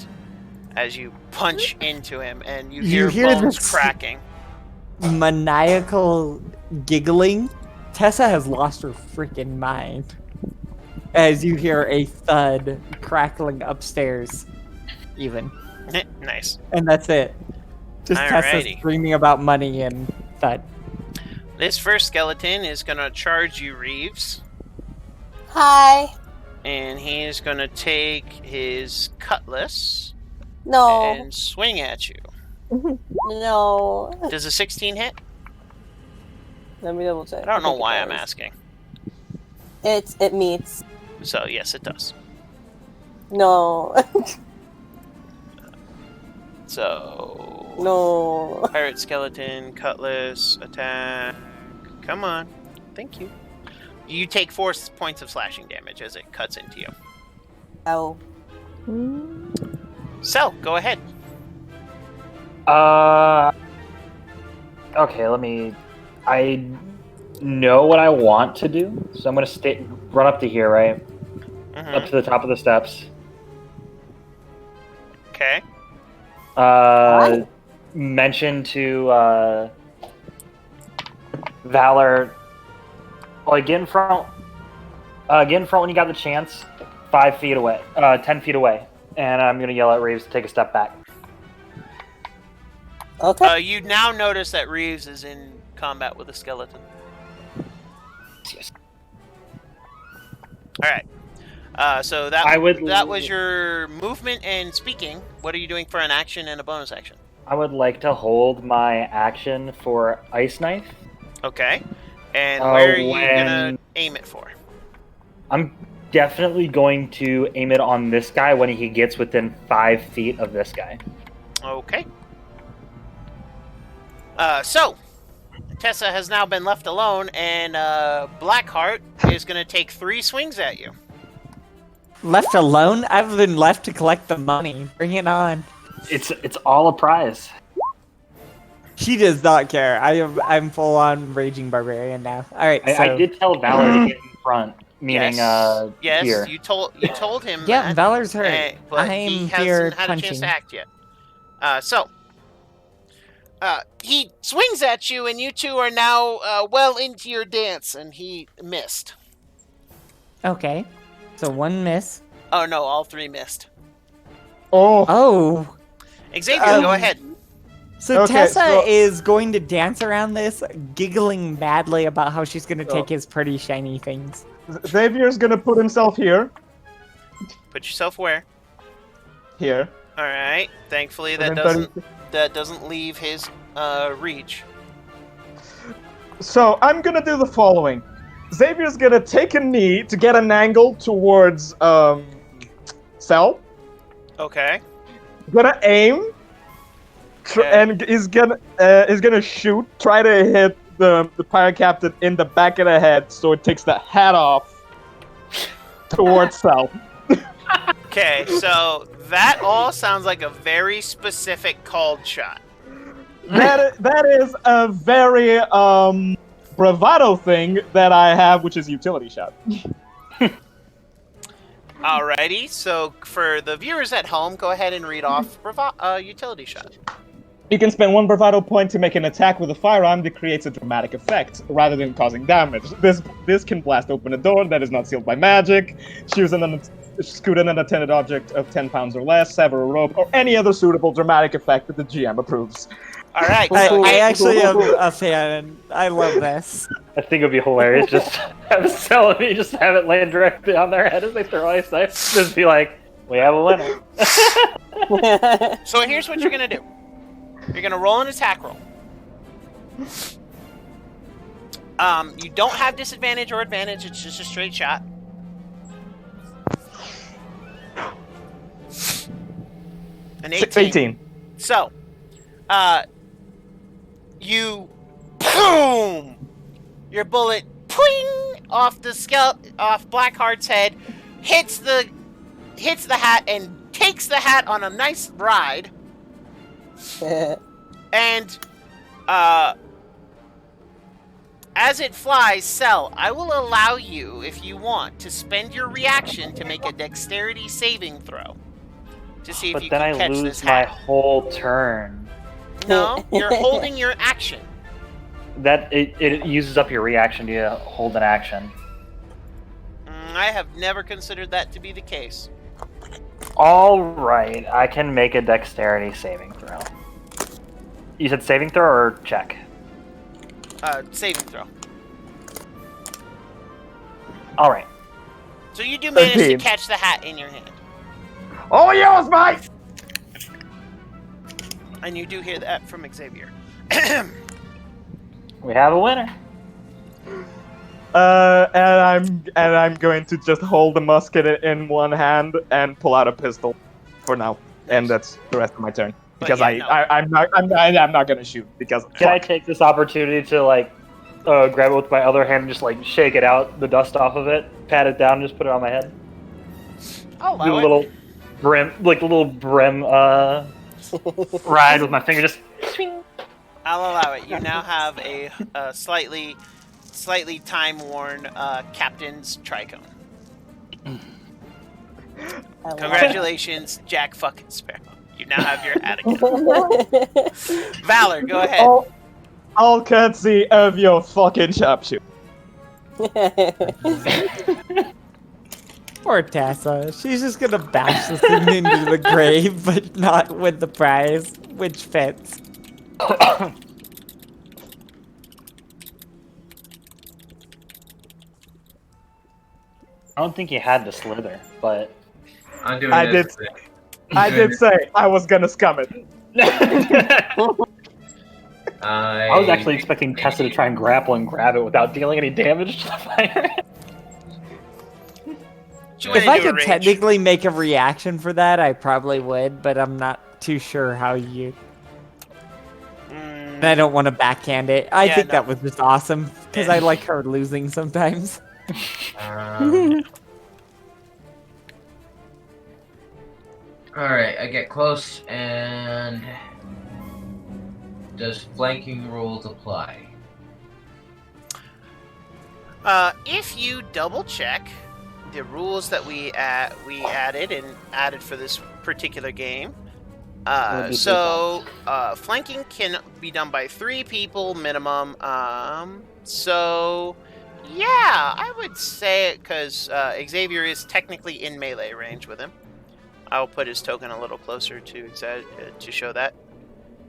as you punch into him, and you You hear hear bones this- cracking. Maniacal giggling. Tessa has lost her freaking mind. As you hear a thud crackling upstairs, even. Nice. And that's it. Just Tessa Alrighty. screaming about money and thud. This first skeleton is gonna charge you, Reeves, Hi. and he is gonna take his cutlass No. and swing at you. No. Does a 16 hit? Let me double check. I don't know think it why I'm does. asking. It meets. So yes, it does. No. So No. pirate skeleton, cutlass, attack. Come on. Thank you. You take 4 points of slashing damage as it cuts into you. Oh. So, go ahead. Okay, I know what I want to do, so I'm gonna run up to here, right? Up to the top of the steps. Okay. Mention to Valor, like get in front when you got the chance, 5 feet away, 10 feet away, and I'm gonna yell at Reeves to take a step back. Okay. You now notice that Reeves is in combat with a skeleton. Yes. All right. So that that was your movement and speaking. What are you doing for an action and a bonus action? I would like to hold my action for Ice Knife. Okay. And where are you when- gonna aim it for? I'm definitely going to aim it on this guy when he gets within 5 feet of this guy. Okay. So Tessa has now been left alone, and Blackheart is gonna take 3 swings at you. Left alone? I've been left to collect the money. Bring it on. It's all a prize. She does not care. I'm full on raging barbarian now. All right. So I did tell Valor to get in front, meaning yes, here. you told him yeah, that. Valor's hurt. But I'm he here hasn't had a chance punching. to act yet. He swings at you, and you two are now well into your dance, and he missed. Okay. So 1 miss. Oh no, all 3 missed. Oh. Oh. Xavier, go ahead. So Okay, Tessa so- is going to dance around this, giggling madly about how she's going to take his pretty shiny things. Xavier's gonna put himself here. Put yourself where? Here. All right. Thankfully, that Within 30 doesn't leave his reach. So I'm gonna do the following. Xavier's gonna take a knee to get an angle towards Cell. Okay. Gonna aim, Okay. and is gonna shoot. Try to hit the pirate captain in the back of the head, so it takes the hat off towards Cell. Okay. So that all sounds like a very specific called shot. That is a very bravado thing that I have, which is utility shot. Alrighty. So for the viewers at home, go ahead and read off utility shot. You can spend 1 bravado point to make an attack with a firearm that creates a dramatic effect, rather than causing damage. This can blast open a door that is not sealed by magic, shoot an unattended object of 10 pounds or less, sever a rope, or any other suitable dramatic effect that the GM approves. All right. I actually am a fan. I love this. I think it'd be hilarious just have Cell and me just have it land directly on their head as they throw Ice Knife. Just be like, we have a winner. So here's what you're gonna do. You're gonna roll an attack roll. You don't have disadvantage or advantage. It's just a straight shot. An 18. So, you boom. Your bullet, ping, off Blackheart's head, hits the hat and takes the hat on a nice ride. And as it flies, Cell, I will allow you, if you want, to spend your reaction to make a dexterity saving throw. to see if But you then can I catch lose this my hat. whole turn. No, you're holding your action. That it uses up your reaction to hold an action. I have never considered that to be the case. All right, I can make a dexterity saving throw. You said saving throw or check? Saving throw. All right. So you do manage to 13. catch the hat in your hand. Oh, yours, mate! And you do hear that from Xavier. We have a winner. And I'm going to just hold the musket in one hand and pull out a pistol for now, and that's the rest of my turn. Because yeah, no. I'm not gonna shoot because Can I fuck. take this opportunity to grab it with my other hand and just shake it out, the dust off of it, pat it down, and just put it on my head? I'll Do allow a it. little brim ride with my finger, just. I'll allow it. You now have a slightly time-worn captain's tricone. Congratulations, Jack fucking Sparrow. You now have your hat again. Valor, go ahead. All courtesy of your fucking sharpshooter. Poor Tessa. She's just gonna bash this thing into the grave, but not win the prize, which fits. I don't think you had to slither, but I'm doing I this. I did say I was gonna scum it. I was actually expecting Tessa to try and grapple and grab it without dealing any damage to the fire. If I could technically make a reaction for that, I probably would, but I'm not too sure how you... And I don't want to backhand it. I think that was just awesome, because I like her losing sometimes. Alright, I get close, and does flanking rules apply? If you double check the rules that we added for this particular game, flanking can be done by 3 people minimum. So yeah, I would say it because Xavier is technically in melee range with him. I'll put his token a little closer to show that,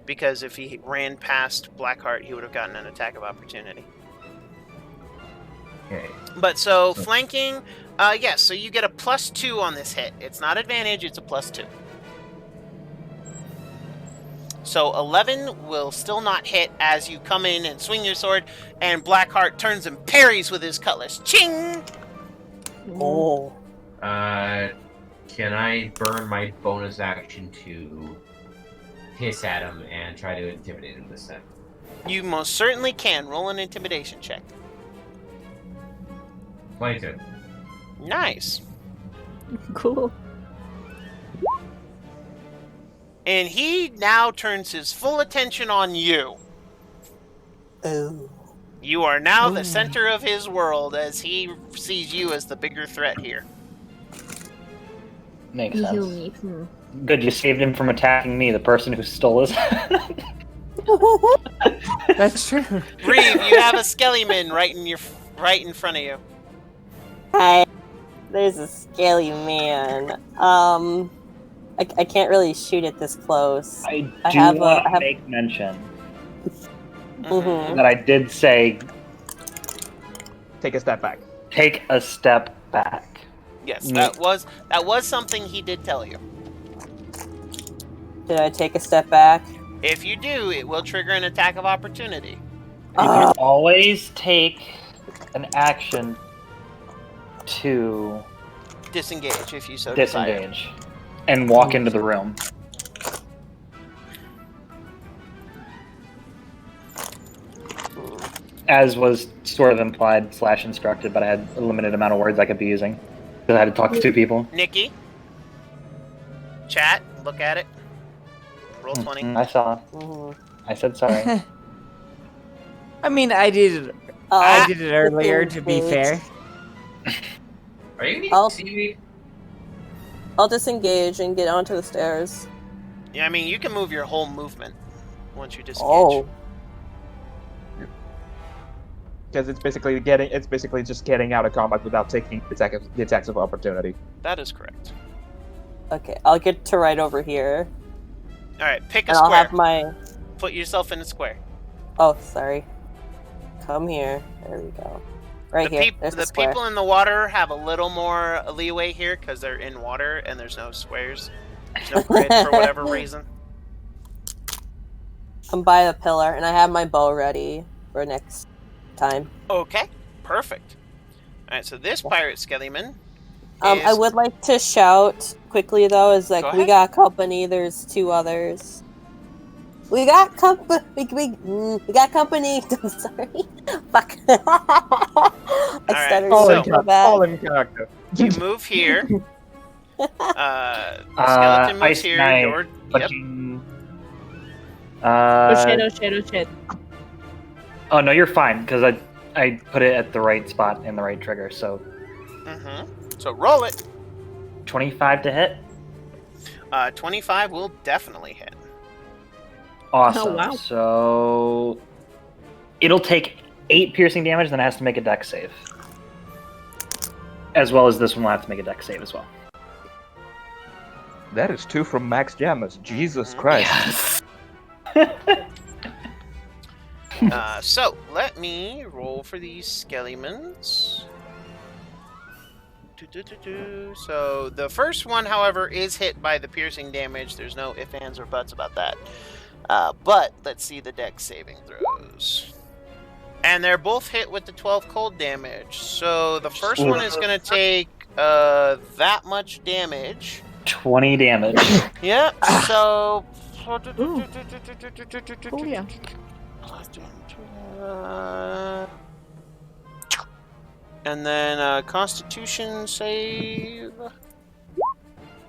because if he ran past Blackheart, he would have gotten an attack of opportunity. Okay. But so flanking, yes. So you get a +2 on this hit. It's not advantage; it's a +2. So 11 will still not hit as you come in and swing your sword, and Blackheart turns and parries with his cutlass. Ching! Oh. Can I burn my bonus action to hiss at him and try to intimidate him this time? You most certainly can. Roll an intimidation check. 22. Nice. Cool. And he now turns his full attention on you. Oh. You are now the center of his world as he sees you as the bigger threat here. Makes You sense. me. Good, you saved him from attacking me, the person who stole his. That's true. Reeve, you have a Skellyman right in front of you. Hi. There's a scaly man. I can't really shoot it this close. I do have want a- I to have- make mention Mhm. that I did say Take a step back. take a step back. Yes, that was something he did tell you. Did I take a step back? If you do, it will trigger an attack of opportunity. You can always take an action to Disengage if you so desire. disengage and walk into the room. As was sort of implied / instructed, but I had a limited amount of words I could be using because I had to talk to 2 people. Nikki, chat, look at it. Roll 20. I saw. Mhm. I said sorry. I mean, I did it earlier, to be fair. Are you eating I'll- seaweed? I'll disengage and get onto the stairs. Yeah, I mean, you can move your whole movement once you disengage. Oh. Because it's basically just getting out of combat without taking the attacks of opportunity. That is correct. Okay, I'll get to right over here. All right, pick a And square. I'll have my... Put yourself in a square. Oh, sorry. Come here. There we go. Right here. There's the square. People in the water have a little more leeway here because they're in water and there's no squares. There's no grid for whatever reason. I'm by the pillar, and I have my bow ready for next time. Okay, perfect. All right, so this pirate skellyman. I would like to shout quickly though, is like we got company. There's 2 others. We got company. We got company. I'm sorry. Fuck. I stuttered so bad. All in character. You move here. Skeleton moves here. Knight, Yep. Oh shit. Oh no, you're fine because I put it at the right spot and the right trigger. So. So roll it. 25 to hit. 25 will definitely hit. Awesome. Oh, wow. So it'll take 8 piercing damage, then it has to make a dex save. As well as this one will have to make a dex save as well. That is 2 from Max Jammers. Jesus Christ. So let me roll for these skellimans. So the first one, however, is hit by the piercing damage. There's no ifs, ands, or buts about that. But let's see the dex saving throws. And they're both hit with the 12 cold damage. So the first one is going to take that much damage. 20 damage. Yeah, so... Cool, yeah. And then Constitution save.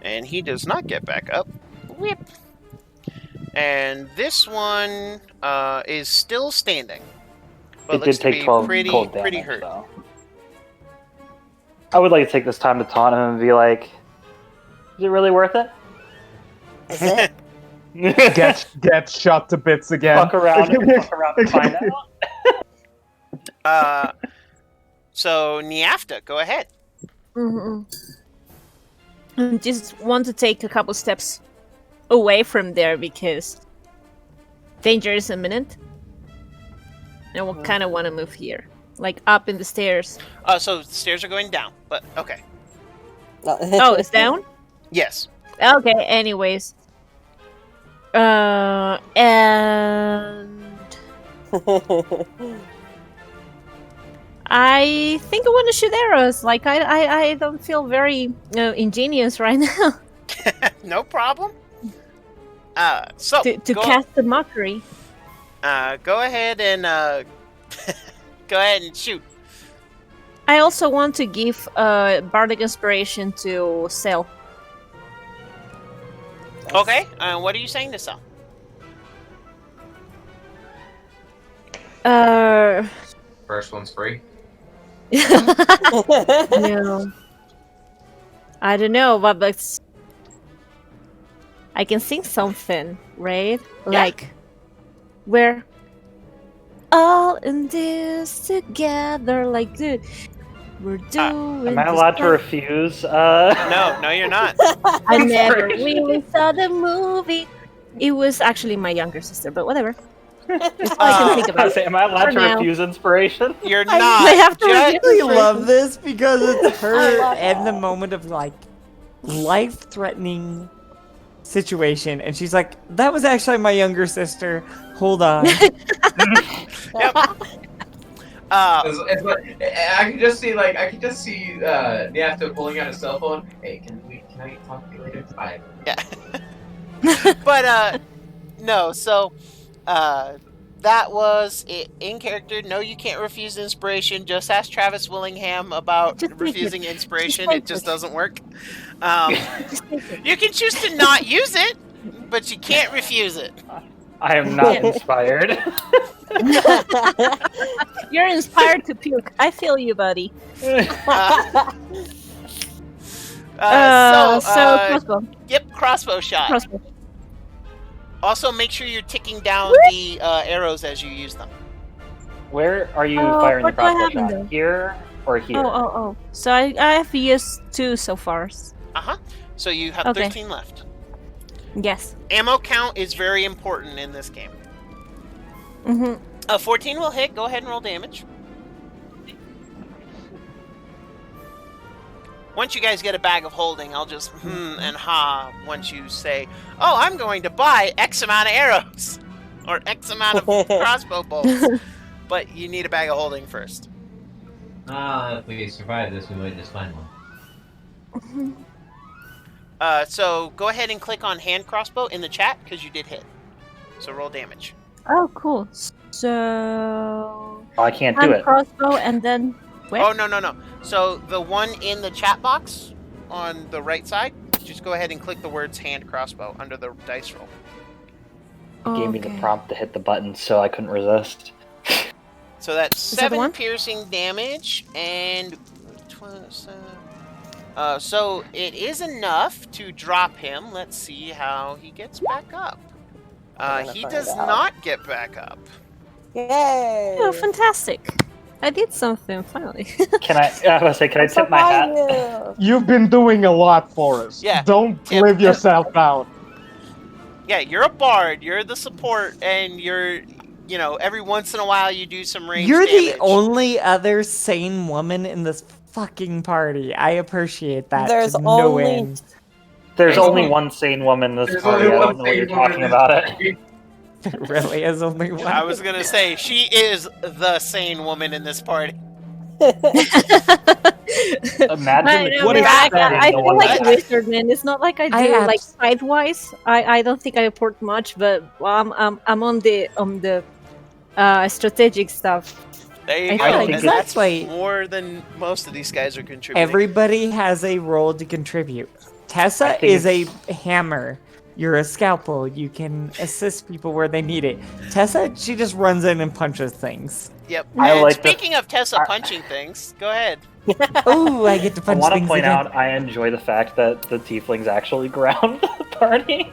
And he does not get back up. Whip. And this one is still standing. But It did take 12 cold damage, pretty hurt. though. I would like to take this time to taunt him and be like, is it really worth it? Is it? Get shot to bits again. Fuck around and find out. So, Niafta, go ahead. Just want to take a couple steps away from there because danger is imminent. And we'll kind of want to move here. Like up in the stairs. So, the stairs are going down, but okay. Oh, it's down? Yes. Okay, anyways. And I think I want to shoot arrows. Like I don't feel very ingenious right now. No problem. So to cast the mockery. Go ahead and go ahead and shoot. I also want to give bardic inspiration to Sel. Okay. What are you saying to Sel? First one's free. No. I don't know, but I can sing something, right? Yeah. Like, we're all in this together, like, dude, we're doing. Am I allowed to refuse? No, you're not. I never really saw the movie. It was actually my younger sister, but whatever. That's all I can think about. Am I allowed to refuse inspiration? You're not. I have to I refuse really inspiration. love this because it's I her love in the that. moment of like life-threatening situation, and she's like, "That was actually my younger sister. Hold on." Yep. It's like, I can just see Niafta pulling out his cell phone. Hey, can I talk to you later? Bye. Yeah. But no. So that was it in character. No, you can't refuse inspiration. Just ask Travis Willingham about Just take refusing it. inspiration. Just It take just it. doesn't work. You can choose to not use it, but you can't refuse it. I am not inspired. You're inspired to puke. I feel you, buddy. Crossbow. Yep, crossbow shot. Crossbow. Also, make sure you're ticking down the arrows as you use them. Where are you Oh, firing the what do I crossbow have in shot? there? Here or here? Oh. So I have used 2 so far. So you have Okay. 13 left. Yes. Ammo count is very important in this game. 14 will hit. Go ahead and roll damage. Once you guys get a bag of holding, I'll just and ha once you say, "Oh, I'm going to buy X amount of arrows or X amount of crossbow bolts." But you need a bag of holding first. If we survive this, we might just find one. So go ahead and click on hand crossbow in the chat because you did hit. So roll damage. Oh, cool. So Oh, I can't do it. crossbow and then where? Oh no. So the one in the chat box on the right side, just go ahead and click the words hand crossbow under the dice roll. It gave me the prompt to hit the button, so I couldn't resist. So that's Is that the 7 one? piercing damage and so it is enough to drop him. Let's see how he gets back up. He does not get back up. Yay! Oh, fantastic! I did something finally. Can I was gonna say, can I tip my hat? You've been doing a lot for us. Yeah. Don't Tip. live yourself down. Yeah, you're a bard. You're the support, and you're, every once in a while you do some range You're damage. the only other sane woman in this fucking party. I appreciate that. There's to no only- end. There's only one sane woman in this There's party. I only don't one know what you're sane woman talking in about this it. There really is only one. I was gonna say she is the sane woman in this party. Imagine What is I that? feel like a wizard, man. It's not like I do I like side-wise. I don't think I report much, but I'm on the strategic stuff. There you I go. feel And like that's exactly. more than most of these guys are contributing. Everybody has a role to contribute. I Tessa think is a hammer. You're a scalpel. You can assist people where they need it. Tessa, she just runs in and punches things. Yep. I And like the- speaking of Tessa punching things, go ahead. Oh, I get to I punch want to things point again. out I enjoy the fact that the tieflings actually ground the party.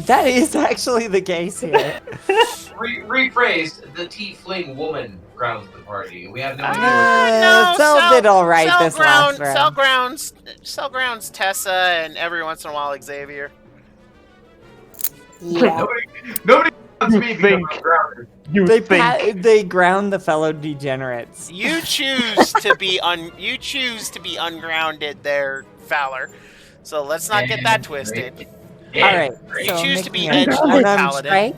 That is actually the case here. Rephrased, the tiefling woman grounds the party. We have no idea No, Cell did all right this last round. Cell grounds Tessa, and every once in a while Xavier. Yeah. Nobody wants You me because think- I'm grounded. You They think they ground the fellow degenerates. You choose to be ungrounded there, Fowler. So let's not get that twisted. All right. You So choose to be making edge an lord unarmed paladin. strike.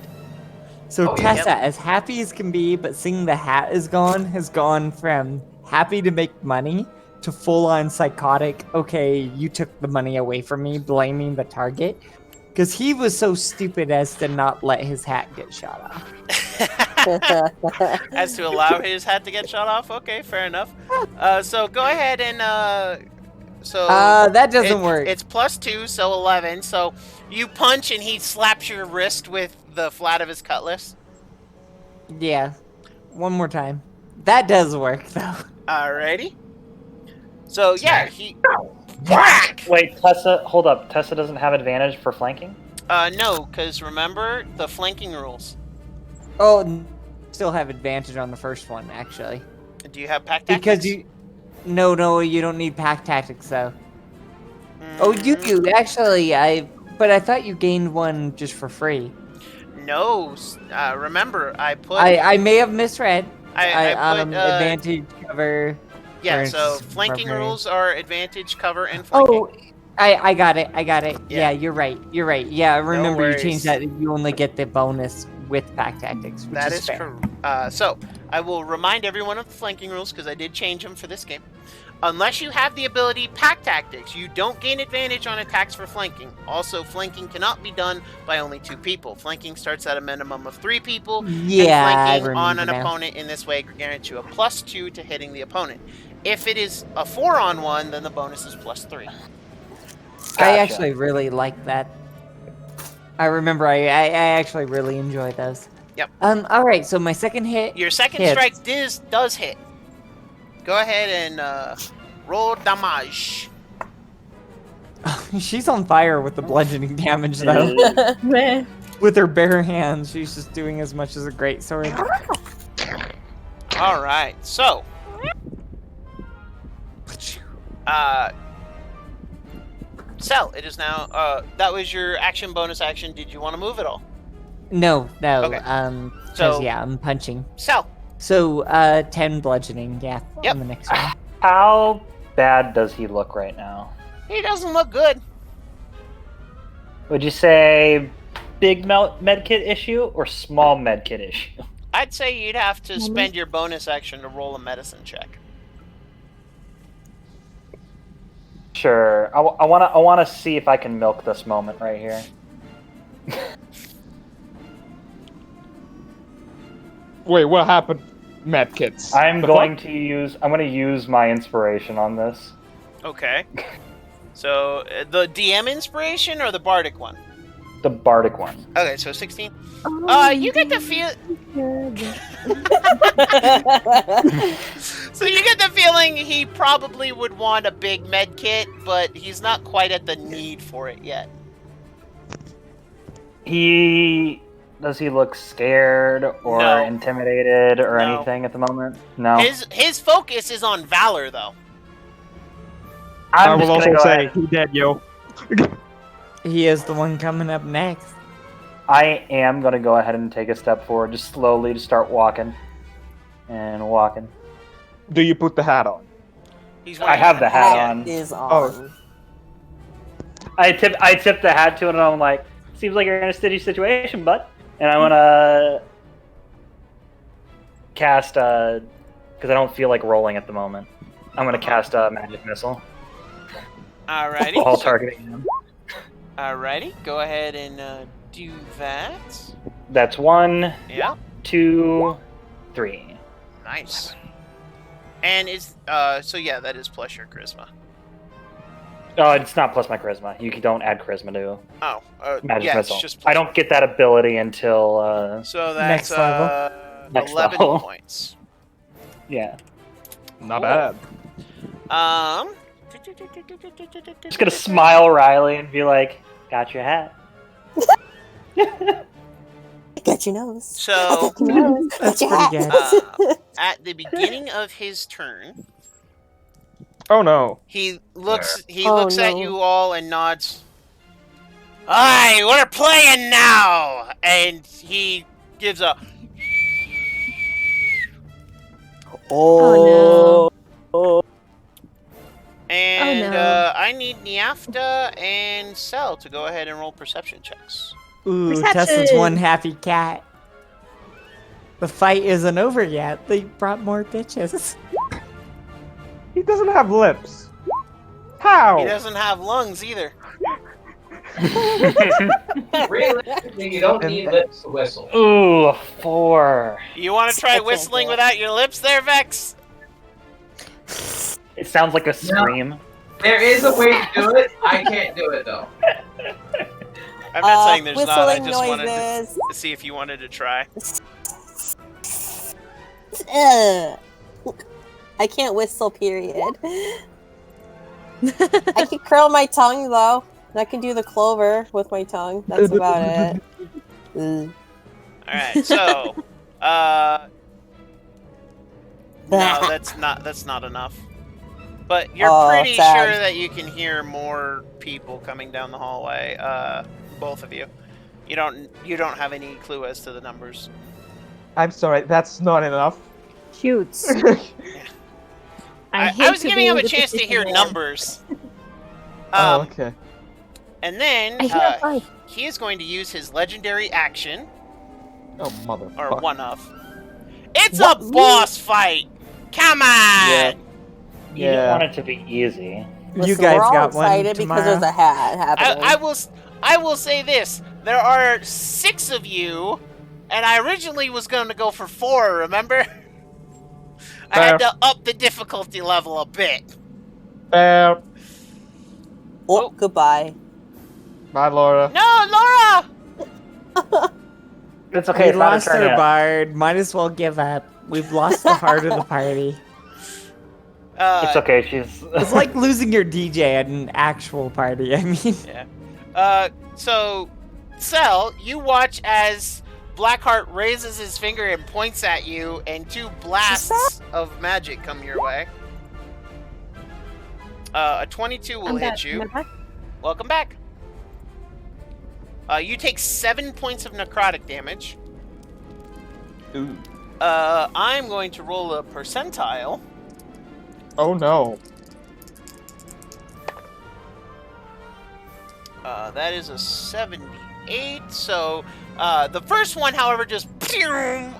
So Oh, yeah. Tessa, as happy as can be, but seeing the hat is gone, has gone from happy to make money to full-on psychotic. Okay, you took the money away from me, blaming the target. Because he was so stupid as to not let his hat get shot off. As to allow his hat to get shot off. Okay, fair enough. So go ahead and That doesn't work. It's +2, so 11. So you punch and he slaps your wrist with the flat of his cutlass. Yeah. One more time. That does work, though. Alrighty. So yeah, he whack. Wait, Tessa, hold up. Tessa doesn't have advantage for flanking? No, because remember the flanking rules. Oh, still have advantage on the first one, actually. Do you have pack tactics? Because you... No, you don't need pack tactics, though. Oh, you do, actually. But I thought you gained one just for free. No, remember I put. I may have misread. I on put advantage cover. Yeah, for so instance, flanking barbarian. rules are advantage, cover, and flanking. Oh, I got it. Yeah. Yeah, you're right. Yeah, I remember you worries. changed that. You only get the bonus with pack tactics, which That is is fair. correct. So I will remind everyone of the flanking rules because I did change them for this game. Unless you have the ability Pack Tactics, you don't gain advantage on attacks for flanking. Also, flanking cannot be done by only 2 people. Flanking starts at a minimum of 3 people. Yeah, I and flanking on an remember now. opponent in this way guarantees you a +2 to hitting the opponent. If it is a 4-on-1, then the bonus is +3. I Gotcha. actually really like that. I remember I actually really enjoy those. Yep. All right, so my second hit. Your second hits. strike does hit. Go ahead and roll damage. She's on fire with the bludgeoning damage, though. Meh. With her bare hands, she's just doing as much as a great sword. All right, so Cell, it is now. That was your action, bonus action. Did you want to move at all? No. Okay. 'Cause, So- yeah, I'm punching. Cell. So, 10 bludgeoning, yeah, Yep. on the next one. How bad does he look right now? He doesn't look good. Would you say big medkit issue or small medkit issue? I'd say you'd have to spend your bonus action to roll a medicine check. Sure. I want to see if I can milk this moment right here. Wait, what happened? Medkits. I'm The going fuck? to use my inspiration on this. Okay. So the DM inspiration or the bardic one? The bardic one. Okay, so 16. You get the feel. So you get the feeling he probably would want a big med kit, but he's not quite at the need for it yet. Does he look scared or No. intimidated or No. anything at the moment? No. His focus is on valor, though. I I'm will just also gonna go say, ahead. he dead, yo. He is the one coming up next. I am gonna go ahead and take a step forward, just slowly to start walking and walking. Do you put the hat on? He's I wearing have a the hat on. Is on. Oh. I tip the hat to it, and I'm like, "Seems like you're in a sticky situation, bud." And I want to cast because I don't feel like rolling at the moment. I'm gonna cast a magic missile, Alrighty. all targeting him. Alrighty. Go ahead and do that. That's 1, Yeah. 2, 3. Nice. And is so yeah, that is plus your charisma. Oh, it's not plus my charisma. You don't add charisma to Oh, magic yeah, missile. it's just plus I don't get that ability until So that's Next level. Next 11 level. points. yeah. Not Cool. bad. Just gonna smile Riley and be like, "Got your hat." Got your nose. So Got your nose. That's Got your pretty hat. good. at the beginning of his turn, Oh no. he looks Oh, at no. you all and nods. Aye, we're playing now, and he gives a Oh, no. and Oh, no. I need Niafta and Cell to go ahead and roll perception checks. Ooh, Perception. Tessa's one happy cat. The fight isn't over yet. They brought more bitches. He doesn't have lips. How? He doesn't have lungs either. Realistically, you don't need lips to whistle. Ooh, a 4. You want to try can't whistling do it. without your lips there, Vex? It sounds like a scream. There is a way to do it. I can't do it though. I'm not saying there's not. I whistling just wanted noises. to see if you wanted to try. Ugh. I can't whistle, period. I can curl my tongue, though. And I can do the clover with my tongue. That's about it. Ugh. All right, so no, that's not enough. But you're Oh, pretty sad. sure that you can hear more people coming down the hallway. Both of you. You don't have any clue as to the numbers. I'm sorry, that's not enough. Shoots. I hate was to giving be him a the chance to hear petitioner. numbers. Oh, okay. And then I hear a fight. he is going to use his legendary action, Oh, mother. or one of. It's a boss fight. Come on. Yeah. You didn't Yeah. want it to be easy. You Listen, guys we're all got one excited tomorrow. because there's a hat happening. I will say this: there are 6 of you, and I originally was going to go for 4. Remember? I had to up the difficulty level a bit. Oh, Oh. goodbye. Bye, Laura. No, Laura. It's okay. We It's not a lost turn our yet. bard. Might as well give up. We've lost the heart of the party. It's okay. She's. It's like losing your DJ at an actual party. I mean, Yeah. So, Cell, you watch as Blackheart raises his finger and points at you, and 2 blasts of magic come your way. A 22 will hit you. Welcome back. You take 7 points of necrotic damage. Ooh. I'm going to roll a percentile. Oh no. That is a 78. So the first one, however, just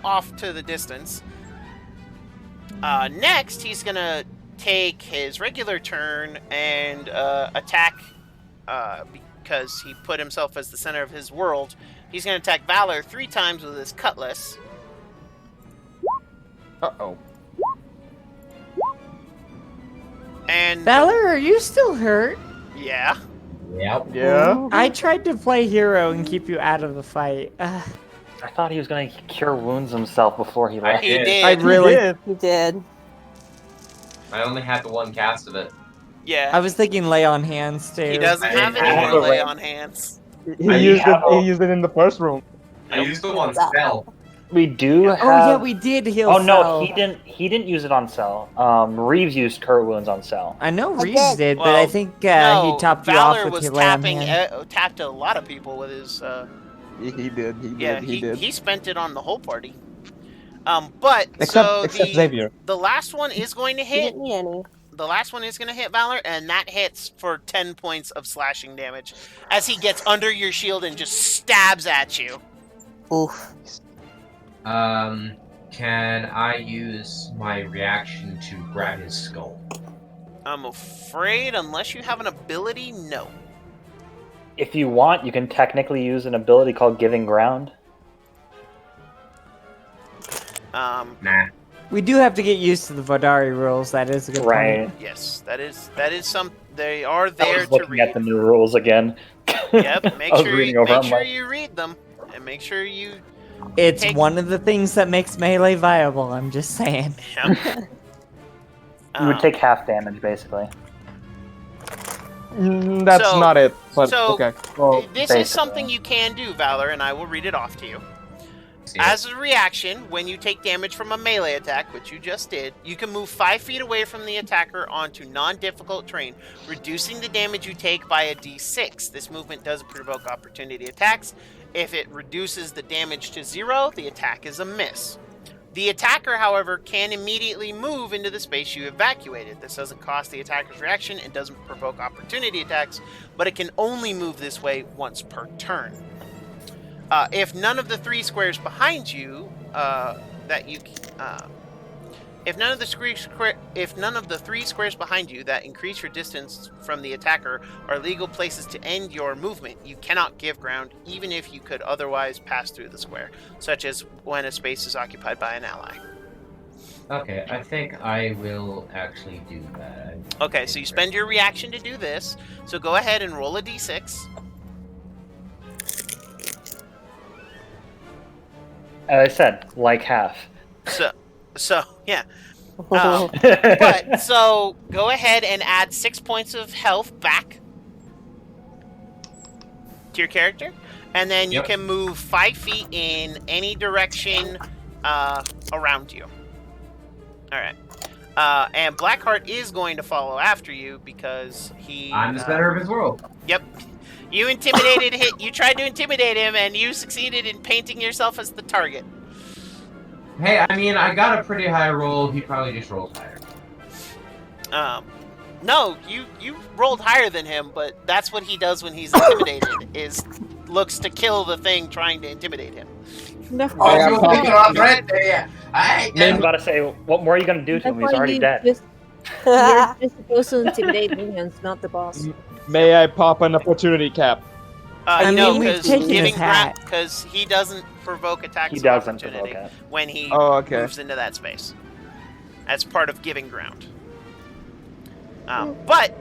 off to the distance. Next, he's gonna take his regular turn and attack, because he put himself as the center of his world. He's gonna attack Valor 3 times with his cutlass. Uh-oh. And Valor, are you still hurt? yeah. Yep. Yeah. I tried to play hero and keep you out of the fight. I thought he was gonna cure wounds himself before he left. He did. I really. You did. I only had the one cast of it. Yeah. I was thinking lay on hands too. He doesn't have I any have more a lay ring. on hands. He used it in the first room. I used the one spell. We do have. Oh yeah, we did heal. Oh no, Cell. he didn't. He didn't use it on Cell. Reeves used cure wounds on Cell. I know I Reeves did. did, but Well, I think no, he topped you Valor off with was your lay on tapping, hand. tapped a lot of people with his. He did. He spent it on the whole party. But Except so Xavier. the last one is going to You hit. didn't need any. The last one is going to hit Valor, and that hits for 10 points of slashing damage as he gets under your shield and just stabs at you. Oof. Can I use my reaction to grab his skull? I'm afraid, unless you have an ability, no. If you want, you can technically use an ability called Giving Ground. Nah. We do have to get used to the Vodari rules. That is a good Right. point. Yes, that is some. They are I there was to looking read. at the new rules again. Yep, make I was sure reading you over, make I'm sure like, you read them, and make sure you. It's Take- one of the things that makes melee viable. I'm just saying. Yep. You would take half damage, basically. That's So- not it. But so- okay. Well, This basically. is something you can do, Valor, and I will read it off to you. See, As a reaction, when you take damage from a melee attack, which you just did, you can move 5 feet away from the attacker onto non-difficult terrain, reducing the damage you take by a d6. This movement does provoke opportunity attacks. If it reduces the damage to 0, the attack is a miss. The attacker, however, can immediately move into the space you evacuated. This doesn't cost the attacker's reaction and doesn't provoke opportunity attacks, but it can only move this way once per turn. If none of the 3 squares behind you if none of the 3 squares behind you that increase your distance from the attacker are legal places to end your movement, you cannot give ground, even if you could otherwise pass through the square, such as when a space is occupied by an ally. okay, I think I will actually do that. Okay, so you spend your reaction to do this. So go ahead and roll a d6. As I said, like half. So yeah. But so go ahead and add 6 points of health back to your character, and then you Yep. can move 5 feet in any direction around you. All right. And Blackheart is going to follow after you because he. I'm the center of his world. Yep. You intimidated him. You tried to intimidate him, and you succeeded in painting yourself as the target. Hey, I mean, I got a pretty high roll. He probably just rolls higher. No, you rolled higher than him, but that's what he does when he's intimidated, is looks to kill the thing trying to intimidate him. No. Oh, you were thinking on right there, yeah. I was about to say, what more are you going to do to him? He's already dead. You're just supposed to intimidate minions, not the boss. May I pop an opportunity cap? I No, mean, we've because taken giving his hat. because he doesn't provoke attacks He of doesn't opportunity provoke it. when he Oh, okay. moves into that space. That's part of giving ground. But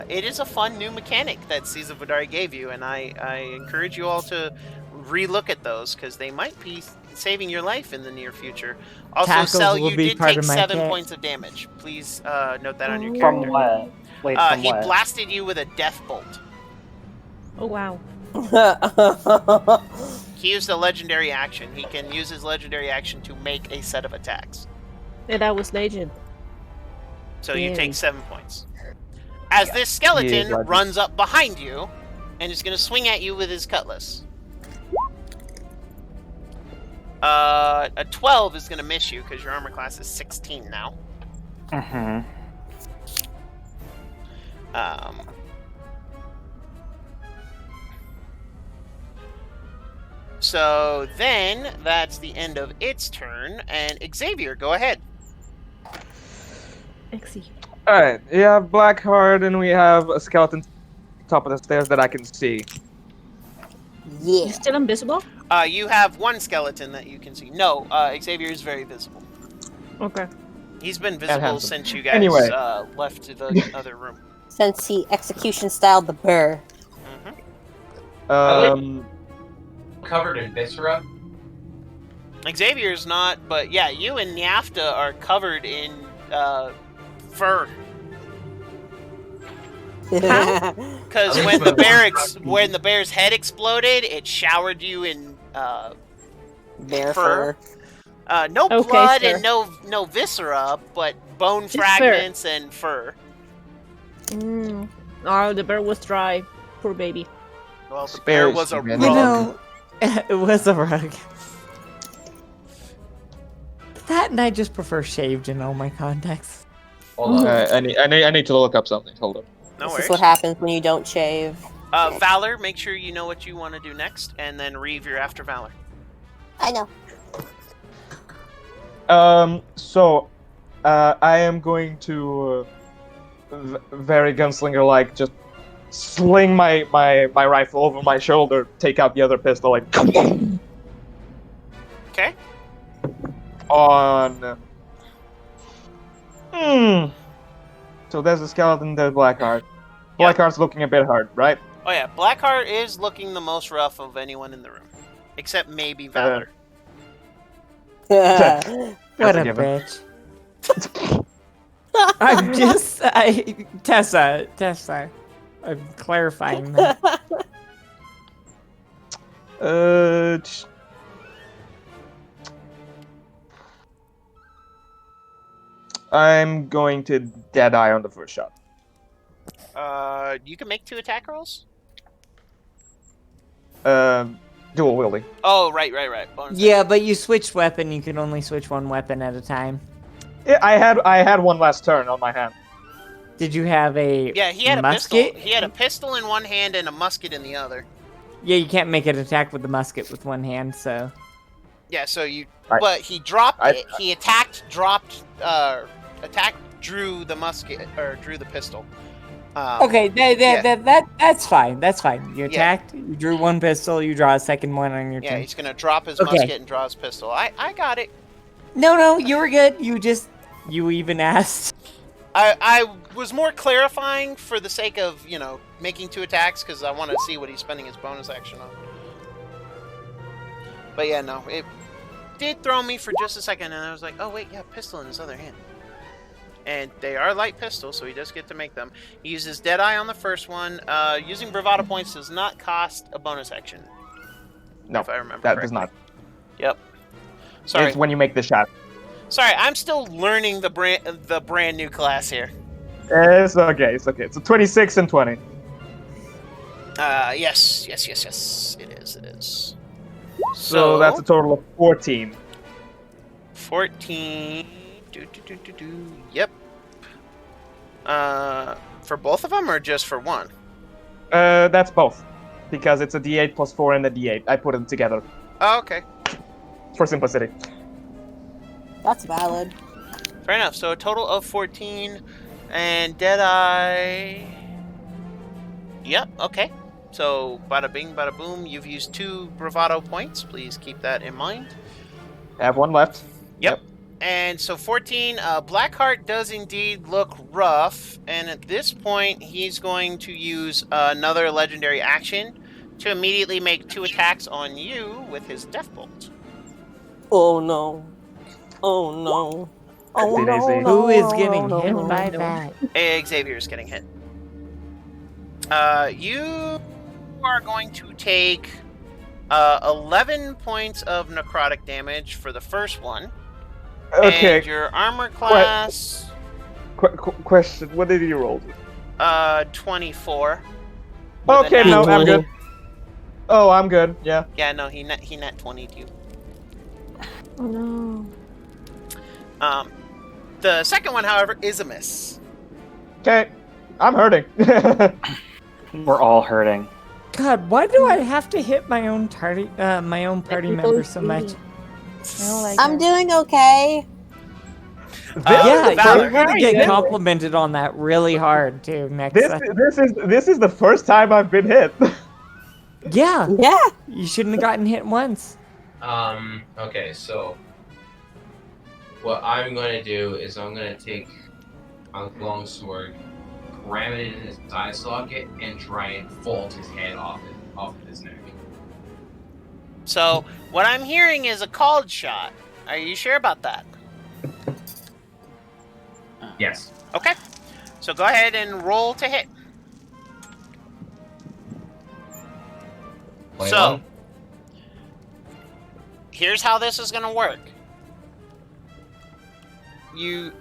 it is a fun new mechanic that Caesar Vodari gave you, and I encourage you all to relook at those because they might be saving your life in the near future. Also, Tackles Cell, will you be did part take of my 7 kit. points of damage. Please note that on your From character. what? Wait, from He what? blasted you with a death bolt. Oh wow. He used a legendary action. He can use his legendary action to make a set of attacks. And that was legend. So you Yay. take 7 points. As this skeleton runs up behind you and is going to swing at you with his cutlass. A 12 is going to miss you because your armor class is 16 now. Mm-hmm. So then that's the end of its turn, and Xavier, go ahead. Exy. Alright, we have Blackheart and we have a skeleton top of the stairs that I can see. Yeah. You still invisible? You have one skeleton that you can see. No, Xavier is very visible. Okay. He's been visible handsome. since you guys Anyway. left to the other room. Since he execution styled the burr. Covered in viscera. Xavier's not, but yeah, you and Nyafta are covered in fur. Because when the bear's head exploded, it showered you in Bear fur. fur. No Okay, blood sir. and no viscera, but bone Just fragments and fur. Oh, the bear was dry. Poor baby. Well, the Spare bear was a human. rug. You know, it was a rug. That and I just prefer shaved in all my contexts. Hold on. I need to look up something. Hold up. No This worries. is what happens when you don't shave. Valor, make sure you know what you want to do next, and then Reeve, you're after Valor. I know. I am going to very gunslinger-like just sling my rifle over my shoulder, take out the other pistol, like Okay. on. So there's a skeleton, there's Blackheart. Blackheart's looking a bit hard, right? Oh yeah, Blackheart is looking the most rough of anyone in the room, except maybe Valor. What a given. bitch. Tessa. I'm clarifying that. I'm going to Deadeye on the first shot. You can make 2 attack rolls. Dual wielding. Oh, right. Bonus Yeah, but you switched weapon. You can only switch one weapon at a time. Yeah, I had one last turn on my hand. Did you have a Yeah, he had a musket? pistol. He had a pistol in one hand and a musket in the other. Yeah, you can't make an attack with the musket with one hand, so... Yeah, so you. I- But he dropped I- it. He attacked, dropped, attacked, drew the musket or drew the pistol. Okay, that's fine. That's fine. You Yeah. attacked, you drew one pistol, you draw a second one on your Yeah, turn. he's gonna drop his Okay. musket and draw his pistol. I got it. No, you were good. You even asked. I was more clarifying for the sake of, making 2 attacks because I want to see what he's spending his bonus action on. But yeah, no, it did throw me for just a second, and I was like, oh wait, yeah, pistol in his other hand. And they are light pistols, so he does get to make them. He uses Deadeye on the first one. Using Bravado points does not cost a bonus action. No, if I remember that correctly. does not. Yep. Sorry. It's when you make the shot. Sorry, I'm still learning the brand new class here. It's okay. It's okay. It's a 26 and 20. Yes. It is. So that's a total of 14. 14. Yep. For both of them or just for one? That's both. Because it's a D8 plus 4 and a D8. I put them together Oh, okay. for simplicity. That's valid. Fair enough. So a total of 14. And Deadeye. Yep, okay. So bada bing, bada boom. You've used 2 bravado points. Please keep that in mind. I have one left. Yep. And so 14, Blackheart does indeed look rough, and at this point, he's going to use another legendary action to immediately make 2 attacks on you with his Death Bolt. Oh no. Oh no. Oh no, Daisy. no, Who is no, getting no, hit no, by no. that? Xavier's getting hit. You are going to take 11 points of necrotic damage for the first one. Okay. And your armor class... Question. What did you roll? 24. with a Okay, nat no, I'm 20. good. Oh, I'm good. Yeah. Yeah, no, he net 20'd you. Oh no. The second one, however, is a miss. Okay. I'm hurting. We're all hurting. God, why do I have to hit my own party member so much? I don't like I'm doing okay. Yeah, Valor, you're gonna get complimented on that really hard too next. This is the first time I've been hit. Yeah. Yeah. You shouldn't have gotten hit once. Okay, so what I'm gonna do is I'm gonna take my longsword, ram it in his eye socket, and try and vault his head off of his neck. So, what I'm hearing is a called shot. Are you sure about that? Yes. Okay. So go ahead and roll to hit. 21. So, here's how this is going to work. He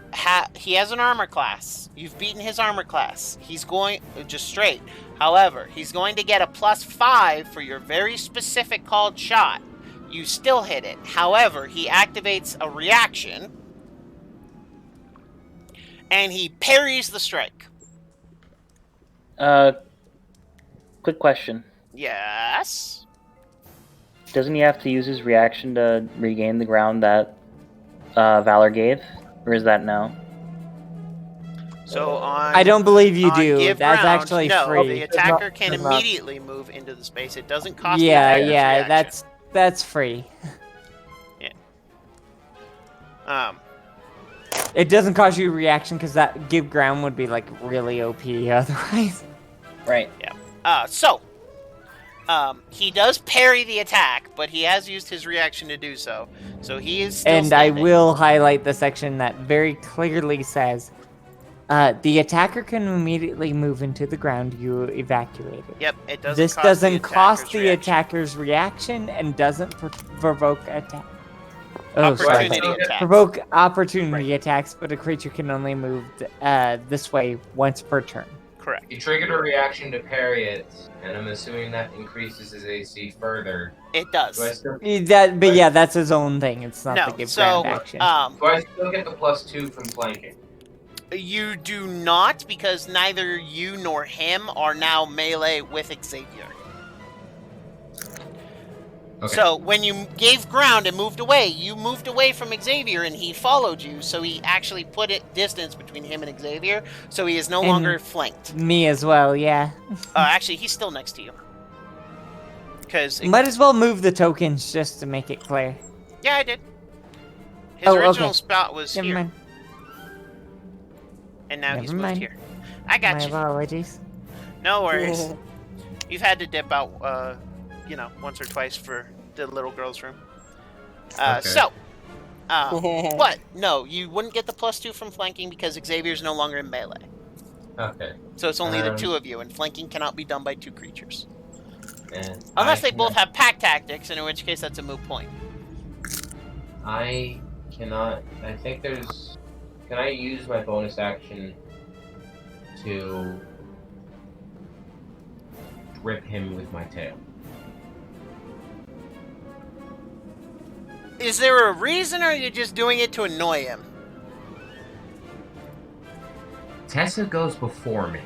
has an armor class. You've beaten his armor class. He's going just straight. However, he's going to get a +5 for your very specific called shot. You still hit it. However, he activates a reaction and he parries the strike. Quick question. Yes. Doesn't he have to use his reaction to regain the ground that Valor gave? Or is that no? So on... I don't believe you on do. give That's ground, actually no, free. the attacker can It's not. immediately move into the space. It doesn't cost Yeah, the attacker's yeah, reaction. that's free. It doesn't cost you a reaction because that give ground would be like really OP otherwise. Right. He does parry the attack, but he has used his reaction to do so. So he is still And standing. I will highlight the section that very clearly says, the attacker can immediately move into the ground you evacuated. Yep, it doesn't This cost doesn't the cost attacker's the reaction. attacker's reaction and doesn't provoke attack. Opportunity attack. Provoke opportunity attacks, but a creature can only move this way once per turn. Correct. He triggered a reaction to parry it, and I'm assuming that increases his AC further. It does. Do I still, But yeah, that's his own thing. It's not No, the give so, ground action. do I still get the +2 from flanking? You do not, because neither you nor him are now melee with Xavier. Okay. So, when you gave ground and moved away, you moved away from Xavier and he followed you, so he actually put it distance between him and Xavier, so he is no And- longer flanked. Me as well, yeah. Actually, he's still next to you. Because... Might as well move the tokens just to make it clear. Yeah, I did. His Oh, original okay. spot was Never here, mind. and now he's Never moved mind. here. I got My you. apologies. No worries. You've had to dip out, once or twice for the little girl's room. Okay. So, what? No, you wouldn't get the +2 from flanking because Xavier's no longer in melee. Okay. So it's only the two of you, and flanking cannot be done by two creatures. And Unless they both have pack tactics, in which case that's a moot point. I cannot. I think there's. Can I use my bonus action to rip him with my tail? Is there a reason, or are you just doing it to annoy him? Tessa goes before me.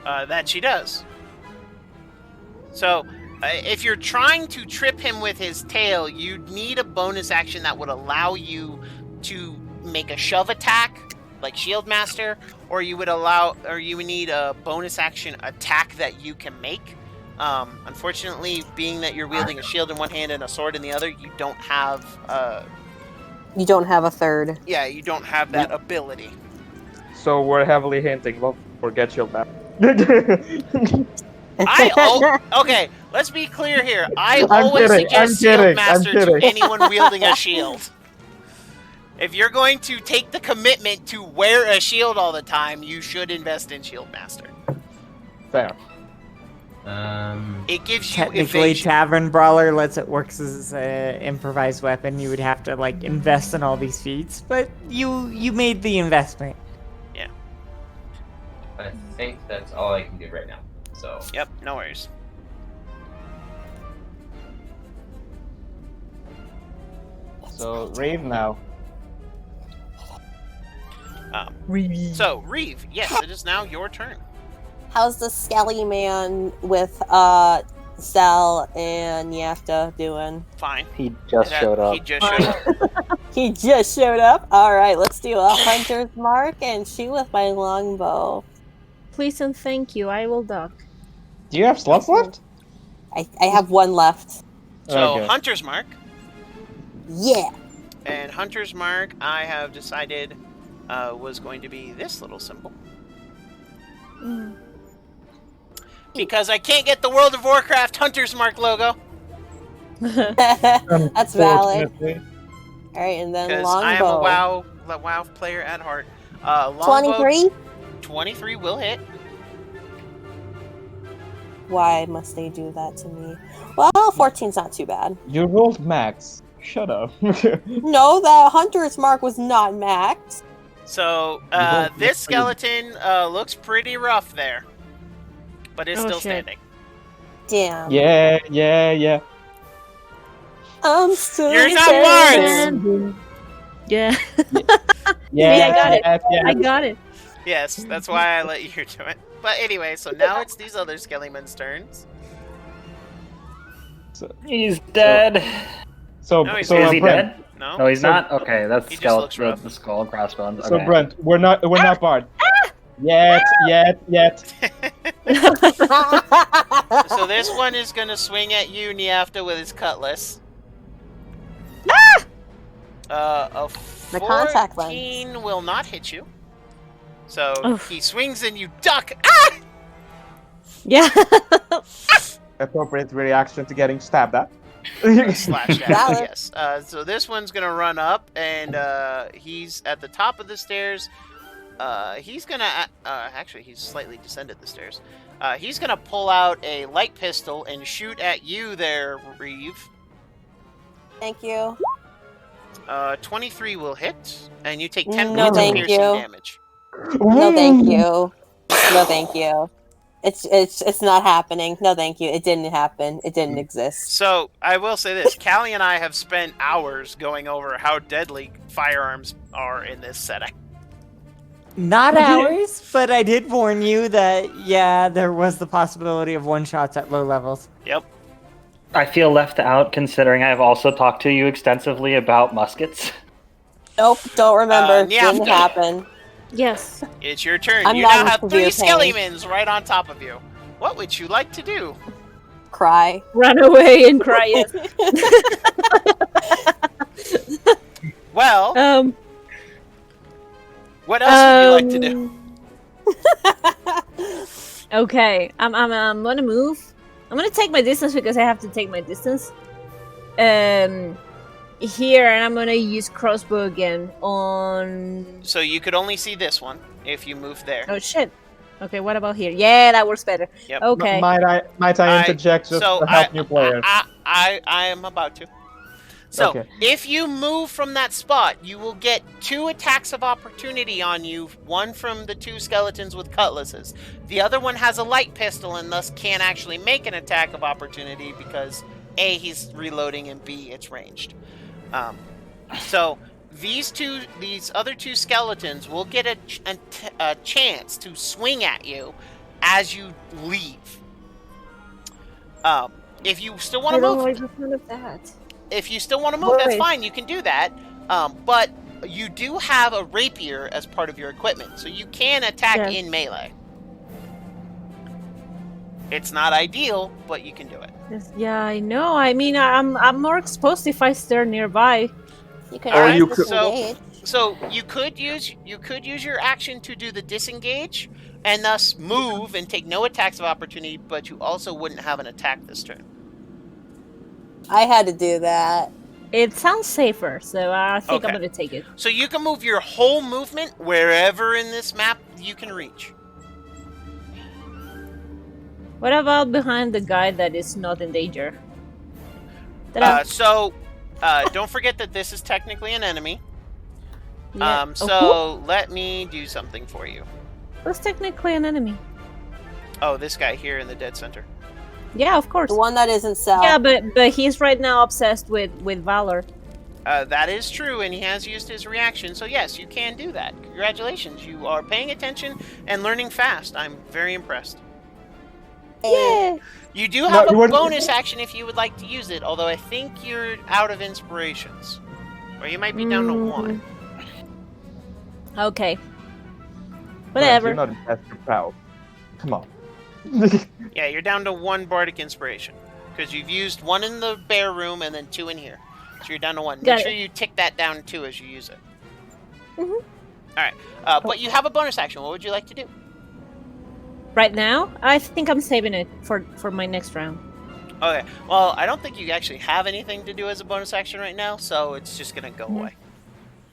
That she does. So, if you're trying to trip him with his tail, you'd need a bonus action that would allow you to make a shove attack, like Shield Master, or you would need a bonus action attack that you can make. Unfortunately, being that you're wielding a shield in one hand and a sword in the other, you don't have You don't have a third. yeah, you don't have that ability. So we're heavily hinting. Well, forget shield map. Okay, let's be clear here. I I'm always kidding, suggest I'm Shield kidding, I'm Master to kidding. anyone wielding a shield. If you're going to take the commitment to wear a shield all the time, you should invest in Shield Master. Fair. It gives you Technically, evasion. Tavern Brawler lets it work as an improvised weapon. You would have to like invest in all these feats, but you made the investment. Yeah. I think that's all I can do right now. So. Yep, no worries. So, Rave now. So, Reeve, yes, it is now your turn. How's the Skelly Man with Cell and Yafta doing? Fine. He just showed up. He just showed up. He just showed up? Alright, let's do a Hunter's Mark and shoot with my longbow. Please and thank you. I will duck. Do you have slots left? I have one left. So, Okay. Hunter's Mark. Yeah. And Hunter's Mark, I have decided, was going to be this little symbol. Because I can't get the World of Warcraft Hunter's Mark logo. That's valid. Unfortunately. Alright, and then Because longbow. I am a WoW player at heart. Longbow, 23? 23 will hit. Why must they do that to me? Well, 14's not too bad. You rolled max. Shut up. No, the Hunter's Mark was not maxed. So, this skeleton looks pretty rough there. But it's Oh, still shit. standing. Damn. Yeah. I'm still You're not standing. Yeah. Yeah, I got it. yeah. I got it. Yes, that's why I let you do it. But anyway, so now it's these other Skellymen's turns. He's dead. So, No, he's so Is he Brent, dead? No? No, he's So- not. Okay, that's He just looks rough. the skull and crossbones. Okay. So Brent, we're not barred. Yet. So this one is gonna swing at you, Niafta, with his cutlass. A The contact 14 will not hit you. So Oof. he swings and you duck. Ah! Yeah. Appropriate reaction to getting stabbed at. Slash dash, Valid. yes. So this one's gonna run up, and he's at the top of the stairs. He's gonna actually he's slightly descended the stairs. He's gonna pull out a light pistol and shoot at you there, Reeve. Thank you. 23 will hit, and you take 10 No, points of thank piercing you. damage. No, thank you. No, thank you. It's not happening. No, thank you. It didn't happen. It didn't exist. So I will say this: Callie and I have spent hours going over how deadly firearms are in this setting. Not ours, but I did warn you that, yeah, there was the possibility of one-shots at low levels. Yep. I feel left out considering I've also talked to you extensively about muskets. Nope, don't remember. Yeah. Didn't happen. Yes. It's your turn. I'm You not now have in 3 severe pain. Skellymans right on top of you. What would you like to do? Cry. Run away and cry. Yes. Well, what else would you like to do? Okay, I'm gonna move. I'm gonna take my distance because I have to take my distance. Here, and I'm gonna use crossbow again on. So you could only see this one if you move there. Oh shit. Okay, what about here? Yeah, that works better. Yep. Okay. Might I interject just to help new players? I am about to. So, Okay. if you move from that spot, you will get 2 attacks of opportunity on you. One from the 2 skeletons with cutlasses. The other one has a light pistol and thus can't actually make an attack of opportunity because A, he's reloading, and B, it's ranged. So these other 2 skeletons will get a chance to swing at you as you leave. If you still want I to don't move, like the sound of that. if you still want to move, that's Right. fine. You can do that. But you do have a rapier as part of your equipment, so you can attack Yes. in melee. It's not ideal, but you can do it. Yes, yeah, I know. I mean, I'm more exposed if I stare nearby. You can Alright, always so- disengage. So you could use your action to do the disengage, and thus move and take no attacks of opportunity. But you also wouldn't have an attack this turn. I had to do that. It sounds safer, so I think I'm Okay. gonna take it. So you can move your whole movement wherever in this map you can reach. What about behind the guy that is not in danger? Don't forget that this is technically an enemy. Yeah. So let me do something for you. Who's technically an enemy? Oh, this guy here in the dead center. Yeah, of course. The one that isn't Sal. Yeah, but he's right now obsessed with Valor. That is true, and he has used his reaction. So yes, you can do that. Congratulations, you are paying attention and learning fast. I'm very impressed. Yeah. You do have you a wouldn't- bonus action if you would like to use it, although I think you're out of inspirations. Or you might be down to one. Okay. You're Whatever. not Master Proud. Come on. Yeah, you're down to one bardic inspiration. Because you've used one in the bear room and then two in here. So you're down to one. Got Make sure it. you tick that down too as you use it. Mhm. Alright. But you have a bonus action. What would you like to do? Right now, I think I'm saving it for my next round. Okay. Well, I don't think you actually have anything to do as a bonus action right now, so it's just going to go away.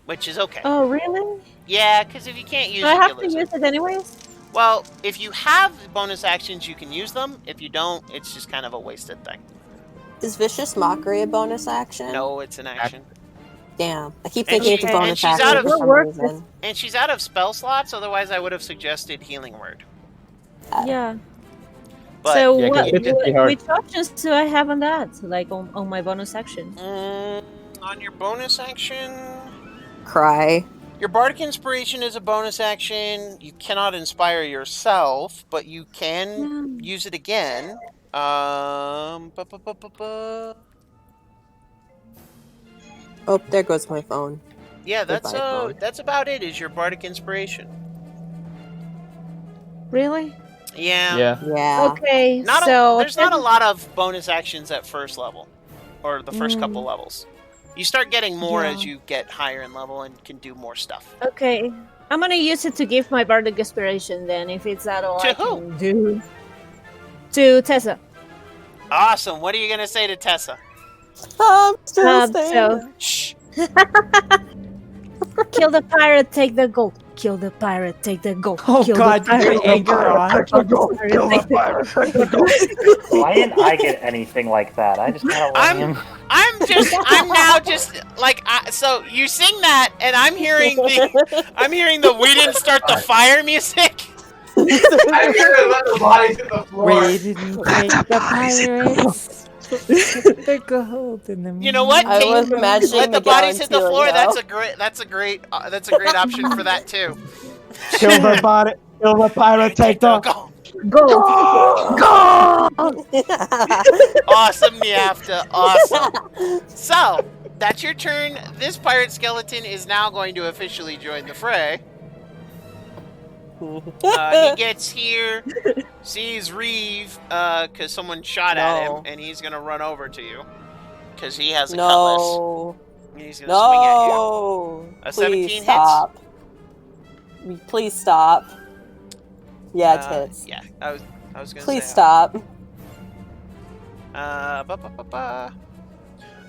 Which is okay. Oh, really? Yeah, because if you can't use Do I it, have you to lose use it. it anyways? Well, if you have bonus actions, you can use them. If you don't, it's just kind of a wasted thing. Is Vicious Mockery a bonus action? No, it's an action. Damn. I keep And thinking it's a she- bonus and she's action out of- for some What reason. And she's out of spell slots, otherwise I would have suggested Healing Word. Yeah. But So Yeah, 'cause it's just hard. which options do I have on that? Like on my bonus action? On your bonus action... Cry. Your Bardic Inspiration is a bonus action. You cannot inspire yourself, but you can use it again. Oh, there goes my phone. Yeah, that's Goodbye, phone. that's about it. Is your Bardic Inspiration? Really? Yeah. Yeah. Yeah. Okay. Not so there's not a lot of bonus actions at first level, or the first couple levels. You start getting more as you get higher in level and can do more stuff. Okay. I'm gonna use it to give my bardic inspiration then, if it's that all To I who? can do. To Tessa. Awesome. What are you gonna say to Tessa? I'm still So standing. Shh. kill the pirate, take the gold. Kill the pirate, take the gold. Oh kill god, the pirate, anger on. Why didn't I get anything like that? I just kind of I'm now just like so you sing that and I'm hearing the we didn't start the fire music. I'm gonna let the bodies hit the floor. We didn't take the pirates. the gold in the You know what? I was imagining Let the Miguel bodies and hit the floor. Telio. That's a great option for that too. Kill the body. Kill the pirate. Take the. Go. Go! Awesome, Niafta. Awesome. So that's your turn. This pirate skeleton is now going to officially join the fray. He gets here, sees Reeve, because someone shot at him, No. and he's gonna run over to you, because he has a cutlass. No. And he's gonna swing at you. No. A Please 17 hits? stop. Please stop. Yeah, it hits. Yeah, I was gonna Please say. stop.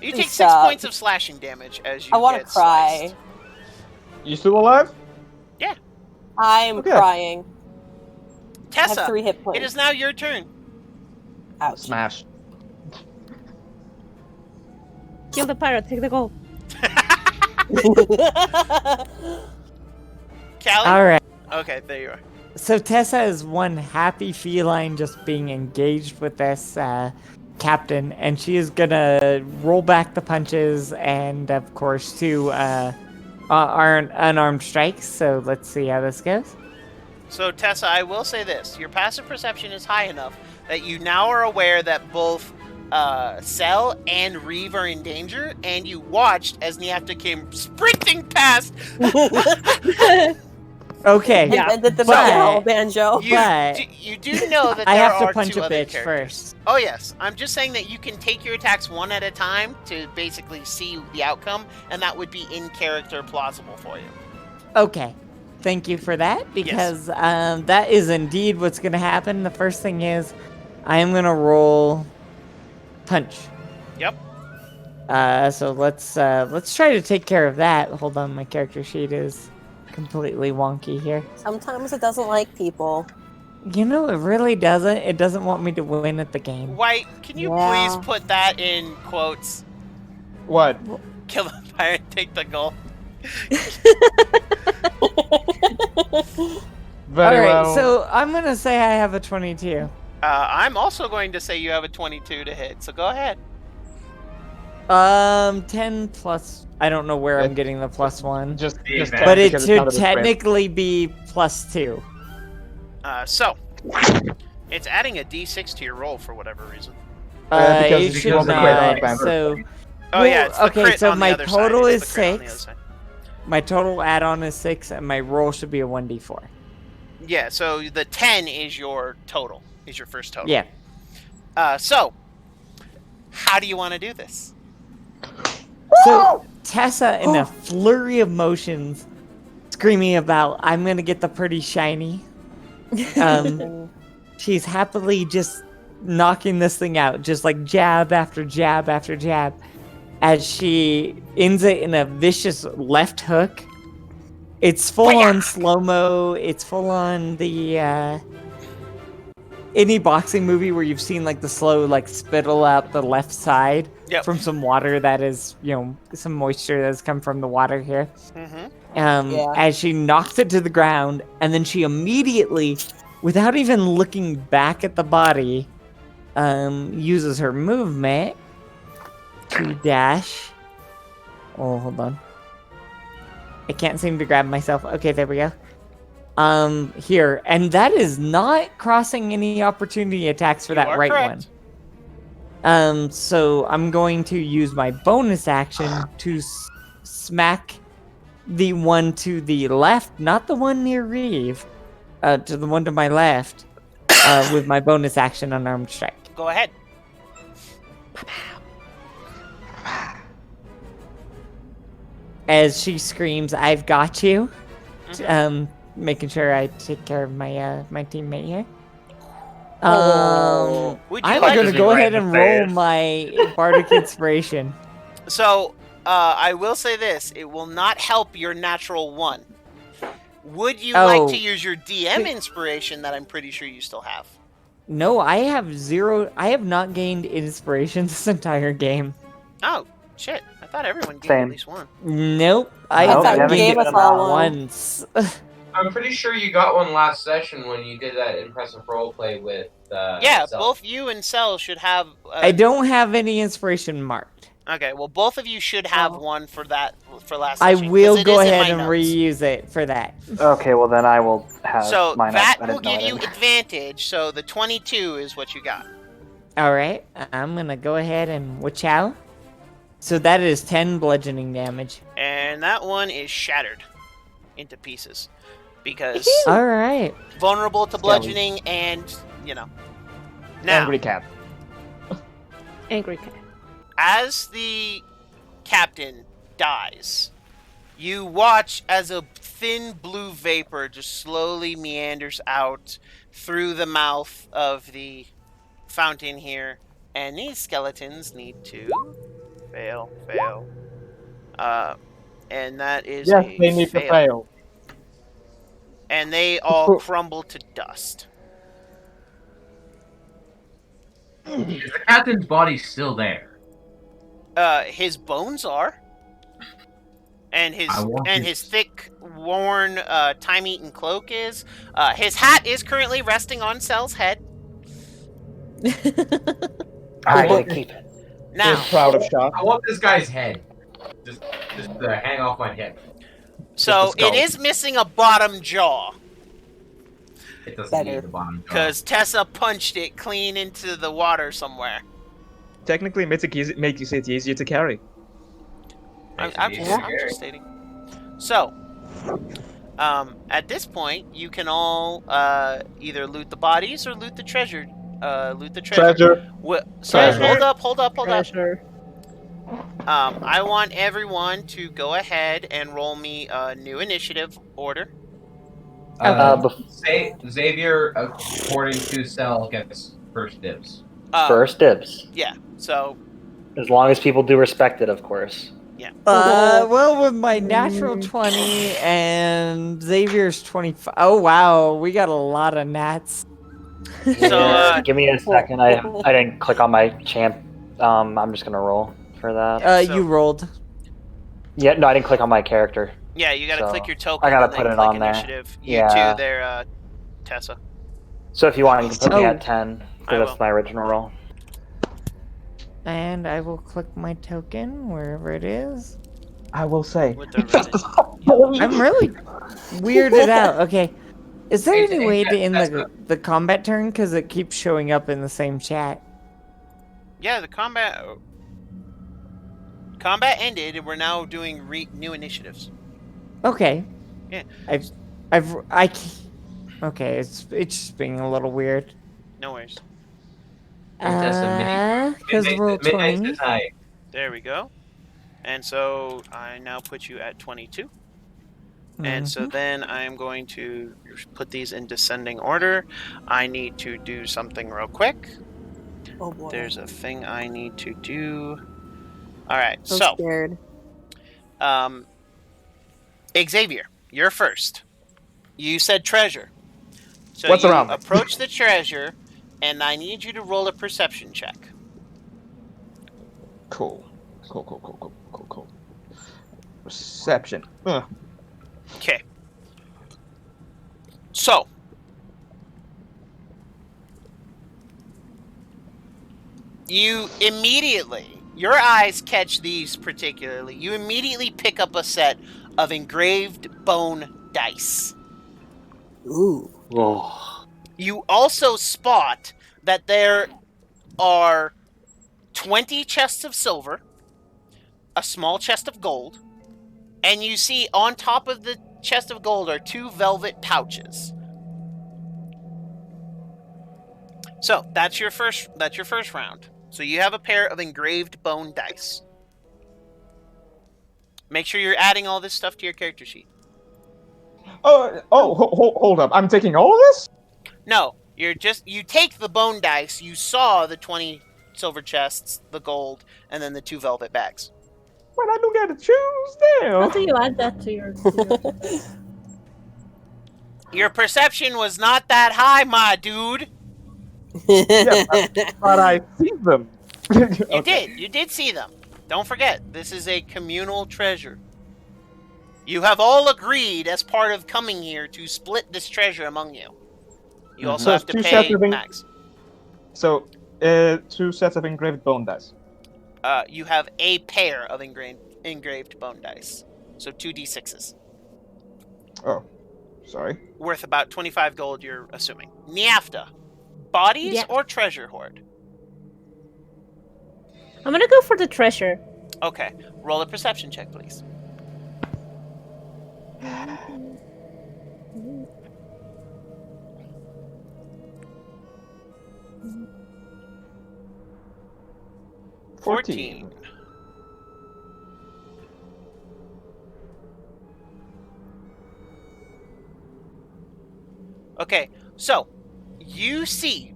You Please take 6 stop. points of slashing damage as you I want to get cry. sliced. You still alive? I'm Okay. crying. I have Tessa, 3 hit points. it is now your turn. Ouch. Smash. Kill the pirate, take the gold. Callie? Alright. Okay, there you are. So Tessa is one happy feline just being engaged with this captain, and she is gonna roll back the punches and, of course, do unarmed strikes. So let's see how this goes. So, Tessa, I will say this. Your passive perception is high enough that you now are aware that both Cell and Reeve are in danger, and you watched as Niafta came sprinting past. Okay. Yeah. And the but- banjo. You do know that I there have to are punch two a other bitch characters. first. Oh yes, I'm just saying that you can take your attacks one at a time to basically see the outcome, and that would be in character plausible for you. Okay. Thank you for that, because that is indeed what's going to happen. The first thing is, I am going to roll punch. Yep. So let's try to take care of that. Hold on, my character sheet is completely wonky here. Sometimes it doesn't like people. You know, it really doesn't. It doesn't want me to win at the game. White, can you Yeah. please put that in quotes? What? Kill the pirate, take the gold. Very All right, well. so I'm gonna say I have a 22. I'm also going to say you have a 22 to hit, so go ahead. 10 plus. I don't know where I'm It- getting the plus one, just But 10 but it because it's should not a sprint. technically be plus 2. So, it's adding a d6 to your roll for whatever reason. Because It it's should on the crit on not. advantage. So, Oh yeah, it's the okay, crit so on my the other total side. is It's the crit on the other 6. side. My total add-on is 6, and my roll should be a 1d4. Yeah, so the 10 is your total. Is your first total. Yeah. So, how do you want to do this? So Tessa, in a flurry of motions, screaming about, "I'm gonna get the pretty shiny." She's happily just knocking this thing out, just like jab after jab after jab, as she ends it in a vicious left hook. It's full on slow-mo. It's full on the any boxing movie where you've seen like the slow like spittle out the left side from some water that is, some moisture that has come from the water here. Mm-hmm. As she knocks it to the ground, and then she immediately, without even looking back at the body, uses her movement to dash. Oh, hold on. I can't seem to grab myself. Okay, there we go. Here. And that is not crossing any opportunity attacks for that right correct. one. So I'm going to use my bonus action to smack the one to the left, not the one near Reeve, to the one to my left, with my bonus action unarmed strike. Go ahead. As she screams, "I've got you!" Making sure I take care of my my teammate here. Would you I'm like gonna to go right ahead in and the roll face? my bardic inspiration. So, I will say this. It will not help your natural 1. Would you like to use your DM inspiration that I'm pretty sure you still have? No, I have 0. I have not gained inspiration this entire game. Oh, shit. I thought everyone gained Same. at least 1. Nope, I Nope, have haven't gained given it them all once. I'm pretty sure you got one last session when you did that impressive roleplay with. Yeah, Zell. both you and Cell should have. I don't have any inspiration marked. Okay, well, both of you should have one for that for last. I session, 'cause will it go is in ahead my and notes. reuse it for that. Okay, well then I will have So mine that up. I will didn't know give I you didn't. advantage. So the 22 is what you got. All right, I'm gonna go ahead and watch out. So that is 10 bludgeoning damage. And that one is shattered into pieces because All right. vulnerable to bludgeoning and, Now, Angry cat. Angry cat. as the captain dies, you watch as a thin blue vapor just slowly meanders out through the mouth of the fountain here, and these skeletons need to fail. And that is Yes, a they need to fail. And they all crumble to dust. Is the captain's body still there? His bones are, and his I want his thick, worn, time-eaten cloak is. His hat is currently resting on Cell's head. I get to keep it. Now, He's proud of Shot. I want this guy's head. Just hang off my head. so Just the it skull. is missing a bottom jaw It doesn't Better. need the bottom jaw. because Tessa punched it clean into the water somewhere. Technically, makes it easier to carry. I'm Makes it easier to carry. just stating. So, At this point, you can all either loot the bodies or loot the treasure. Treasure. So Treasure. hold up. Treasure. I want everyone to go ahead and roll me a new initiative order. Xavier, according to Cell, gets first dibs. First dibs. Yeah. So As long as people do respect it, of course. Well, with my natural 20 and Xavier's 25. Oh, wow. We got a lot of nats. So, Give me a second. I didn't click on my champ. I'm just gonna roll for that. so- You rolled. Yeah, no, I didn't click on my character. yeah, you gotta So, click your token. I gotta and put then it click on there. initiative. You Yeah. too, there, Tessa. So if you want, you can put me Oh. at 10 I because will. that's my original roll. And I will click my token wherever it is. I will say. With the red. I'm really weirded out. Okay. Is there any way to end That's the combat turn? Because it keeps showing up in the same chat. Yeah, the combat ended, and we're now doing new initiatives. Okay. Yeah. Okay, it's just being a little weird. No worries. Because roll 20. Tonight. There we go. And so I now put you at 22. And so then I'm going to put these in descending order. I need to do something real quick. Oh boy. There's a thing I need to do. All right, So so scared. Xavier, you're first. You said treasure. So What's you around me? approach the treasure, and I need you to roll a perception check. Cool. Perception. Okay. So, you immediately, your eyes catch these particularly. You immediately pick up a set of engraved bone dice. Ooh. Whoa. You also spot that there are 20 chests of silver, a small chest of gold, and you see on top of the chest of gold are 2 velvet pouches. So that's your first round. So you have a pair of engraved bone dice. Make sure you're adding all this stuff to your character sheet. Hold up. I'm taking all of this? No, you take the bone dice, you saw the 20 silver chests, the gold, and then the 2 velvet bags. But I don't get to choose How now. do you add that to your... Your perception was not that high, my dude. Yeah, but I see them. You did see them. Don't forget, this is a communal treasure. You have all agreed as part of coming here to split this treasure among you. You also So have to two pay sets of max. So, 2 sets of engraved bone dice. You have a pair of engraved bone dice. So 2d6s. Oh, sorry. Worth about 25 gold, you're assuming. Niafta, bodies Yeah. or treasure hoard? I'm gonna go for the treasure. Okay, roll a perception check, please. $14. Okay, so you see,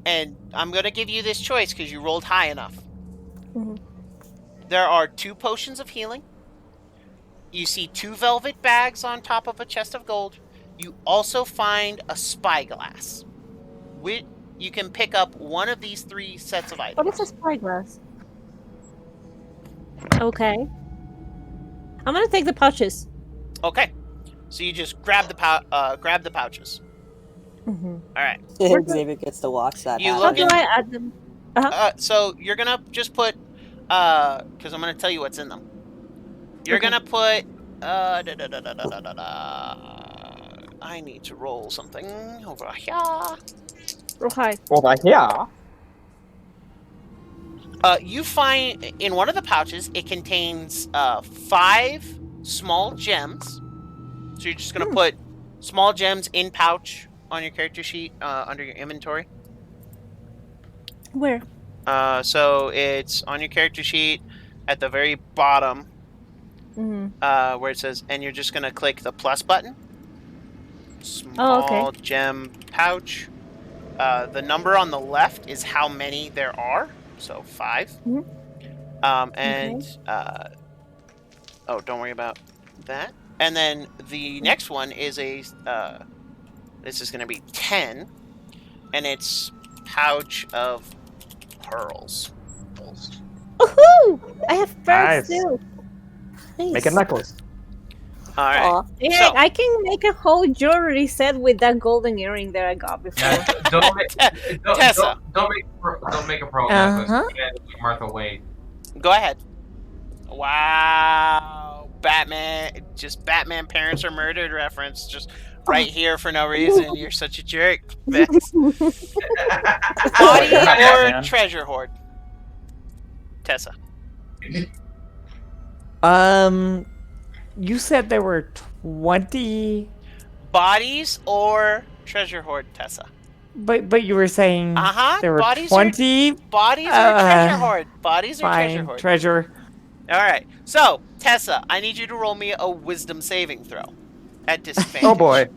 and I'm going to give you this choice because you rolled high enough. Mhm. There are 2 potions of healing. You see 2 velvet bags on top of a chest of gold. You also find a spyglass. You can pick up one of these 3 sets of items. What is a spyglass? Okay. I'm gonna take the pouches. Okay, so you just grab the pouches. Mm-hmm. All right. Xavier gets to watch that. You How look do in- I add them? So you're gonna just put, because I'm gonna tell you what's in them. You're Okay. gonna put, I need to roll something over here. Roll high. Over here. You find in one of the pouches it contains 5 small gems. So So you're just gonna put small gems in pouch on your character sheet under your inventory. Where? So it's on your character sheet at the very bottom, where it says, and you're just gonna click the plus button. Small gem pouch. The number on the left is how many there are, so 5. Oh, don't worry about that. And then the next one is this is going to be 10, and it's pouch of pearls. Woohoo! I have birds Nice. too. Nice. Make a necklace. All right. Aw. Yeah, So- I can make a whole jewelry set with that golden earring that I got before. Yeah, don't make Tessa. don't make a pro Uh-huh. necklace. Yeah, like Martha Wade. Go ahead. Wow. Batman parents are murdered reference. Just right here for no reason. You're such a jerk. Beth. Body You're not or Batman. treasure hoard? Tessa. You said there were 20, Bodies or treasure hoard, Tessa? but you were saying Uh-huh. there were Bodies 20. Bodies or treasure hoard? Bodies or treasure Fine, hoard? treasure. All right. So, Tessa, I need you to roll me a wisdom saving throw at disadvantage. Oh boy.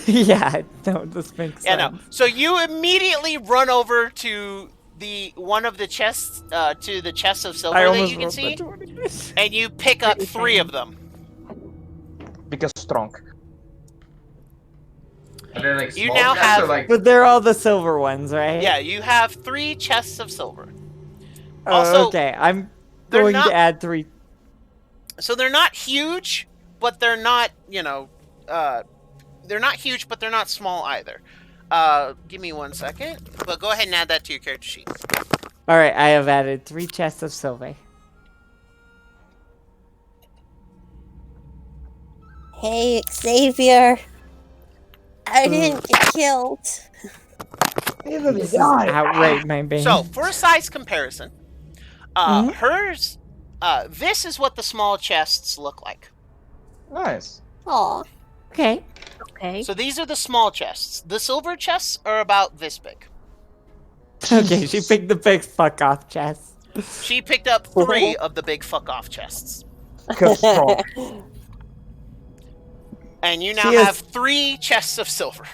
Yeah, no, this makes Yeah, sense. no. So you immediately run over to one of the chests, to the chests of silver I that almost you can rolled see, the 20. and you pick up 3 of them. Because strong. And then like You small now chests have- are like But they're all the silver ones, right? Yeah, you have 3 chests of silver. Oh, Also, okay, I'm they're going not- to add 3. So they're not huge, but they're not, they're not huge, but they're not small either. Give me 1 second. But go ahead and add that to your character sheet. All right, I have added 3 chests of silver. Hey, Xavier. I didn't get killed. This is outright my bane. So, for a size comparison, hers, this is what the small chests look like. Nice. Aw. Okay. Okay. So these are the small chests. The silver chests are about this big. Okay, she picked the big fuck off chest. She picked up 3 of the big fuck off chests. Because strong. And you now She has- have 3 chests of silver.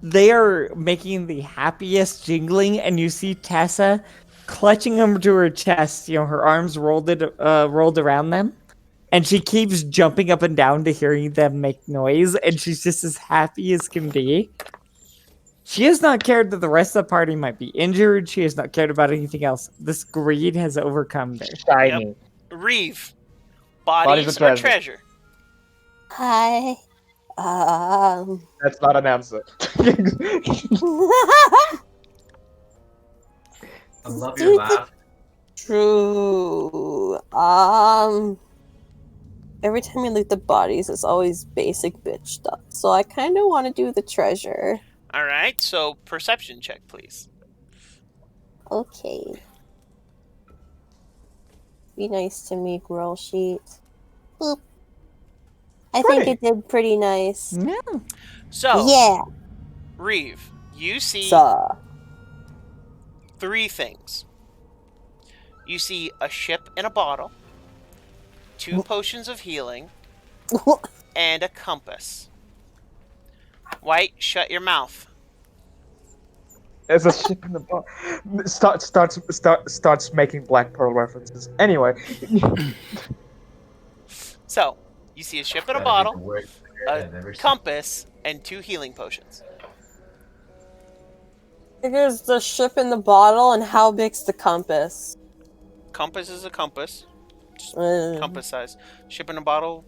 They are making the happiest jingling, and you see Tessa clutching them to her chest, her arms rolled around them. And she keeps jumping up and down to hearing them make noise, and she's just as happy as can be. She has not cared that the rest of the party might be injured. She has not cared about anything else. This greed has overcome her. Shiny. Reeve, Bodies bodies or or treasure? Hi. That's not an answer. I love your laugh. True. Every time I look at the bodies, it's always basic bitch stuff. So I kind of want to do the treasure. All right, so perception check, please. Okay. Be nice to me, girl sheet. Boop. I think it did pretty nice. Yeah. So, Yeah. Reeve, you see So. 3 things. You see a ship in a bottle, 2 potions of healing, and a compass. White, shut your mouth. There's a ship in the boat. Starts making Black Pearl references. Anyway. So, you see a ship in a bottle, a compass, and 2 healing potions. Here's the ship in the bottle, and how big's the compass? Compass is a compass. Just Uh, compass size. Ship in a bottle.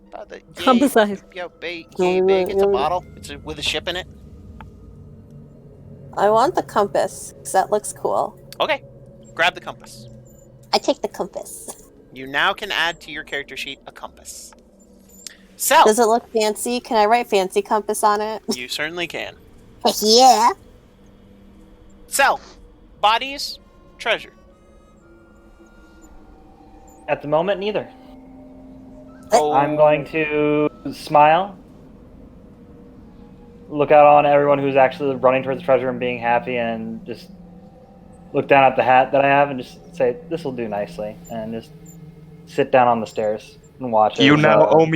About the Compass size. Yeah, yay big. It's a bottle. It's with a ship in it. I want the compass, because that looks cool. Okay, grab the compass. I take the compass. You now can add to your character sheet a compass. So, Does it look fancy? Can I write fancy compass on it? you certainly can. Yeah. So, bodies, treasure. At the moment, neither. Oh. I'm going to smile, look out on everyone who's actually running towards the treasure and being happy, and just look down at the hat that I have and just say, "This will do nicely," and just sit down on the stairs and watch. You as, now owe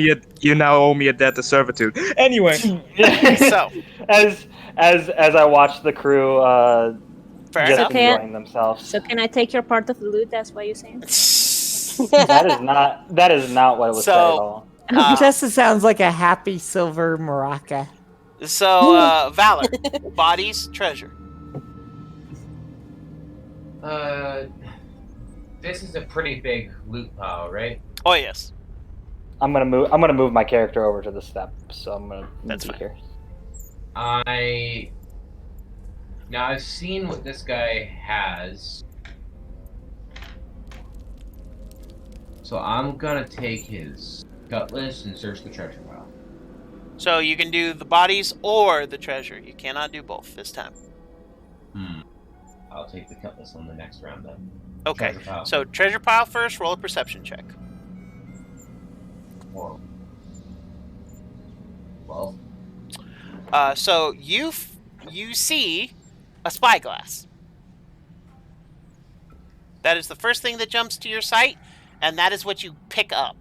me a debt of servitude. Anyway, So. as I watch the crew Fair just enough. enjoying themselves. So can I take your part of the loot? That's what you're saying? That is not what it was So- said at all. Just sounds like a happy silver maraca. So, Valor, bodies, treasure. This is a pretty big loot pile, right? Oh yes. I'm gonna move my character over to the step, so I'm gonna That's be fine. here. Now I've seen what this guy has, so I'm gonna take his cutlass and search the treasure pile. So you can do the bodies or the treasure. You cannot do both this time. I'll take the cutlass on the next round then. Okay. Treasure pile. So treasure pile first. Roll a perception check. Whoa. Well, So you see a spyglass. That is the first thing that jumps to your sight, and that is what you pick up.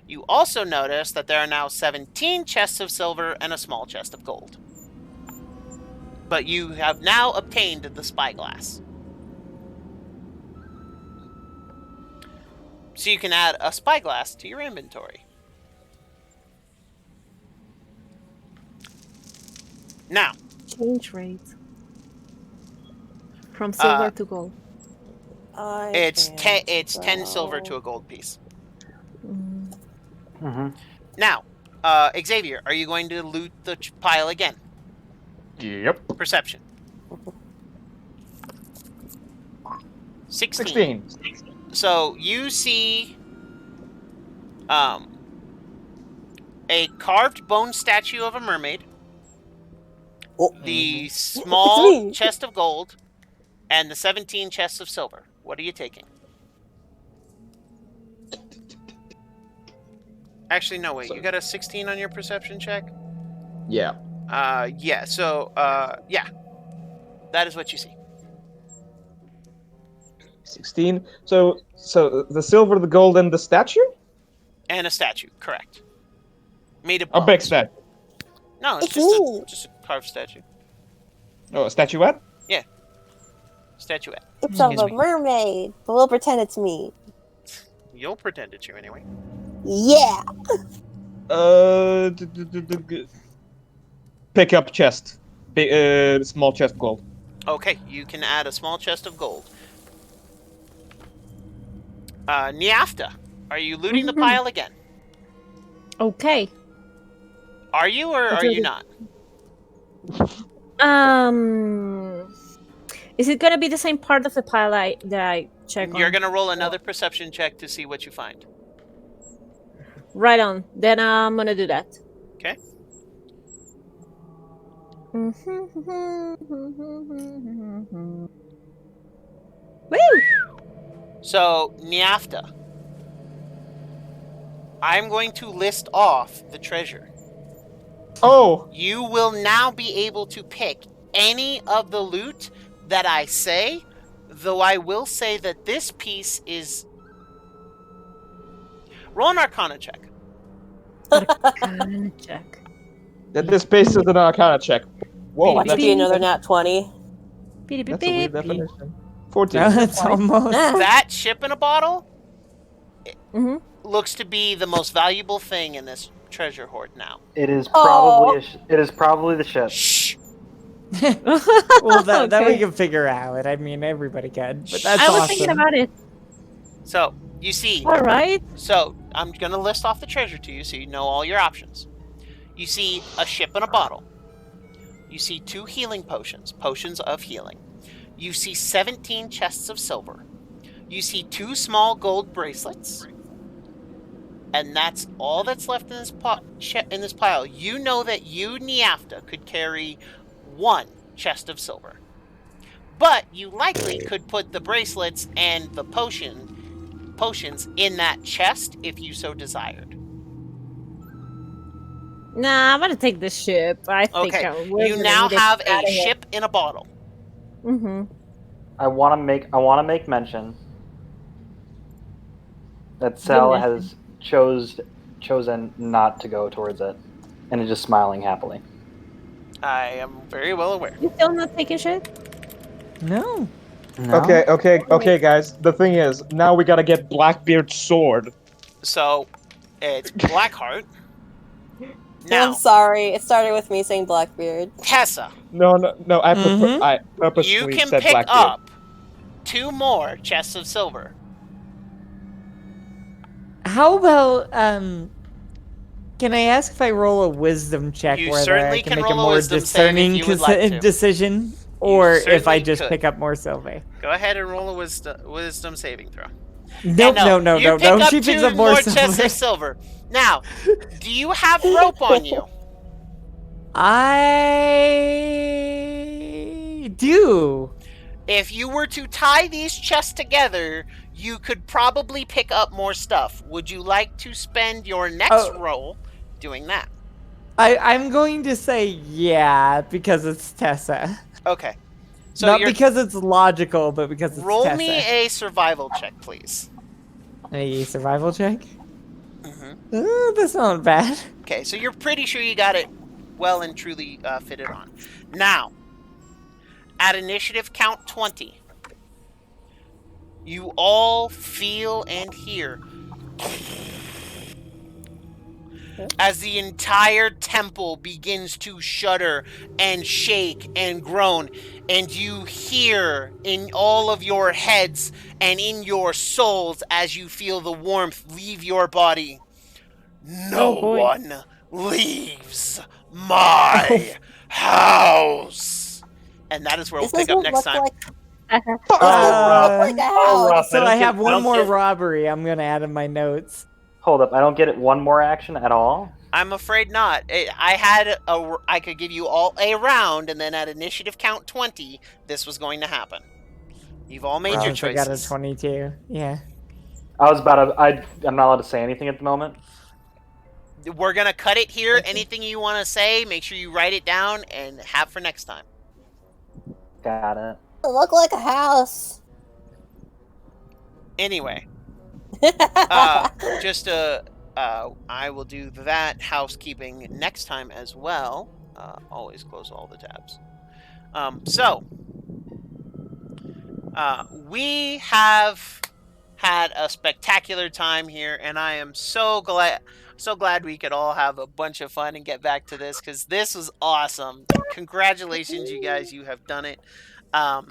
You also notice that there are now 17 chests of silver and a small chest of gold. But you have now obtained the spyglass. So you can add a spyglass to your inventory. Now, Change rate. From silver to gold. it's 10 silver to a gold piece. Mm-hmm. Now, Xavier, are you going to loot the pile again? yep. Perception. 16. 16. So you see a carved bone statue of a mermaid, the small chest of gold, and the 17 chests of silver. What are you taking? Actually, no, wait. You got a 16 on your perception check? Yeah. Yeah. So, yeah. That is what you see. 16. So the silver, the gold, and the statue? And a statue, correct. Made of A big bones. statue. No, it's It's just a carved statue. Oh, a statuette? Statuette. It's of Excuse a me. mermaid, but we'll pretend it's me. You'll pretend it's you anyway. Yeah. Pick up chest. Small chest of gold. Okay, you can add a small chest of gold. Niafta, are you looting the pile again? Okay. Are you or are you not? Is it gonna be the same part of the pile that I check on? You're gonna roll another perception check to see what you find. Right on. Then I'm gonna do that. Okay. Woo! So, Niafta, I'm going to list off the treasure. Oh! You will now be able to pick any of the loot that I say, though I will say that this piece is... Roll an Arcana check. Arcana check. That this base is an Arcana check. Whoa, Watch it be another nat 20. that's a weird definition. 14. That's almost. That ship in a bottle Mhm. looks to be the most valuable thing in this treasure hoard now. It is probably it is probably the ship. Shh! Well, that we Okay. can figure out. I mean, everybody can. But that's I was awesome. thinking about it. So, you see... All right. So, I'm going to list off the treasure to you so you know all your options. You see a ship in a bottle. You see 2 healing potions, potions of healing. You see 17 chests of silver. You see 2 small gold bracelets. And that's all that's left in this pile. You know that you, Niafta, could carry 1 chest of silver. But you likely could put the bracelets and the potions in that chest if you so desired. Nah, I'm gonna take the ship. I think Okay, we're you gonna now need to have get outta a here. ship in a bottle. Mm-hmm. I want to make mention that Cell has chosen not to go towards it, and is just smiling happily. I am very well aware. You still not taking shit? No. No? Okay, guys. The thing is, now we gotta get Blackbeard's sword. So, it's Blackheart. I'm Now, sorry. It started with me saying Blackbeard. Tessa, No. I Mhm. I you purposely can said pick Blackbeard. up 2 more chests of silver. How about can I ask if I roll a wisdom check You whether certainly I can can make a roll a more wisdom save if discerning you would like to. decision, or if I certainly just could. pick up more silver? Go ahead and roll a wisdom saving throw. Nope, And no. You pick up She 2 picks up more chests silver. of silver. Now, do you have rope on you? I do. If you were to tie these chests together, you could probably pick up more stuff. Would you like to spend your next roll doing that? I'm going to say yeah because it's Tessa. Okay. So Not because it's logical, but because it's roll Tessa. me a survival check, please. A survival check? Mm-hmm. That's not bad. Okay, so you're pretty sure you got it well and truly fitted on. Now, at initiative count 20, you all feel and hear as the entire temple begins to shudder and shake and groan, and you hear in all of your heads and in your souls as you feel the warmth leave your body. No one leaves my house. And that is where we'll pick up next time. So I have one more robbery I'm going to add in my notes. Hold up, I don't get it one more action at all? I'm afraid not. I could give you all a round, and then at initiative count 20, this was going to happen. You've all made your choices. I got a 22. Yeah. I'm not allowed to say anything at the moment. We're going to cut it here. Anything you want to say, make sure you write it down and have for next time. Got it. It looked like a house. Anyway. I will do that housekeeping next time as well. Always close all the tabs. We have had a spectacular time here, and I am so glad we could all have a bunch of fun and get back to this, because this was awesome. Congratulations, you guys, you have done it. Now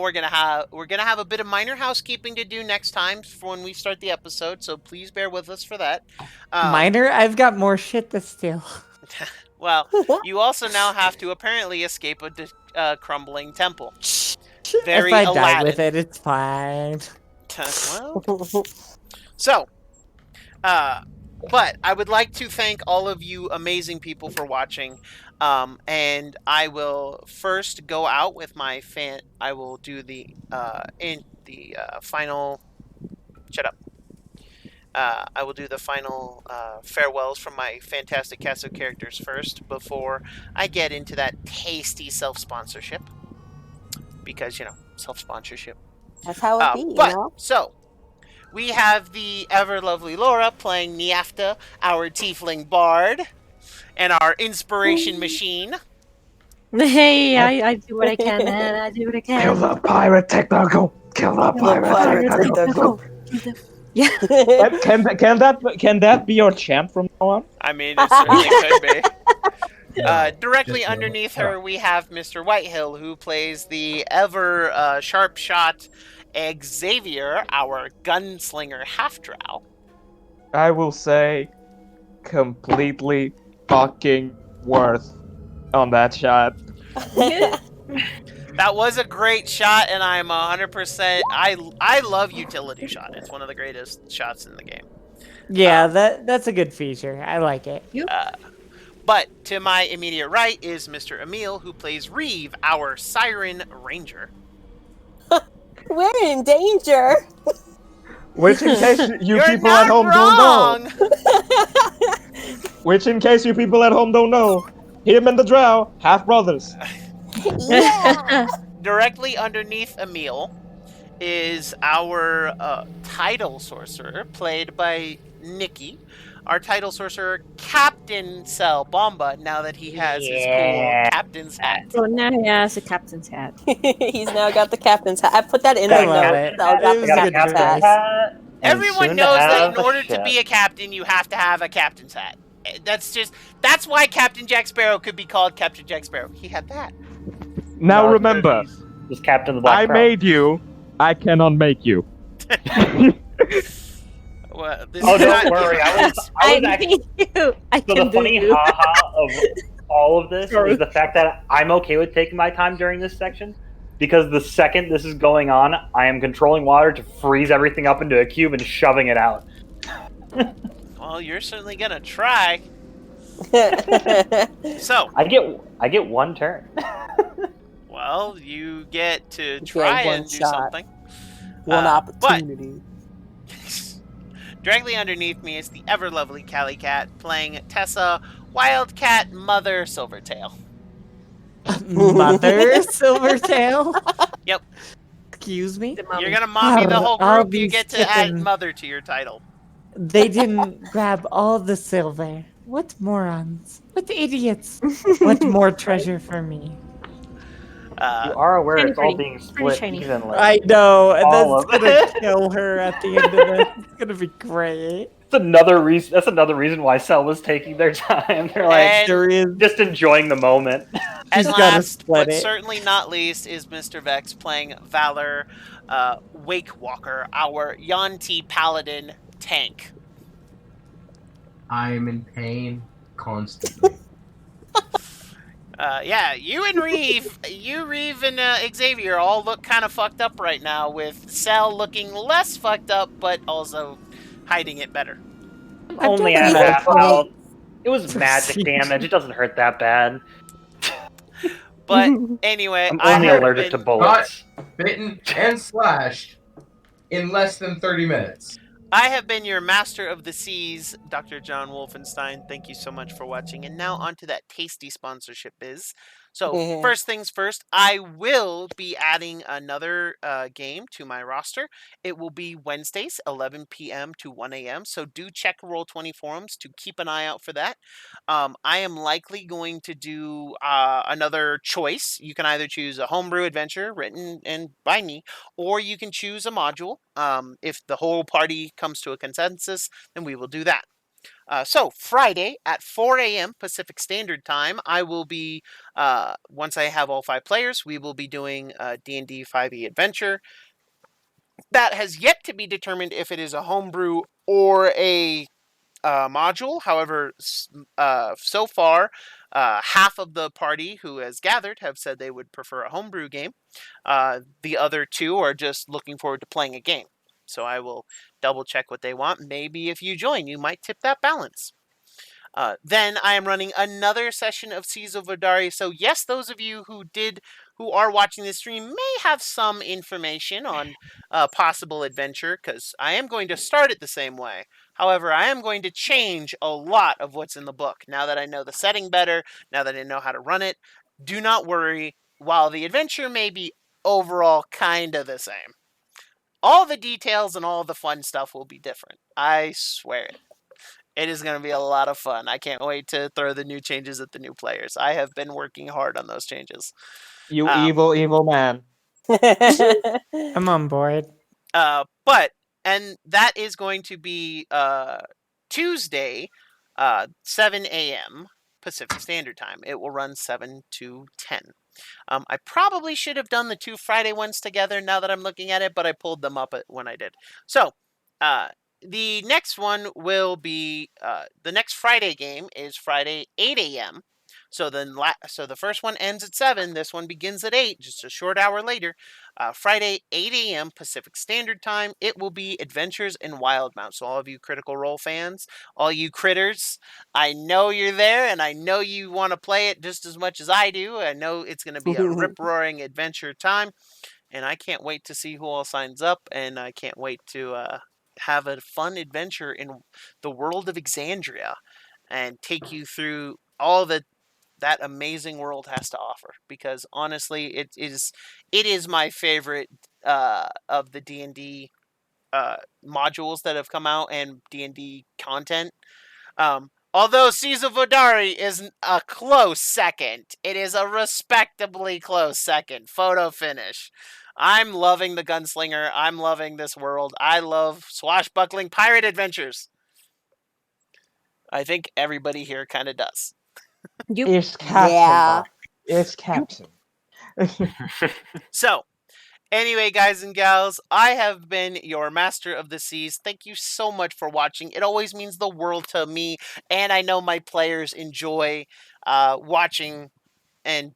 we're gonna have a bit of minor housekeeping to do next time for when we start the episode, so please bear with us for that. Minor? I've got more shit to steal. Well, you also now have to apparently escape a crumbling temple. Very if I Aladdin. die with it, it's fine. But I would like to thank all of you amazing people for watching. And I will first go out with my I will do the final. Shut up. I will do the final farewells from my fantastic cast of characters first before I get into that tasty self-sponsorship. Because, self-sponsorship. That's how it be, So, we have the ever-lovely Laura playing Niafta, our tiefling bard, and our inspiration machine. Hey, I do what I can, man. I do what I can. Kill the pirate technical. Kill the pirate technical. Yeah. Can that be your chant from now on? I mean, it certainly could be. Directly underneath her, we have Mr. Whitehill, who plays the ever sharp shot Xavier, our gunslinger half-drow. I will say, completely fucking worth on that shot. That was a great shot, and I'm 100%. I love utility shot. It's one of the greatest shots in the game. Yeah, that's a good feature. I like it. But to my immediate right is Mr. Emil, who plays Reeve, our Siren Ranger. We're in danger. Which, in case you You're people at home wrong. don't know, Which, in case you people at home don't know, him and the Drow, half brothers. Yeah. Directly underneath Emil is our title sorcerer, played by Nikki. Our title sorcerer, Captain Cell Bomba, now that he has his cool captain's hat. So now he has a captain's hat. He's now got the captain's hat. I put that in I my love notes. it. So I got It the was a good captain's choice. hat. and Everyone soon knows that have in a order to ship. be a captain, you have to have a captain's hat. That's why Captain Jack Sparrow could be called Captain Jack Sparrow. He had that. Now No, remember, he's Captain of the Black I Pearl. made you. I cannot make you. Well, this Oh, is don't not worry. the- I was actually. need you. I So can the funny do you. haha of all of this Sorry. is the fact that I'm okay with taking my time during this section, because the second this is going on, I am controlling water to freeze everything up into a cube and shoving it out. Well, you're certainly gonna try. So, I get one turn. well, you get to get try one and do shot. something. One But opportunity. directly underneath me is the ever lovely Callie Cat playing Tessa, Wildcat Mother Silvertail. Mother Silvertail? Yep. Excuse me? The mommy. You're gonna mommy the whole All group. You these get to add chicken- Mother to your title. They didn't grab all the silver. What morons. What idiots. What more treasure for me. You are aware Shiny it's all pretty. being Pretty split shiny. evenly. I know, and All that's of gonna it. kill her at the end of this. It's gonna be great. That's another reason why Cell was taking their time. They're like And There is. just enjoying the moment. and She's gotta last, split but it. certainly not least, is Mr. Vex playing Valor Wake Walker, our Yanti Paladin tank. I'm in pain constantly. Yeah, you and Reeve and Xavier all look kind of fucked up right now, with Cell looking less fucked up, but also hiding it better. Only done at that half for health. It was magic Prestige. damage. It doesn't hurt that bad. But anyway, I'm I only have allergic to been, bullets. Bitten and slashed in less than 30 minutes. I have been your master of the seas, Dr. John Wolfenstein. Thank you so much for watching. And now on to that tasty sponsorship biz. So first things first, I will be adding another game to my roster. It will be Wednesdays, 11 p.m. to 1 a.m. So do check Roll20 forums to keep an eye out for that. I am likely going to do another choice. You can either choose a homebrew adventure written and by me, or you can choose a module. If the whole party comes to a consensus, then we will do that. So Friday at 4 a.m. Pacific Standard Time, I will be, once I have all 5 players, we will be doing a D&D 5e adventure. That has yet to be determined if it is a homebrew or a module. However, so far, half of the party who has gathered have said they would prefer a homebrew game. The other 2 are just looking forward to playing a game. So I will double check what they want. Maybe if you join, you might tip that balance. Then I am running another session of Seas of Vodari. So yes, those of you who are watching this stream may have some information on possible adventure, because I am going to start it the same way. However, I am going to change a lot of what's in the book now that I know the setting better, now that I know how to run it. Do not worry, while the adventure may be overall kind of the same, all the details and all the fun stuff will be different. I swear it. It is going to be a lot of fun. I can't wait to throw the new changes at the new players. I have been working hard on those changes. You evil, evil man. I'm on board. And that is going to be Tuesday, 7 a.m. Pacific Standard Time. It will run 7 to 10. I probably should have done the 2 Friday ones together now that I'm looking at it, but I pulled them up when I did. So, the next one will be the next Friday game is Friday 8 a.m. So the first one ends at 7. This one begins at 8, just a short hour later. Friday 8 a.m. Pacific Standard Time. It will be Adventures in Wildmount. So all of you Critical Role fans, all you critters, I know you're there, and I know you want to play it just as much as I do. I know it's going to be a rip-roaring adventure time, and I can't wait to see who all signs up, and I can't wait to have a fun adventure in the world of Exandria. and take you through all that amazing world has to offer. Because honestly, it is my favorite of the D&D modules that have come out and D&D content. Although Seas of Vodari is a close second, it is a respectably close second. Photo finish. I'm loving the Gunslinger. I'm loving this world. I love swashbuckling pirate adventures. I think everybody here kind of does. It's Captain. Yeah. It's Captain. So, anyway, guys and gals, I have been your Master of the Seas. Thank you so much for watching. It always means the world to me, and I know my players enjoy watching and,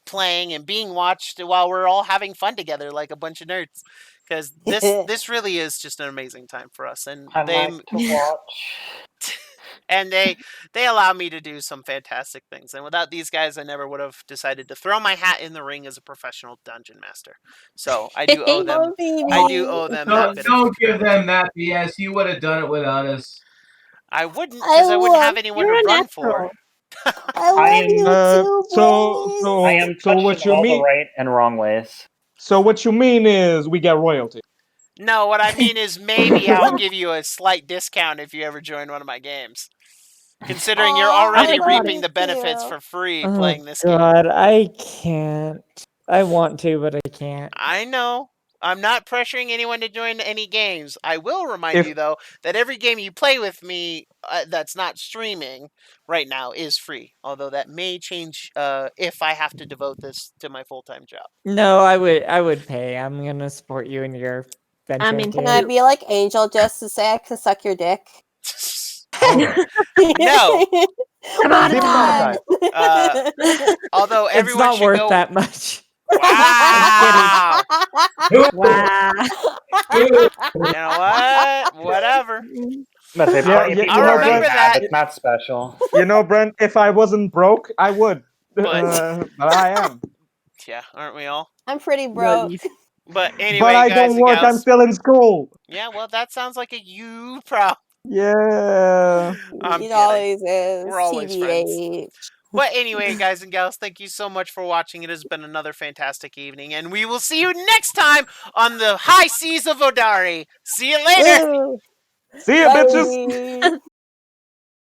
playing and being watched while we're all having fun together like a bunch of nerds. Because this really is just an amazing time for us, and I they like to watch. and they allow me to do some fantastic things. And without these guys, I never would have decided to throw my hat in the ring as a professional dungeon master. So I do owe them. I do owe them that bit of Don't give them that BS. You would have done it without us. I wouldn't, because I wouldn't have anyone You're to a run natural. for. I love you too, so I am so touched what in you all mean? the right and wrong ways. So what you mean is we get royalty. No, what I mean is maybe I'll give you a slight discount if you ever join one of my games. Considering you're Aw, already I reaping the love benefits you. for free Oh playing this game. God, I can't. I want to, but I can't. I know. I'm not pressuring anyone to join any games. I will remind you, though, that every game you play with me that's not streaming right now is free. Although that may change if I have to devote this to my full-time job. No, I would pay. I'm gonna support you in your venture. I mean, Can I be like Angel just to say I can suck your dick? No. Come on, Demonetized. Although It's everyone not should worth go. that much. Wow. wow. You know what? Whatever. But say Yeah, plenty of yeah, people I'll already remember have. that. It's not special. You know, Brent, if I wasn't broke, I would. But- But I am. Yeah, aren't we all? I'm pretty broke. But anyway, But I guys don't and work. I'm gals. still in school. Yeah, well, that sounds like a you problem. Yeah. I'm It kidding. always is. We're always friends. TBH. But anyway, guys and gals, thank you so much for watching. It has been another fantastic evening, and we will see you next time on the high seas of Vodari. See you later. Woo. See ya, bitches. Bye.